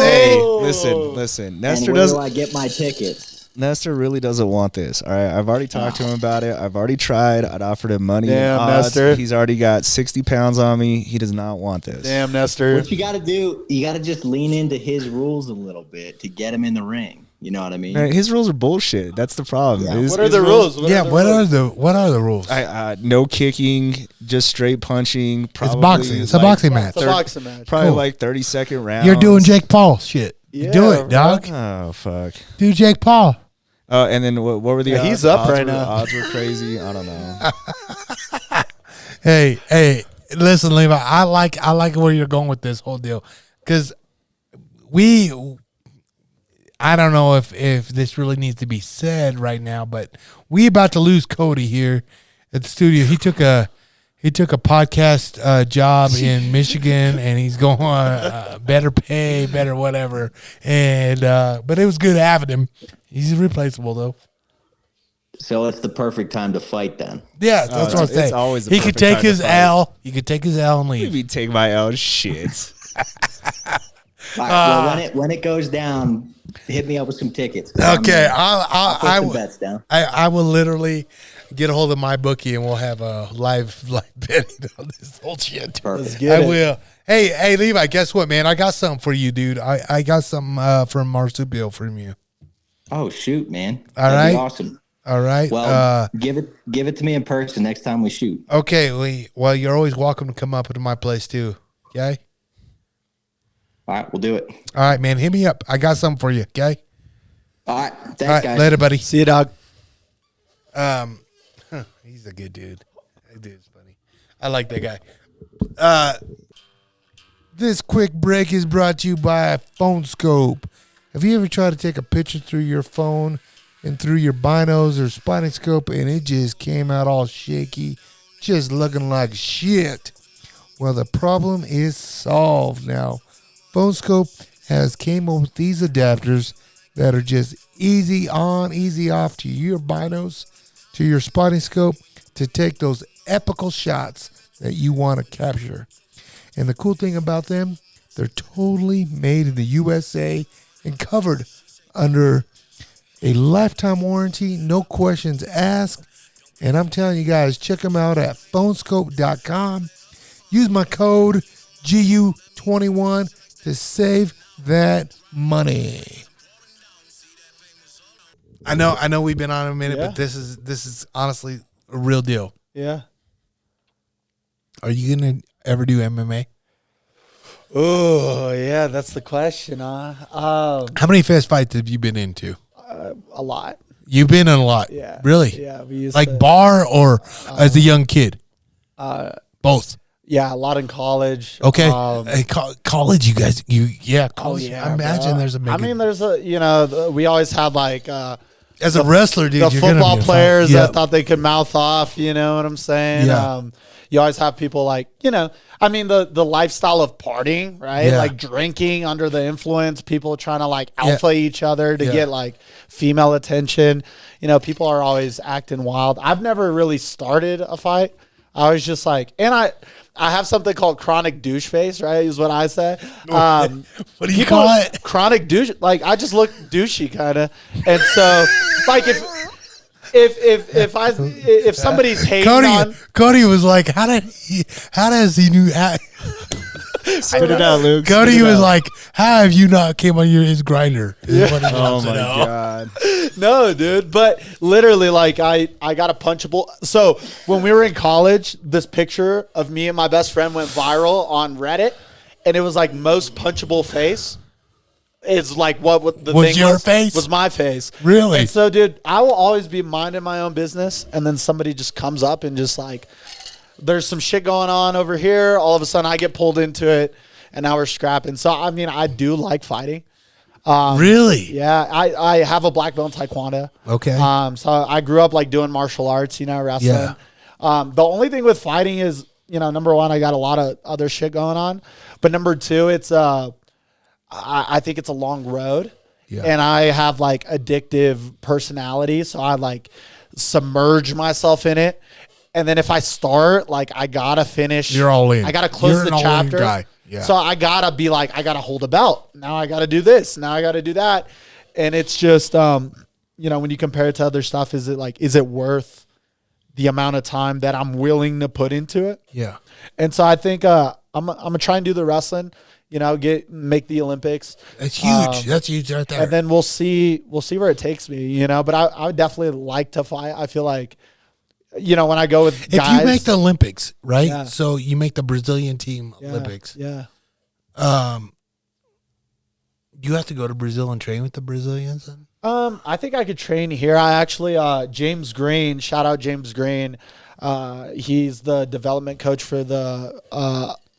Hey, listen. Nestor and where do doesn't. I get my tickets? Nestor really doesn't want this. All right, I've already talked to him about it. I've already tried. I'd offered him money and Damn, odds. Nestor. He's already got 60 pounds on me. He does not want this. Damn, Nestor. What you got to do, you got to just lean into his rules a little bit to get him in the ring. You know what I mean? Man, his rules are bullshit. That's the problem. Yeah. What are the rules? What are the rules? No kicking, just straight punching. It's boxing. It's a boxing match. It's a boxing match. Probably Cool. like 30-second rounds. You're doing Jake Paul shit. You do it, dog. Oh, fuck. Do Jake Paul. And then what were the odds? He's up Odds right were- now. Odds were crazy. I don't know. Hey, listen, Levi. I like where you're going with this whole deal, because I don't know if this really needs to be said right now, but we about to lose Cody here at the studio. He took a podcast job in Michigan, and he's going better pay, better whatever. And but it was good having him. He's replaceable though. So it's the perfect time to fight then. Yeah, that's what I'm it's saying. always the He could perfect take time to his fight. L. He could take his L and leave. Maybe take my L. Shit. All right, well, when it goes down, hit me up with some tickets. Okay, I'll put some I bets down. I will literally get a hold of my bookie, and we'll have a live betting on this whole shit. Perfect. Get I it. will. Hey, Levi, guess what, man? I got something for you, dude. I got something from Marsupial from you. Oh shoot, man! All That'd be right. awesome. All right. Well, give it to me in person next time we shoot. Okay. Well, you're always welcome to come up to my place too. Okay. All right, we'll do it. All right, man. Hit me up. I got something for you. Okay. All right, thanks, All right. guys. Later, buddy. See you, dog. He's a good dude. That dude's funny. I like that guy. This quick break is brought to you by Phone Scope. Have you ever tried to take a picture through your phone and through your binos or spotting scope, and it just came out all shaky, just looking like shit? Well, the problem is solved now. Phone Scope has came up with these adapters that are just easy on, easy off to your binos, to your spotting scope, to take those epical shots that you want to capture. And the cool thing about them, they're totally made in the USA and covered under a lifetime warranty, no questions asked. And I'm telling you guys, check them out at phonescope.com. Use my code GU21 to save that money. I know we've been on a minute, Yeah. but this is honestly a real deal. Yeah. Are you gonna ever do MMA? Oh, yeah, that's the question, huh? How many fist fights have you been into? A lot. You've been in a lot. Yeah. Really? Yeah, we used Like to, bar or as a young kid? Both. yeah, a lot in college. Okay. Hey, college, you guys, college. Oh, yeah, I imagine bro. there's a big. I mean, there's we always had like as a wrestler, dude, the you're gonna be football a players fight. that thought they could mouth off, you know what I'm saying? Yeah. You always have people like, I mean, the lifestyle of partying, right? Yeah. Like drinking under the influence, people trying to like alpha each other to Yeah. get like female attention. People are always acting wild. I've never really started a fight. I was just like, and I have something called chronic douche face, right? Is what I say. What do you People- call it? Chronic douche. Like I just look douchey, kind of, and so like if somebody's hating on. Cody was like, how does he knew? Spit it out, Luke. Cody Spit it was out. like, how have you not came on his grinder? Oh my god. No, dude. But literally, like, I got a punchable. So when we were in college, this picture of me and my best friend went viral on Reddit, and it was like most punchable face. It's like what the Was thing your face? was my face. Really? And so, dude, I will always be minding my own business, and then somebody just comes up and just like, there's some shit going on over here. All of a sudden, I get pulled into it, and now we're scrapping. So, I mean, I do like fighting. Really? Yeah, I have a black belt in Taekwondo. Okay. So I grew up like doing martial arts, wrestling. Yeah. The only thing with fighting is, number one, I got a lot of other shit going on, but number two, it's I think it's a long road, Yeah. And I have like addictive personality. So I like submerge myself in it. And then if I start, like I gotta finish. You're all in. I gotta close You're the an all-in chapter. guy. Yeah. So I gotta be like, I gotta hold a belt. Now I gotta do this. Now I gotta do that. And it's just, you know, when you compare it to other stuff, is it worth the amount of time that I'm willing to put into it? Yeah. And so I think I'm gonna try and do the wrestling. You know, make the Olympics. That's huge. That's huge right there. And then we'll see where it takes me. You know, but I would definitely like to fight. I feel like, you know, when I go with guys, if you make the Olympics, right? Yeah. So you make the Brazilian team Olympics. Yeah. You have to go to Brazil and train with the Brazilians. Then? I think I could train here. I actually, James Green, shout out James Green. He's the development coach for the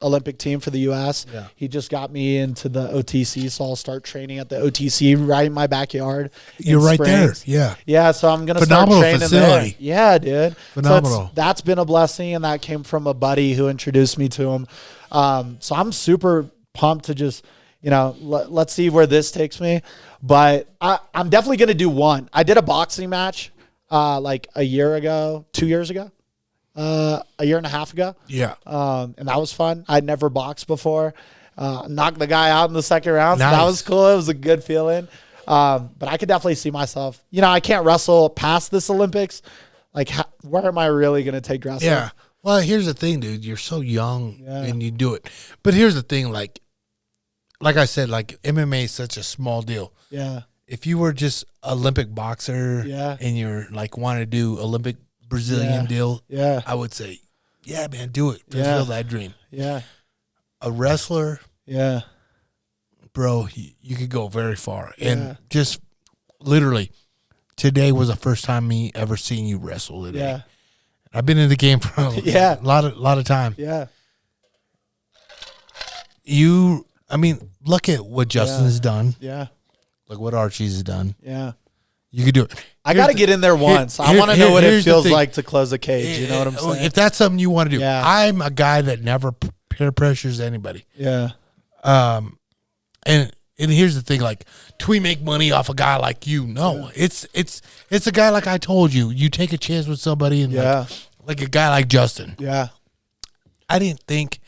Olympic team for the U.S. Yeah. He just got me into the OTC, so I'll start training at the OTC right in my backyard. You're right there. Yeah. Yeah, so I'm going to start Phenomenal training facility. there. Yeah, dude. Phenomenal. So that's been a blessing, and that came from a buddy who introduced me to him. So I'm super pumped to just, you know, let's see where this takes me. But I'm definitely going to do one. I did a boxing match like a year ago, 2 years ago, a year and a half ago. Yeah. And that was fun. I'd never boxed before. Knocked the guy out in the second round. So Nice. that was cool. It was a good feeling. But I could definitely see myself. You know, I can't wrestle past this Olympics. Like, where am I really going to take wrestling? Yeah. Well, here's the thing, dude. You're so young Yeah. and you do it. But here's the thing, like I said, like MMA is such a small deal. Yeah. If you were just Olympic boxer Yeah. and you're like want to do Olympic Brazilian Yeah. deal, Yeah. I would say, yeah, man, do it. Yeah. Fulfill that dream. Yeah. A wrestler, Yeah. bro, you could go very far. Yeah. And just literally, today was the first time me ever seeing you wrestle today. Yeah. I've been in the game for a Yeah. lot of time. Yeah. Look at what Justin Yeah. has done. Yeah. Look what Archie's has done. Yeah. You could do it. I got to get in there once. I want to know what it feels like to close a cage. You know what I'm saying? If that's something you want to do, Yeah. I'm a guy that never peer pressures anybody. Yeah. And here's the thing: like, do we make money off a guy like you? No, it's a guy like I told you. You take a chance with somebody, and Yeah. like a guy like Justin. Yeah. I didn't think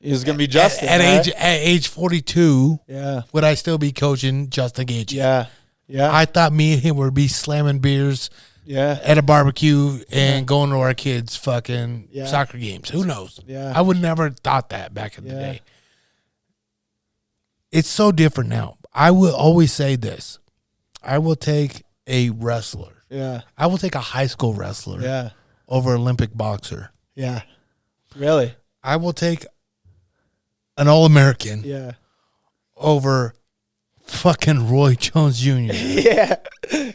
He was going to be Justin. at right? age 42 Yeah. would I still be coaching Justin Gaethje. Yeah. Yeah. I thought me and him would be slamming beers yeah. at a barbecue and going to our kids' fucking Yeah. soccer games. Who knows? Yeah. I would never thought that back in the Yeah. day. It's so different now. I will always say this. I will take a wrestler. Yeah. I will take a high school wrestler Yeah. over an Olympic boxer. Yeah. Really? I will take an All-American Yeah. over fucking Roy Jones Jr. Yeah.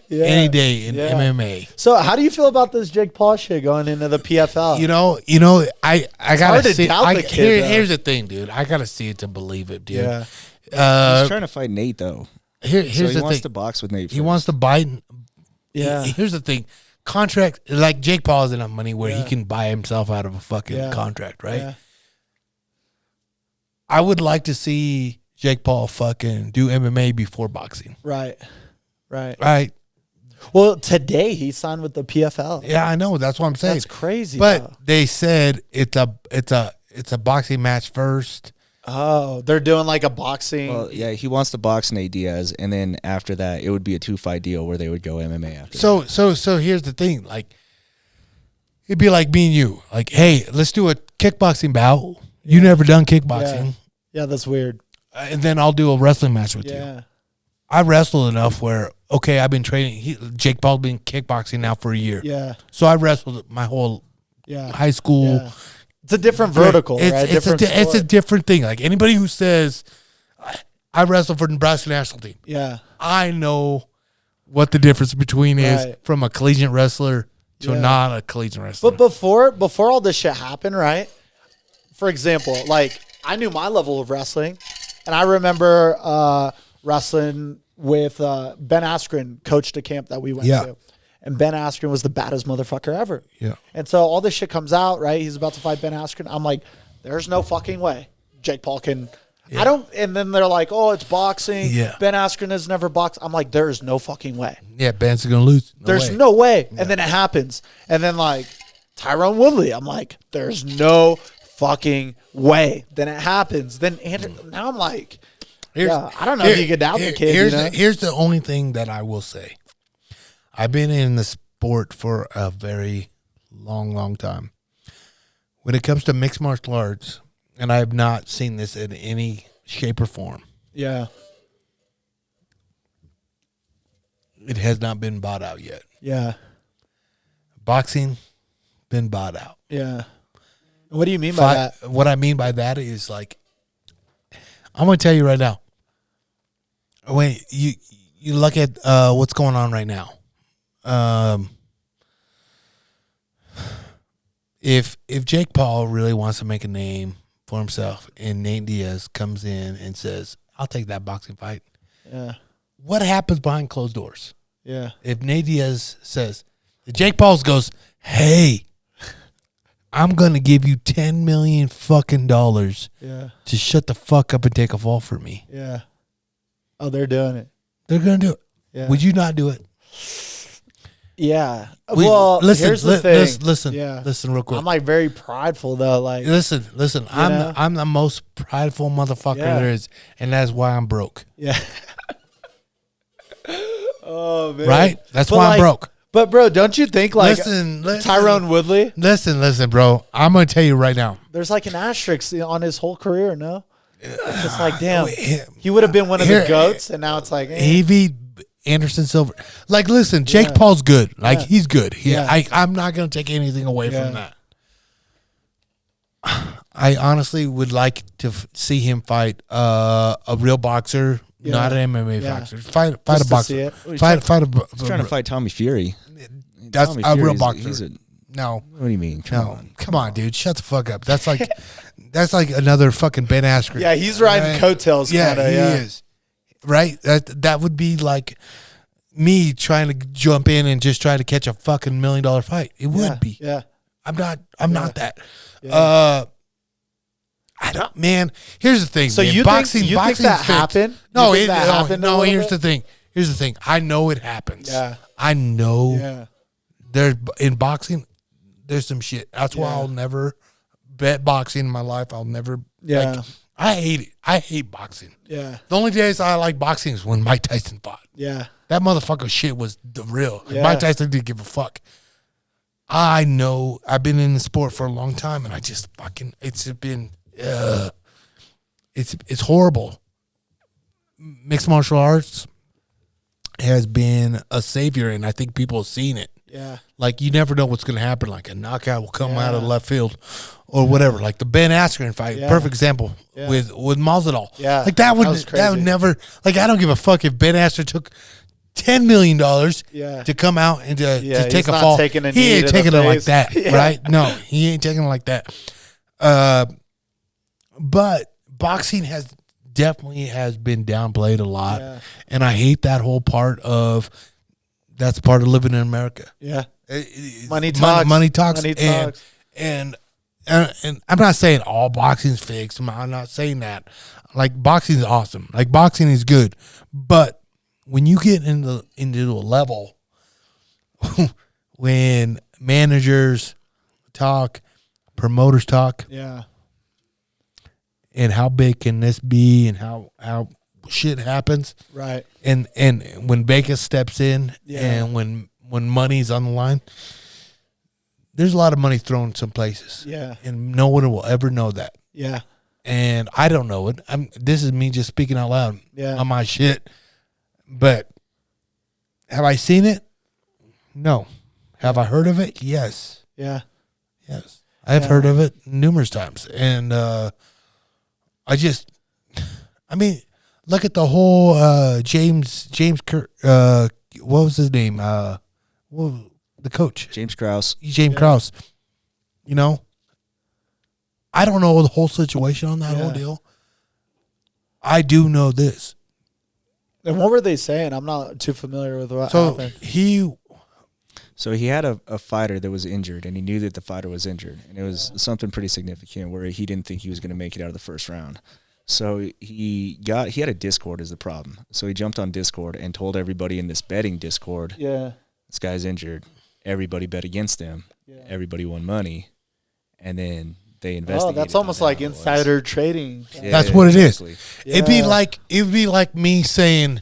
Yeah. any day in Yeah. MMA. So how do you feel about this Jake Paul shit going into the PFL? You know, I hard gotta to see. doubt the kid, though. Here's the thing, dude. I gotta see it to believe it, dude. Yeah. He's trying to fight Nate though. Here's So he the wants thing. to box with Nate. He first. wants to bite. Yeah. Here's the thing. Contract, like Jake Paul has enough money where he Yeah. can buy himself out of a fucking Yeah. contract, right? Yeah. I would like to see Jake Paul fucking do MMA before boxing. Right. Right. Right? Well, today he signed with the PFL. Yeah, I know. That's what I'm saying. That's crazy. But though. they said it's a boxing match first. Oh, they're doing like a boxing. Well, yeah, he wants to box Nate Diaz, and then after that, it would be a 2-fight deal where they would go MMA after. So here's the thing. Like, it'd be like me and you. Like, hey, let's do a kickboxing bout. You never done kickboxing. Yeah, that's weird. And then I'll do a wrestling match with you. Yeah. I wrestled enough where, okay, I've been training. Jake Paul's been kickboxing now for a year. Yeah. So I wrestled my whole Yeah. high school. Yeah. It's a different vertical, right? It's a sport. different thing. Like anybody who says, I wrestled for the Nebraska national team, Yeah. I know what the difference between is Right. from a collegiate wrestler to Yeah. not a collegiate wrestler. But before all this shit happened, right? For example, like I knew my level of wrestling, and I remember wrestling with Ben Askren, coached a camp that we went Yeah. to, and Ben Askren was the baddest motherfucker ever. Yeah. And so all this shit comes out, right? He's about to fight Ben Askren. I'm like, there's no fucking way Jake Paul can. I don't. And then they're like, "Oh, it's boxing." Yeah. Ben Askren has never boxed. I'm like, there is no fucking way. Yeah, Ben's gonna lose. There's no way. And then it happens. And then like Tyrone Woodley, I'm like, there's no fucking way. Then it happens. Then Andrew, now I'm like, I don't know if you could doubt the kid. Here's the only thing that I will say. I've been in the sport for a very long time. When it comes to mixed martial arts, and I have not seen this in any shape or form. Yeah. It has not been bought out yet. Yeah. Boxing, been bought out. Yeah. What do you mean by that? What I mean by that is like, I'm going to tell you right now. When you look at what's going on right now. If Jake Paul really wants to make a name for himself and Nate Diaz comes in and says, I'll take that boxing fight. Yeah. What happens behind closed doors? Yeah. If Nate Diaz says, Jake Paul goes, hey, I'm going to give you $10 million fucking dollars to shut the fuck up and take a fall for me. Yeah. Oh, they're doing it. They're going to do it. Yeah. Would you not do it? Yeah. Well, here's the thing. Listen real quick. I'm like very prideful though. Like, listen. I'm the most prideful motherfucker there is, and that's why I'm broke. Yeah. Oh man. Right? That's why I'm broke. But bro, don't you think like listen, Tyrone Woodley? Listen, bro. I'm gonna tell you right now. There's like an asterisk on his whole career. No, it's just like damn, he would have been one of the goats, and now it's like he beat Anderson Silva. Like, listen, Jake Paul's good. Like, he's good. I'm not gonna take anything away from that. I honestly would like to see him fight a real boxer, not an MMA boxer. Fight a boxer. Fight He's trying to fight Tommy Fury. That's Tommy a real Fury's boxer. No. What do you mean? Come on, dude. Shut the fuck up. That's like another fucking Ben Askren. Yeah, he's riding coattails. Yeah, he is. Right? That would be like me trying to jump in and just try to catch a fucking $1 million fight. It would be. Yeah. I'm not that. Yeah. I don't, man. Here's the thing. So man. you boxing think that happened? No, no. Here's the thing. Here's the thing. I know it happens. Yeah. I know. Yeah. There's in boxing. There's some shit. That's why I'll never bet boxing in my life. I'll never. Yeah. Like, I hate it. I hate boxing. Yeah. The only days I like boxing is when Mike Tyson fought. Yeah. That motherfucker shit was the real. Like, Mike Tyson didn't give a fuck. I know. I've been in the sport for a long time, and I just fucking. It's been. It's horrible. Mixed martial arts has been a savior, and I think people have seen it. Yeah. Like, you never know what's going to happen. Like, a knockout will come out of left field or whatever. Like the Ben Askren fight, perfect example with Masvidal. Yeah. Like, that would never, like, I don't give a fuck if Ben Askren took $10 million to come out and to take a fall. He ain't taking it like that, right? No, he ain't taking it like that. But boxing definitely has been downplayed a lot, and I hate that whole part of. That's part of living in America. Yeah, money talks. Money talks. And I'm not saying all boxing's fake. I'm not saying that. Like, boxing is awesome. Like, boxing is good, but when you get into a level when managers talk, promoters talk, and how big can this be, and how shit happens, right? And when Vegas steps in, and when money's on the line, there's a lot of money thrown some places, and no one will ever know that, and I don't know it. This is me just speaking out loud on my shit. But have I seen it? No. Have I heard of it? Yes. Yeah. Yes. I've heard of it numerous times. And I mean, look at the whole James what was his name? The coach. James Krause. Krause. You know? I don't know the whole situation on that whole deal. I do know this. And what were they saying? I'm not too familiar with what happened. So he had a fighter that was injured, and he knew that the fighter was injured, and it was something pretty significant where he didn't think he was going to make it out of the first round. So he had a Discord as the problem. So he jumped on Discord and told everybody in this betting Discord, this guy's injured. Everybody bet against him. Yeah. Everybody won money. And then they investigated. Oh, that's almost like insider trading. Yeah, that's what exactly. It is. Yeah. It'd be like me saying,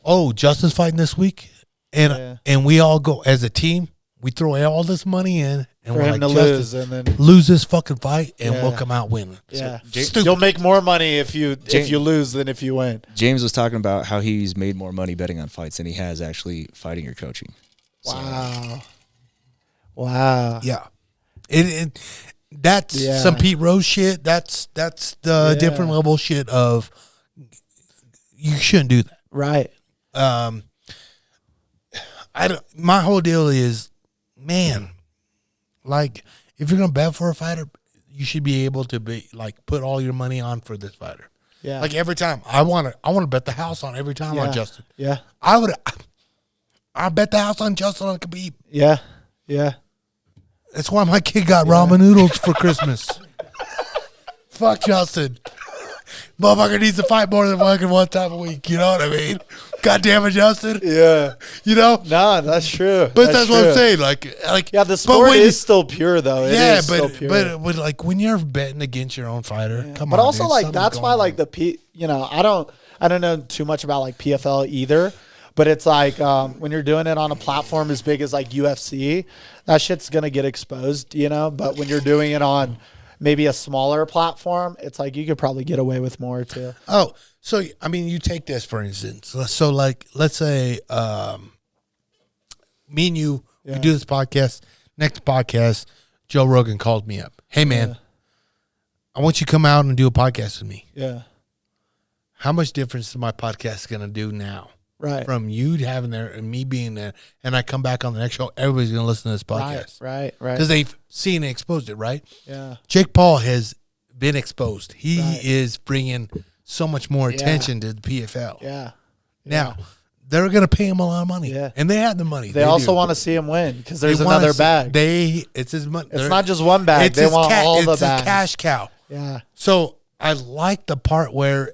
"Oh, Justin's fighting this week," and we all go as a team. We throw all this money in, and for we're him like, to Justin, lose, and then lose this fucking fight, and we'll come out winning. Yeah, So, you'll make more money if you lose than if you win. James was talking about how he's made more money betting on fights than he has actually fighting or coaching. Wow. Yeah, that's some Pete Rose shit. That's the different level shit of you shouldn't do that. Right. My whole deal is, man, like if you're gonna bet for a fighter, you should be able to be like put all your money on for this fighter. Yeah. Like every time I want to bet the house on every time on Justin. Yeah. I bet the house on Justin on Khabib. Yeah. Yeah. That's why my kid got ramen noodles for Christmas. Fuck Justin. Motherfucker needs to fight more than fucking one time a week. You know what I mean? God damn it, Justin. Yeah. You know? No, that's true. But that's what I'm saying. Like, yeah, the sport is still pure, though. But like when you're betting against your own fighter, come on. But also, dude, like, that's why, like, I don't know too much about like PFL either. But it's like when you're doing it on a platform as big as like UFC, that shit's gonna get exposed, you know. But when you're doing it on maybe a smaller platform, it's like you could probably get away with more too. Oh, so I mean, you take this for instance. So like, let's say me and you we do this podcast. Next podcast, Joe Rogan called me up. Hey man, I want you to come out and do a podcast with me. Yeah. How much difference is my podcast gonna do now? Right. From you having there and me being there, and I come back on the next show, everybody's going to listen to this podcast. Right. Because they've seen and exposed it, right? Yeah. Jake Paul has been exposed. He is bringing so much more attention to the PFL. Yeah. Now, they're going to pay him a lot of money. Yeah. And they have the money. They also want to see him win because there's another bag. It's his money. It's not just one bag. They want all the bags. It's a cash cow. Yeah. So I like the part where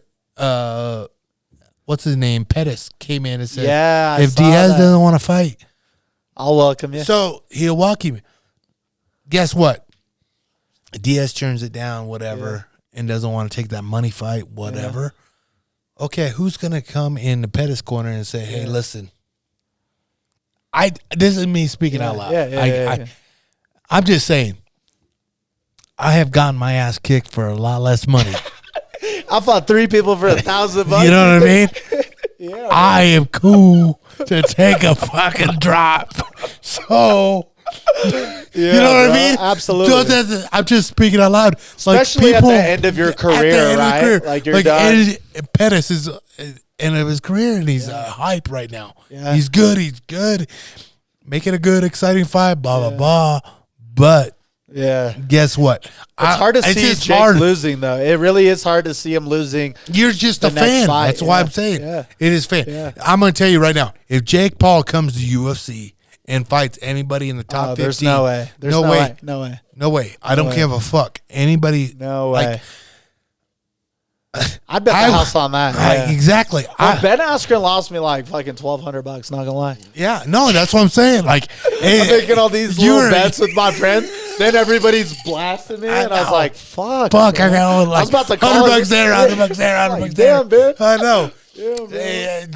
what's his name? Pettis came in and said, if Diaz doesn't want to fight, I'll welcome you. So he'll welcome you. Guess what? Diaz turns it down, whatever, and doesn't want to take that money fight, whatever. Yeah. Okay, who's going to come in the Pettis corner and say, hey, listen, this is me speaking out loud. I'm just saying, I have gotten my ass kicked for a lot less money. I fought 3 people for $1,000. You know what I mean? Yeah. I am cool to take a fucking drop. So, you know what I mean? Absolutely. I'm just speaking out loud. Especially at the end of your career, right? Like you're done. Pettis is end of his career, and he's hype right now. Yeah. He's good. He's good. Making a good, exciting fight, blah, blah, blah. But guess what? It's hard to see Jake losing, though. It really is hard to see him losing. You're just a fan. Fight. That's why I'm saying it is fan. Yeah. I'm going to tell you right now, if Jake Paul comes to UFC and fights anybody in the top 15, there's no way. There's no way. I don't give a fuck. Anybody. No way. I'd bet the house on that. Exactly. Ben Askren lost me like fucking $1,200. Not gonna lie. Yeah, no, that's what I'm saying. Like, I'm making all these little bets with my friends. Then everybody's blasting me, and I was like, "Fuck, I got like I was about to call $100 there, $100 there, $100 there." Damn, man. I know.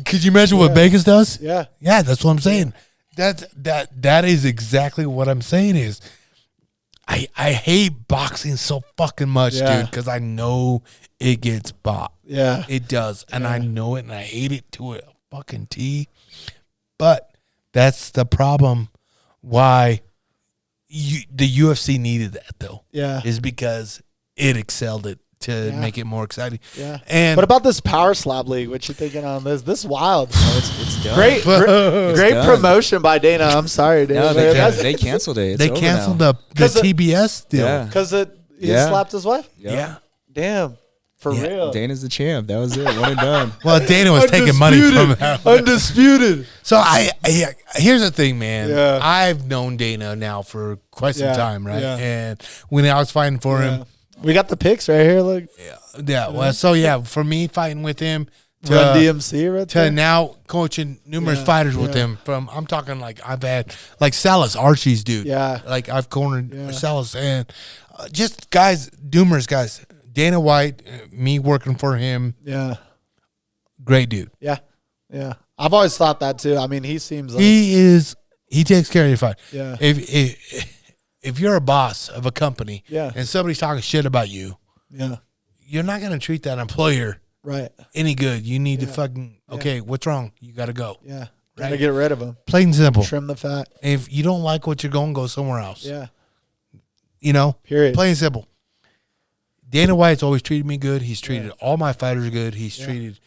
Could you imagine what Vegas does? Yeah, that's what I'm saying. That is exactly what I'm saying. Is I hate boxing so fucking much, dude, because I know it gets bought. Yeah, it does, and I know it, and I hate it to a fucking T. But that's the problem. Why the UFC needed that though? Yeah, is because it excelled it to make it more exciting. Yeah. And what about this Power Slap League? What you thinking on this? This is wild. It's done. Great promotion by Dana. I'm sorry, Dana. No, they canceled it. They canceled the TBS deal because he slapped his wife. Yeah. Damn. For real. Dana's the champ. That was it. One and done. Well, Dana was taking money from him. Undisputed. So here's the thing, man. Yeah. I've known Dana now for quite some time, right? Yeah. And when I was fighting for him, We got the pics right here. Look, Yeah. Well, so yeah, for me fighting with him to Run DMC right to there. now coaching numerous fighters with him. From I'm talking like I've had like Salas, Archie's dude. Yeah. Like I've cornered Salas and just guys, numerous guys. Dana White, me working for him. Yeah. Great dude. Yeah. Yeah. I've always thought that too. I mean, he seems like He takes care of your fight. Yeah. If you're a boss of a company Yeah. and somebody's talking shit about you, yeah. you're not going to treat that employer Right. any good. You need to fucking, okay, what's wrong? You got to go. Yeah. Right? Gotta get rid of him. Plain and simple. Trim the fat. If you don't like what you're going, go somewhere else. Yeah. You know? Period. Plain and simple. Dana White's always treated me good. He's treated all my fighters good. He's treated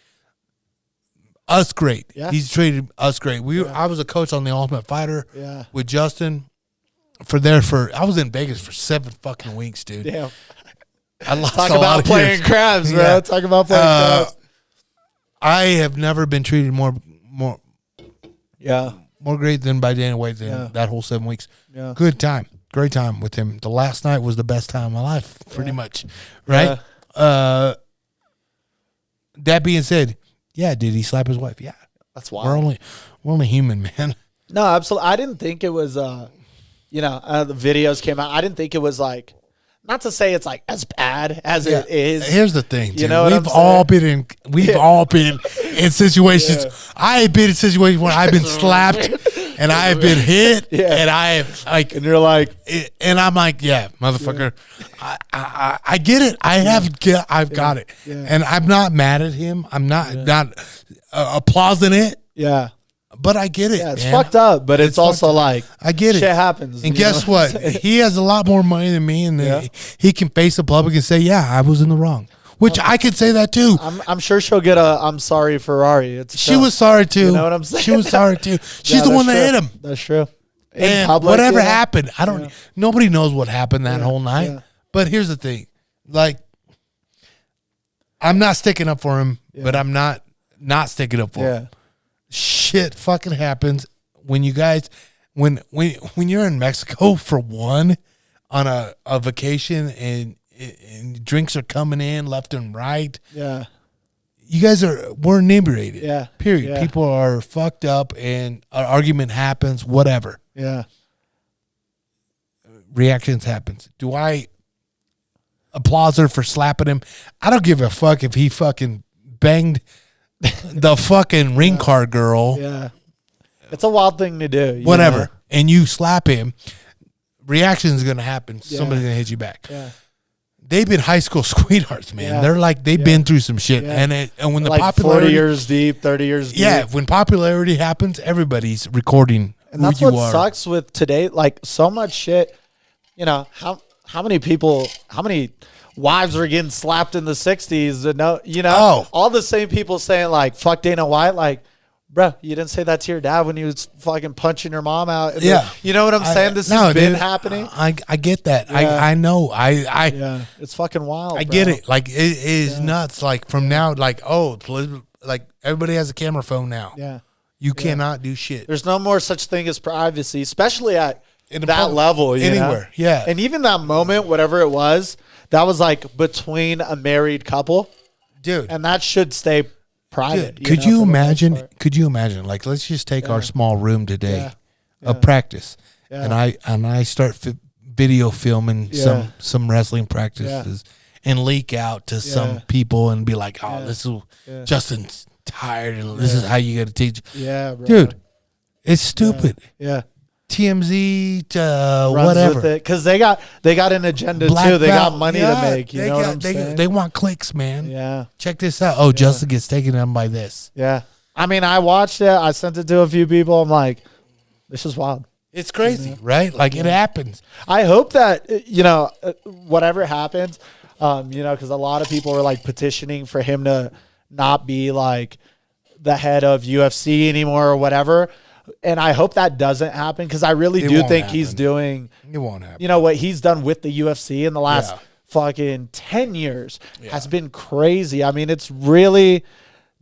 us great. Yeah. He's treated us great. I was a coach on the Ultimate Fighter with Justin. I was in Vegas for 7 fucking weeks, dude. Damn. I lost Talk a lot about of playing years. crabs, bro. Yeah. Talk about playing crabs. I have never been treated more Yeah. great than by Dana White than Yeah. that whole 7 weeks. Yeah. Good time. Great time with him. The last night was the best time of my life, pretty much. Right? That being said, yeah, did he slap his wife? Yeah. That's wild. We're only human, man. No, absolutely. I didn't think it was, the videos came out. I didn't think it was like, not to say it's like as bad as it is. Here's the thing, dude. You know what we've I'm all been in situations. I have been in situations where I've been slapped and I have been hit and I have like, And you're like, and I'm like, yeah, motherfucker, I get it. I've got it, and I'm not mad at him. I'm not applauding it. yeah. But I get it. Yeah, it's man. fucked up, but it's also fucked up. like, I get it. shit happens. And you guess know what? I'm saying? He has a lot more money than me, and he can face the public and say, "Yeah, I was in the wrong." Which I could say that too. I'm sure she'll get a "I'm sorry, Ferrari." She was sorry too. You know what I'm saying? She was sorry too. She's the one that hit him. That's true. In And public, whatever you know? happened, I don't. Nobody knows what happened that whole night. yeah. But here's the thing: like, I'm not sticking up for him, but I'm not sticking up for him. Shit fucking happens when you guys when you're in Mexico for one on a vacation and drinks are coming in left and right. Yeah. You guys we're inebriated. Yeah. Period. Yeah. People are fucked up and an argument happens, whatever. Yeah. Reactions happens. Do I applaud her for slapping him? I don't give a fuck if he fucking banged the fucking ring car girl. Yeah. It's a wild thing to do. You Whatever. know? And you slap him, reaction is going to happen. Somebody's going to hit you back. Yeah. They've been high school sweethearts, man. Yeah. They're like, they've been through some shit. Yeah. And when the Like popularity 40 years deep, 30 years deep. yeah, when popularity happens, everybody's recording And that's who what you are. sucks with today. Like, so much shit. You know, how many wives were getting slapped in the 60s? All the same people saying, like, fuck Dana White. Like, bro, you didn't say that to your dad when he was fucking punching your mom out. Yeah. You know what I'm saying? This has been happening. I get that. Yeah. I know. Yeah. It's fucking wild. I bro. get it. Like, it is nuts. Like, from now, like, like, everybody has a camera phone now. Yeah. You cannot do shit. There's no more such thing as privacy, especially at In the that public, level. You anywhere, know? yeah. And even that moment, whatever it was, that was like between a married couple. Dude. And that should stay private. Dude, could you imagine? Could you imagine? Like, let's just take our small room today of practice, and I start video filming some wrestling practices and leak out to some people and be like, "Oh, this is Justin's tired, and this is how you got to teach." Yeah, bro. Dude, it's stupid. Yeah. TMZ to Runs whatever. because they got an agenda Black too. They belt. got money to make. You know what I'm saying? They want clicks, man. Yeah. Check this out. Oh, Justin gets taken down by this. Yeah. I mean, I watched it. I sent it to a few people. I'm like, this is wild. It's crazy, right? Like, it happens. I hope that, whatever happens, because a lot of people are like petitioning for him to not be like the head of UFC anymore or whatever. And I hope that doesn't happen because I really do think he's doing, It won't happen. what he's done with the UFC in the last fucking 10 years has been crazy. I mean, it's really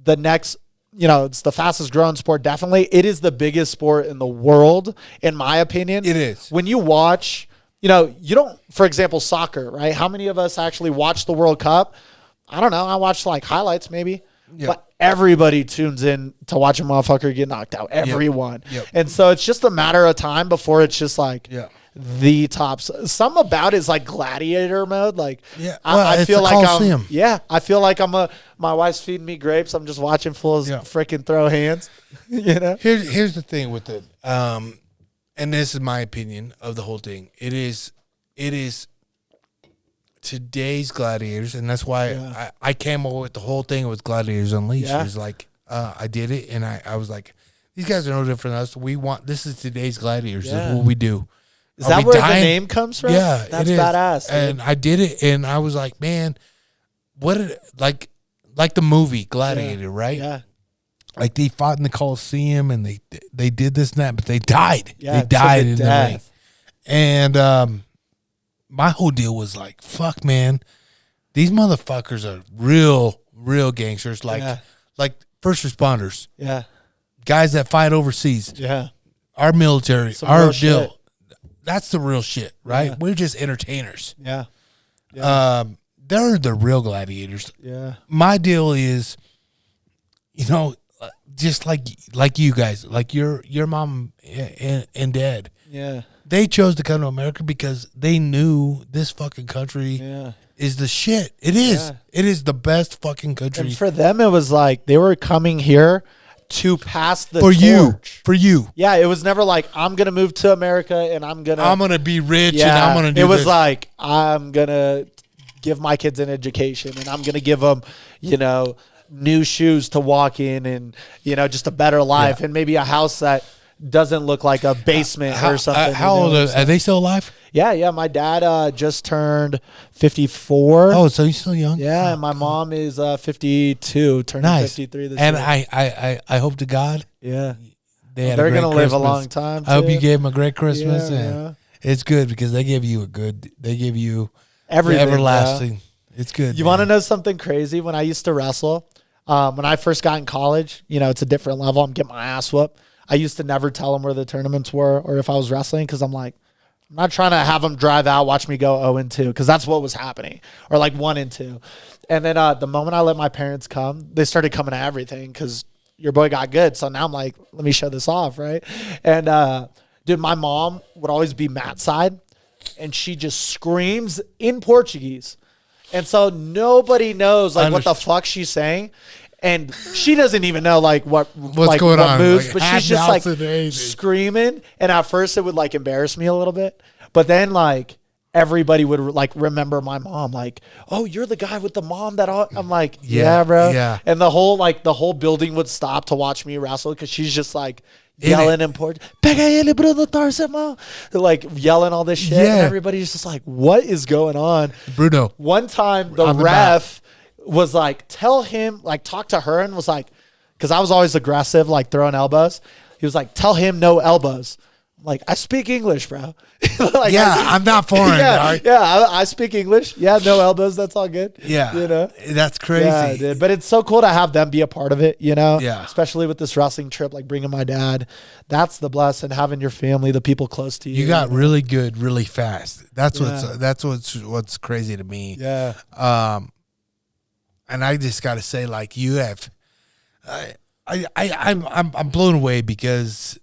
the next, it's the fastest growing sport. Definitely. It is the biggest sport in the world, in my opinion. It is. When you watch you know, you don't, for example, soccer, right? How many of us actually watch the World Cup? I don't know. I watch like highlights maybe, but everybody tunes in to watch a motherfucker get knocked out. Everyone. And so it's just a matter of time before it's just like the tops. Some about it is like gladiator mode. Like, I feel like I feel like my wife's feeding me grapes. I'm just watching fools freaking throw hands. You know? Here's the thing with it. And this is my opinion of the whole thing. It is today's gladiators, and that's why I came up with the whole thing with Gladiators Unleashed. It's like I did it, and I was like, these guys are no different than us. This is today's gladiators. This is what we do. Is that where the name comes from? Yeah, that's badass. And I did it, and I was like, man, like the movie Gladiator, right? Yeah. Like they fought in the Coliseum, and they did this and that, but they died. Yeah, they died in death. the ring. And my whole deal was like, fuck, man, these motherfuckers are real gangsters, like first responders, guys that fight overseas, our military, our deal. Shit. That's the real shit, right? We're just entertainers. They're the real gladiators. My deal is, you know, just like you guys, like your mom and dad. They chose to come to America because they knew this fucking country is the shit. It is. It is the best fucking country. And for them, it was like they were coming here to pass the torch. For you. Yeah, it was never like, I'm going to move to America and I'm going to be rich and I'm going to do this. It was this. like, I'm going to give my kids an education and I'm going to give them, you know, new shoes to walk in and, you know, just a better life and maybe a house that doesn't look like a basement or something. How old are they still alive? Yeah. My dad just turned 54. Oh, so he's still young. Yeah, and my mom is 52, turning 53 this and year. And I hope to God, they're going to live a long time. I hope you gave them a great Christmas. Yeah. It's good because they give you everything, everlasting. Bro. It's good. You want to know something crazy? When I used to wrestle, when I first got in college, you know, it's a different level. I'm getting my ass whooped. I used to never tell them where the tournaments were or if I was wrestling because I'm like, I'm not trying to have them drive out, watch me go 0-2 because that's what was happening, or like 1-2. And then the moment I let my parents come, they started coming to everything because your boy got good. So now I'm like, let me show this off, right? And dude, my mom would always be Matt's side, and she just screams in Portuguese. And so nobody knows like what the fuck she's saying. And she doesn't even know like what's going on moves, like, but she's just like screaming. And at first it would like embarrass me a little bit, but then like everybody would like remember my mom, like, oh, you're the guy with the mom that I'm like, yeah, bro. Yeah. And the whole building would stop to watch me wrestle because she's just like yelling in Portuguese, pega ele, Bruno, torce, like yelling all this shit. And everybody's just like, what is going on? Bruno. One time the ref was like, tell him, like talk to her, and was like, because I was always aggressive, like throwing elbows. He was like, tell him no elbows. I'm like, I speak English, bro. Like, I'm not foreign. I speak English. Yeah, no elbows. That's all good. Yeah. You know? That's crazy. Yeah, dude. But it's so cool to have them be a part of it, you know? Yeah. Especially with this wrestling trip, like bringing my dad. That's the blessing, having your family, the people close to you. You got really good really fast. That's what's crazy to me. Yeah. And I just got to say, like, you have, I'm blown away because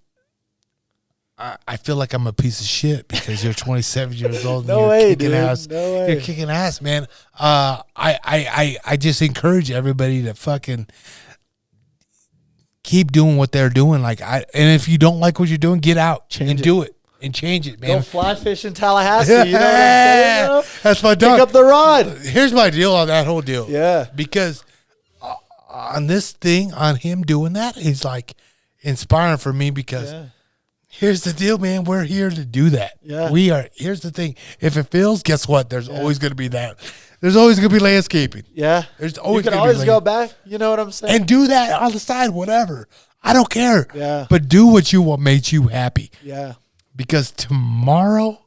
I feel like I'm a piece of shit because you're 27 years old and you're kicking ass. No way. You're kicking ass, man. I just encourage everybody to fucking keep doing what they're doing. Like, and if you don't like what you're doing, get out and do it. And change it, man. Go fly fish in Tallahassee. You know what I'm saying, bro? That's my dog. Pick up the rod. Here's my deal on that whole deal. Yeah. Because on this thing, on him doing that, he's like inspiring for me because here's the deal, man. We're here to do that. Yeah. We are. Here's the thing. If it fails, guess what? There's always going to be that. There's always going to be landscaping. Yeah. There's always you can always go back. You know what I'm saying? And do that on the side, whatever. I don't care. Yeah. But do what makes you happy. Yeah. Because tomorrow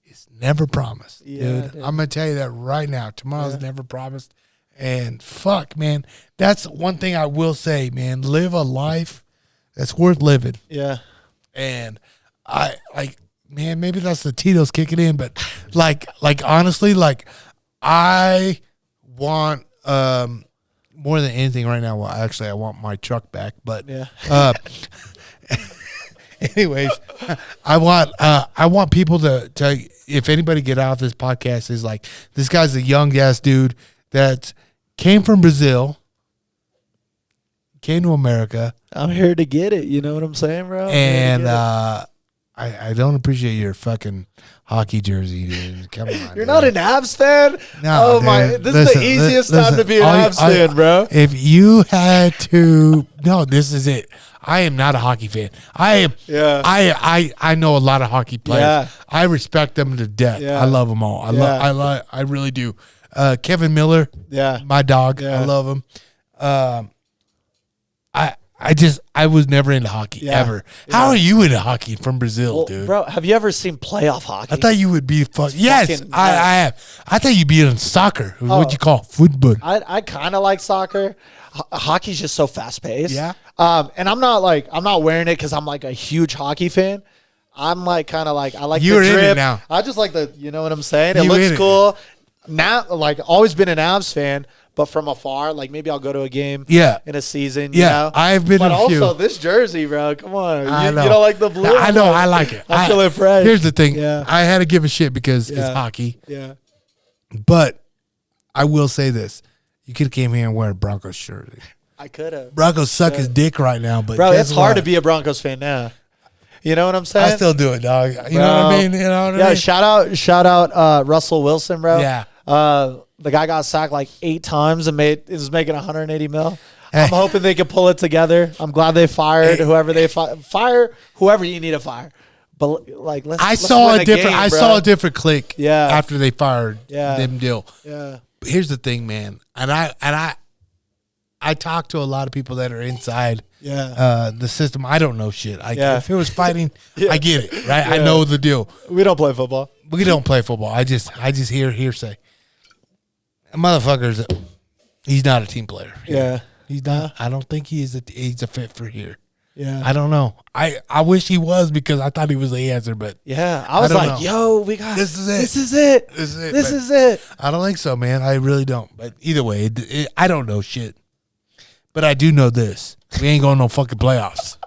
is never promised, dude. I'm going to tell you that right now. Tomorrow's never promised. And fuck, man, that's one thing I will say, man. Live a life that's worth living. Yeah. And I like man, maybe that's the Tito's kicking in, but like honestly, like I want more than anything right now. Well, actually, I want my truck back, but anyways, I want people to if anybody get out of this podcast is like, this guy's a young ass dude that came from Brazil, came to America. I'm here to get it. You know what I'm saying, bro? And I don't appreciate your fucking hockey jersey, dude. Come on. You're not an Avs fan? No, oh, my. dude. This is the easiest time to be an Avs fan, bro. If you had to, no, this is it. I am not a hockey fan. I am. Yeah. I know a lot of hockey players. Yeah. I respect them to death. Yeah. I love them all. I really do. Kevin Miller. Yeah. My dog. Yeah. I love him. I was never into hockey ever. How are you into hockey from Brazil, dude? Bro, have you ever seen playoff hockey? I thought you would be yes, I have. I thought you'd be in soccer. What you call football? I kind of like soccer. Hockey's just so fast paced. Yeah. And I'm not wearing it because I'm like a huge hockey fan. I'm like kind of like I like You're the in it drip. now. I just like the, you know what I'm saying? It You looks in it. cool. Now, like always been an Avs fan, but from afar, like maybe I'll go to a game. Yeah. In a season. Yeah, You know? I've been But to a few. also this jersey, bro. Come on. I You know. don't like the blue? I know. I like it. I'm feeling fresh. Here's the thing. Yeah. I had to give a shit because it's Yeah. hockey. Yeah. But I will say this: you could have came here and wear a Broncos jersey. I could have. Broncos suck his dick right now, but Bro, guess it's hard what? to be a Broncos fan now. You know what I'm saying? I still do it, dog. You know what I mean? You know what I Yeah, mean? shout out Russell Wilson, bro. Yeah. The guy got sacked like 8 times and is making 180 mil. Hey. I'm hoping they can pull it together. I'm glad they fired whoever they fire whoever you need to fire. But like let's saw win a different. game, I bro. saw a different click. Yeah. After they fired them deal. Yeah. But here's the thing, man, and I talk to a lot of people that are inside the system. I don't know shit. If it was fighting, I get it, right? I know the deal. We don't play football. We don't play football. I just hear hearsay. Motherfuckers, he's not a team player. Yeah. He's not. I don't think he's a fit for here. Yeah. I don't know. I wish he was because I thought he was the answer, but Yeah. I was don't like, know. yo, we got This is it. This is it. This is it. This But is it. I don't think so, man. I really don't. But either way, I don't know shit. But I do know this: we ain't going no fucking playoffs.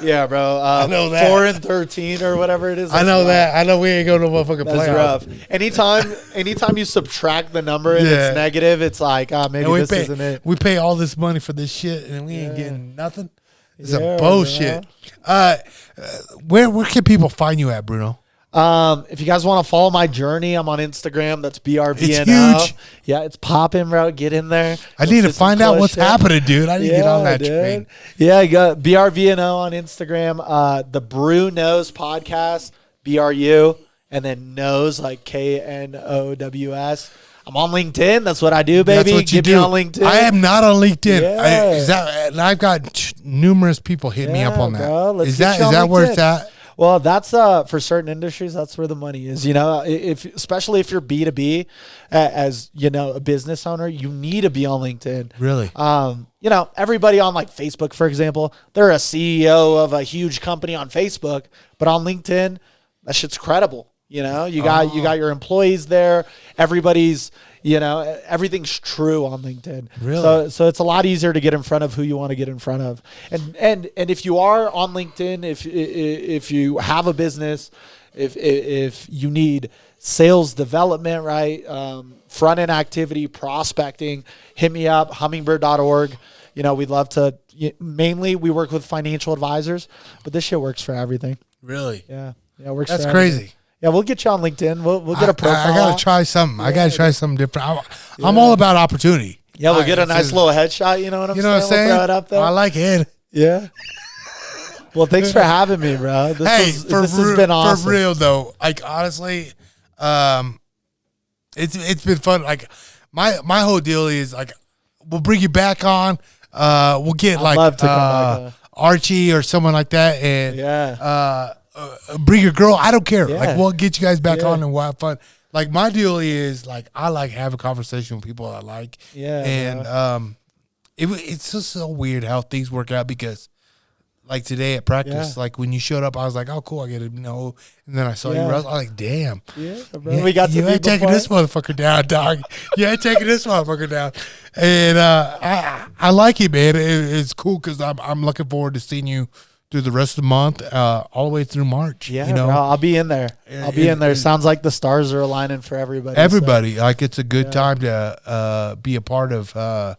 Yeah, bro. I know that. 4-13 or whatever it is. I know that. I know we ain't going no motherfucking That's playoffs. rough. Anytime you subtract the number and Yeah. it's negative, it's like, maybe And this isn't it. we pay all this money for this shit, and we ain't getting nothing. It's Yeah, a bullshit. Where can people find you at, Bruno? If you guys want to follow my journey, I'm on Instagram. That's BRVNO. It's huge. Yeah, it's popping, bro. Get in there. I You'll need see to some find out cool what's shit. happening, dude. I need to get on that dude. train. Yeah, you got BRVNO on Instagram. The Bruno's podcast, BRU, and then Knows, like KNOWS. I'm on LinkedIn. That's what I do, baby. That's what you Get do. me on LinkedIn. I am not on LinkedIn. Yeah. And I've got numerous people hit me up Yeah, on that. bro. Let's Is get that you on where LinkedIn. it's at? Well, that's for certain industries. That's where the money is. You know, especially if you're B2B, as you know, a business owner, you need to be on LinkedIn. Really? You know, everybody on like Facebook, for example, they're a CEO of a huge company on Facebook, but on LinkedIn, that shit's credible. You know, you got your employees there. Everybody's, you know, everything's true on LinkedIn. Really? So it's a lot easier to get in front of who you want to get in front of. And if you are on LinkedIn, if you have a business, if you need sales development, right? Front end activity, prospecting, hit me up, hummingbird.org. You know, we'd love to. Mainly, we work with financial advisors, but this shit works for everything. Really? Yeah, it works. That's for crazy. everything. Yeah, we'll get you on LinkedIn. We'll get a profile. I gotta try something. I gotta try something different. I'm all about opportunity. Yeah, we'll get a It's nice just- little headshot. You know what I'm You saying? know what I'm saying? We'll throw it up there. I like it. Yeah. Well, thanks for having me, bro. This has been awesome. For real though, like honestly, it's been fun. Like my whole deal is like, we'll bring you back on. We'll get I'd love to come back on. Archie or someone like that, and Yeah. bring your girl. I don't care. Yeah. Like we'll get you guys back Yeah. on and we'll have fun. Like my deal is like I like having conversation with people I like. Yeah, and it's just so weird how things work out because like today at practice. Yeah. Like when you showed up, I was like, "Oh, cool, I get to know." And then I saw you wrestle. I was like, "Damn, Yeah, bro. We got to you meet ain't taking before. this motherfucker down, dog. You ain't taking this motherfucker down." And I like it, man. It's cool because I'm looking forward to seeing you through the rest of the month, all the way through March. Yeah, you know, bro, I'll be in there. I'll be in there. Sounds like the stars are aligning for everybody. everybody, like it's a good time to be a part of the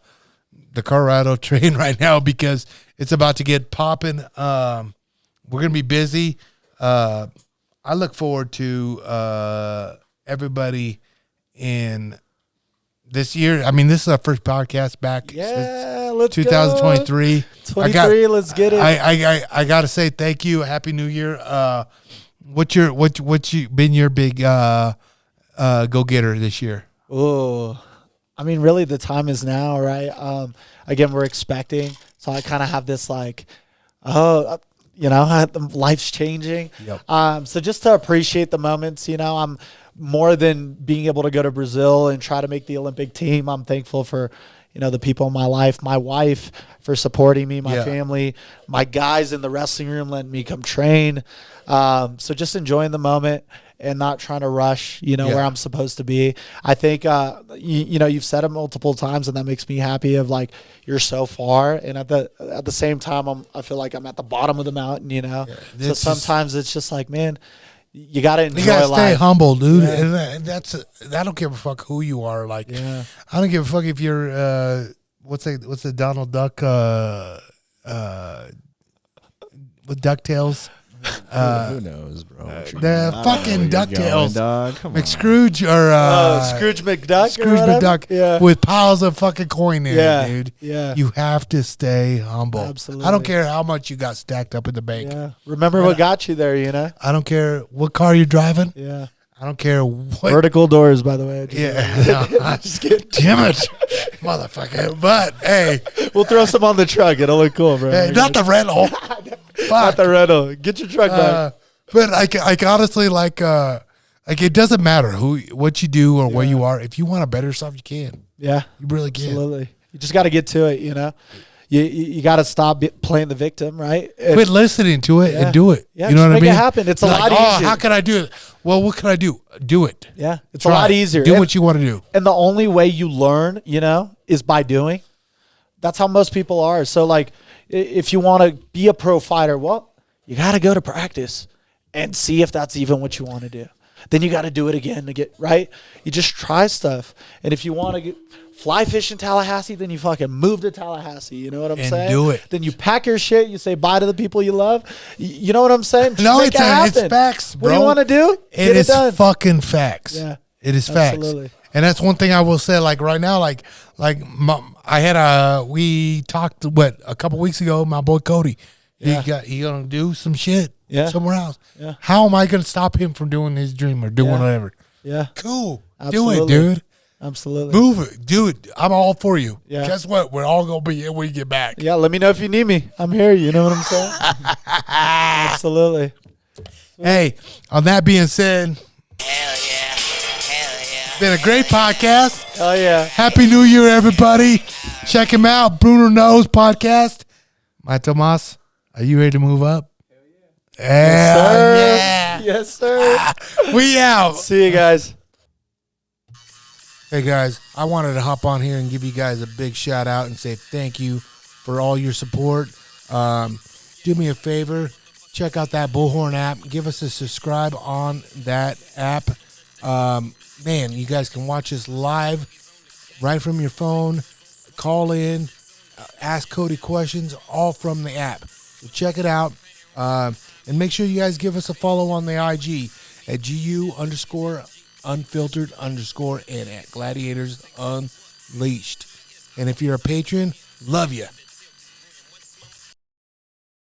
Colorado train right now because it's about to get popping. We're gonna be busy. I look forward to everybody in this year. I mean, this is our first podcast back Yeah, let's 2023. go. 23, let's get it. I gotta say thank you. Happy New Year. What's been your big go getter this year? Oh, I mean, really, the time is now, right? Again, we're expecting, so I kind of have this like, life's changing. Yep. So just to appreciate the moments, I'm more than being able to go to Brazil and try to make the Olympic team. I'm thankful for, the people in my life, my wife for supporting me, my family, my guys in the wrestling room letting me come train. So just enjoying the moment and not trying to rush, where I'm supposed to be. I think, you've said it multiple times, and that makes me happy of like, you're so far. And at the same time, I feel like I'm at the bottom of the mountain, so sometimes it's just like, man, you got to enjoy life. You got to stay humble, dude. And that's, I don't give a fuck who you are. Like, I don't give a fuck if you're, what's the Donald Duck, with DuckTales? Who knows, bro? The fucking DuckTales, dog. Come on. McScrooge or Scrooge McDuck, Scrooge McDuck, with piles of fucking coin in it, dude. Yeah, you have to stay humble. Absolutely. I don't care how much you got stacked up in the bank. Yeah, remember what got you there, I don't care what car you're driving. Yeah, I don't care what. Vertical doors, by the way. Just kidding. Damn it, motherfucker. But hey, we'll throw some on the truck. It'll look cool, bro. Hey, not the rental. Not the rental. Get your truck back. But I honestly like it doesn't matter what you do or where you are. If you want to better yourself, you can. Yeah, you really can. Absolutely. You just got to get to it. You got to stop playing the victim, right? Quit listening to it and do it. Yeah, you know what I mean? Make it happen. It's a lot easier. How can I do it? Well, what can I do? Do it. Yeah, it's a lot easier. Do what you want to do. And the only way you learn, is by doing. That's how most people are. So, like, if you want to be a pro fighter, well, you got to go to practice and see if that's even what you want to do. Then you got to do it again to get right. You just try stuff. And if you want to fly fish in Tallahassee, then you fucking move to Tallahassee. You know what I'm saying? Do it. Then you pack your shit. You say bye to the people you love. You know what I'm saying? Just no, make it happen. It's facts, bro. What do you want to do? It is fucking facts. Yeah, it is absolutely. Facts. And that's one thing I will say. Like right now, we talked a couple weeks ago. My boy Cody, he gonna do some shit somewhere else. Yeah. How am I gonna stop him from doing his dream or doing whatever? Yeah. Cool. Absolutely. Do it, dude. Absolutely. Move it. Do it. I'm all for you. Yeah. Guess what? We're all gonna be here when we get back. Yeah. Let me know if you need me. I'm here. You know what I'm saying? Absolutely. Hey, on that being said, been a great podcast. Oh yeah. Happy New Year, everybody. Check him out. Bruno Knows podcast. My Tomas, are you ready to move up? Yes, sir. Yes, sir. We out. See you guys. Hey guys, I wanted to hop on here and give you guys a big shout out and say thank you for all your support. Do me a favor, check out that Bullhorn app. Give us a subscribe on that app. Man, you guys can watch us live right from your phone. Call in, ask Cody questions, all from the app. So check it out. And make sure you guys give us a follow on the IG at GU_Unfiltered_ and at Gladiators Unleashed. And if you're a patron, love you.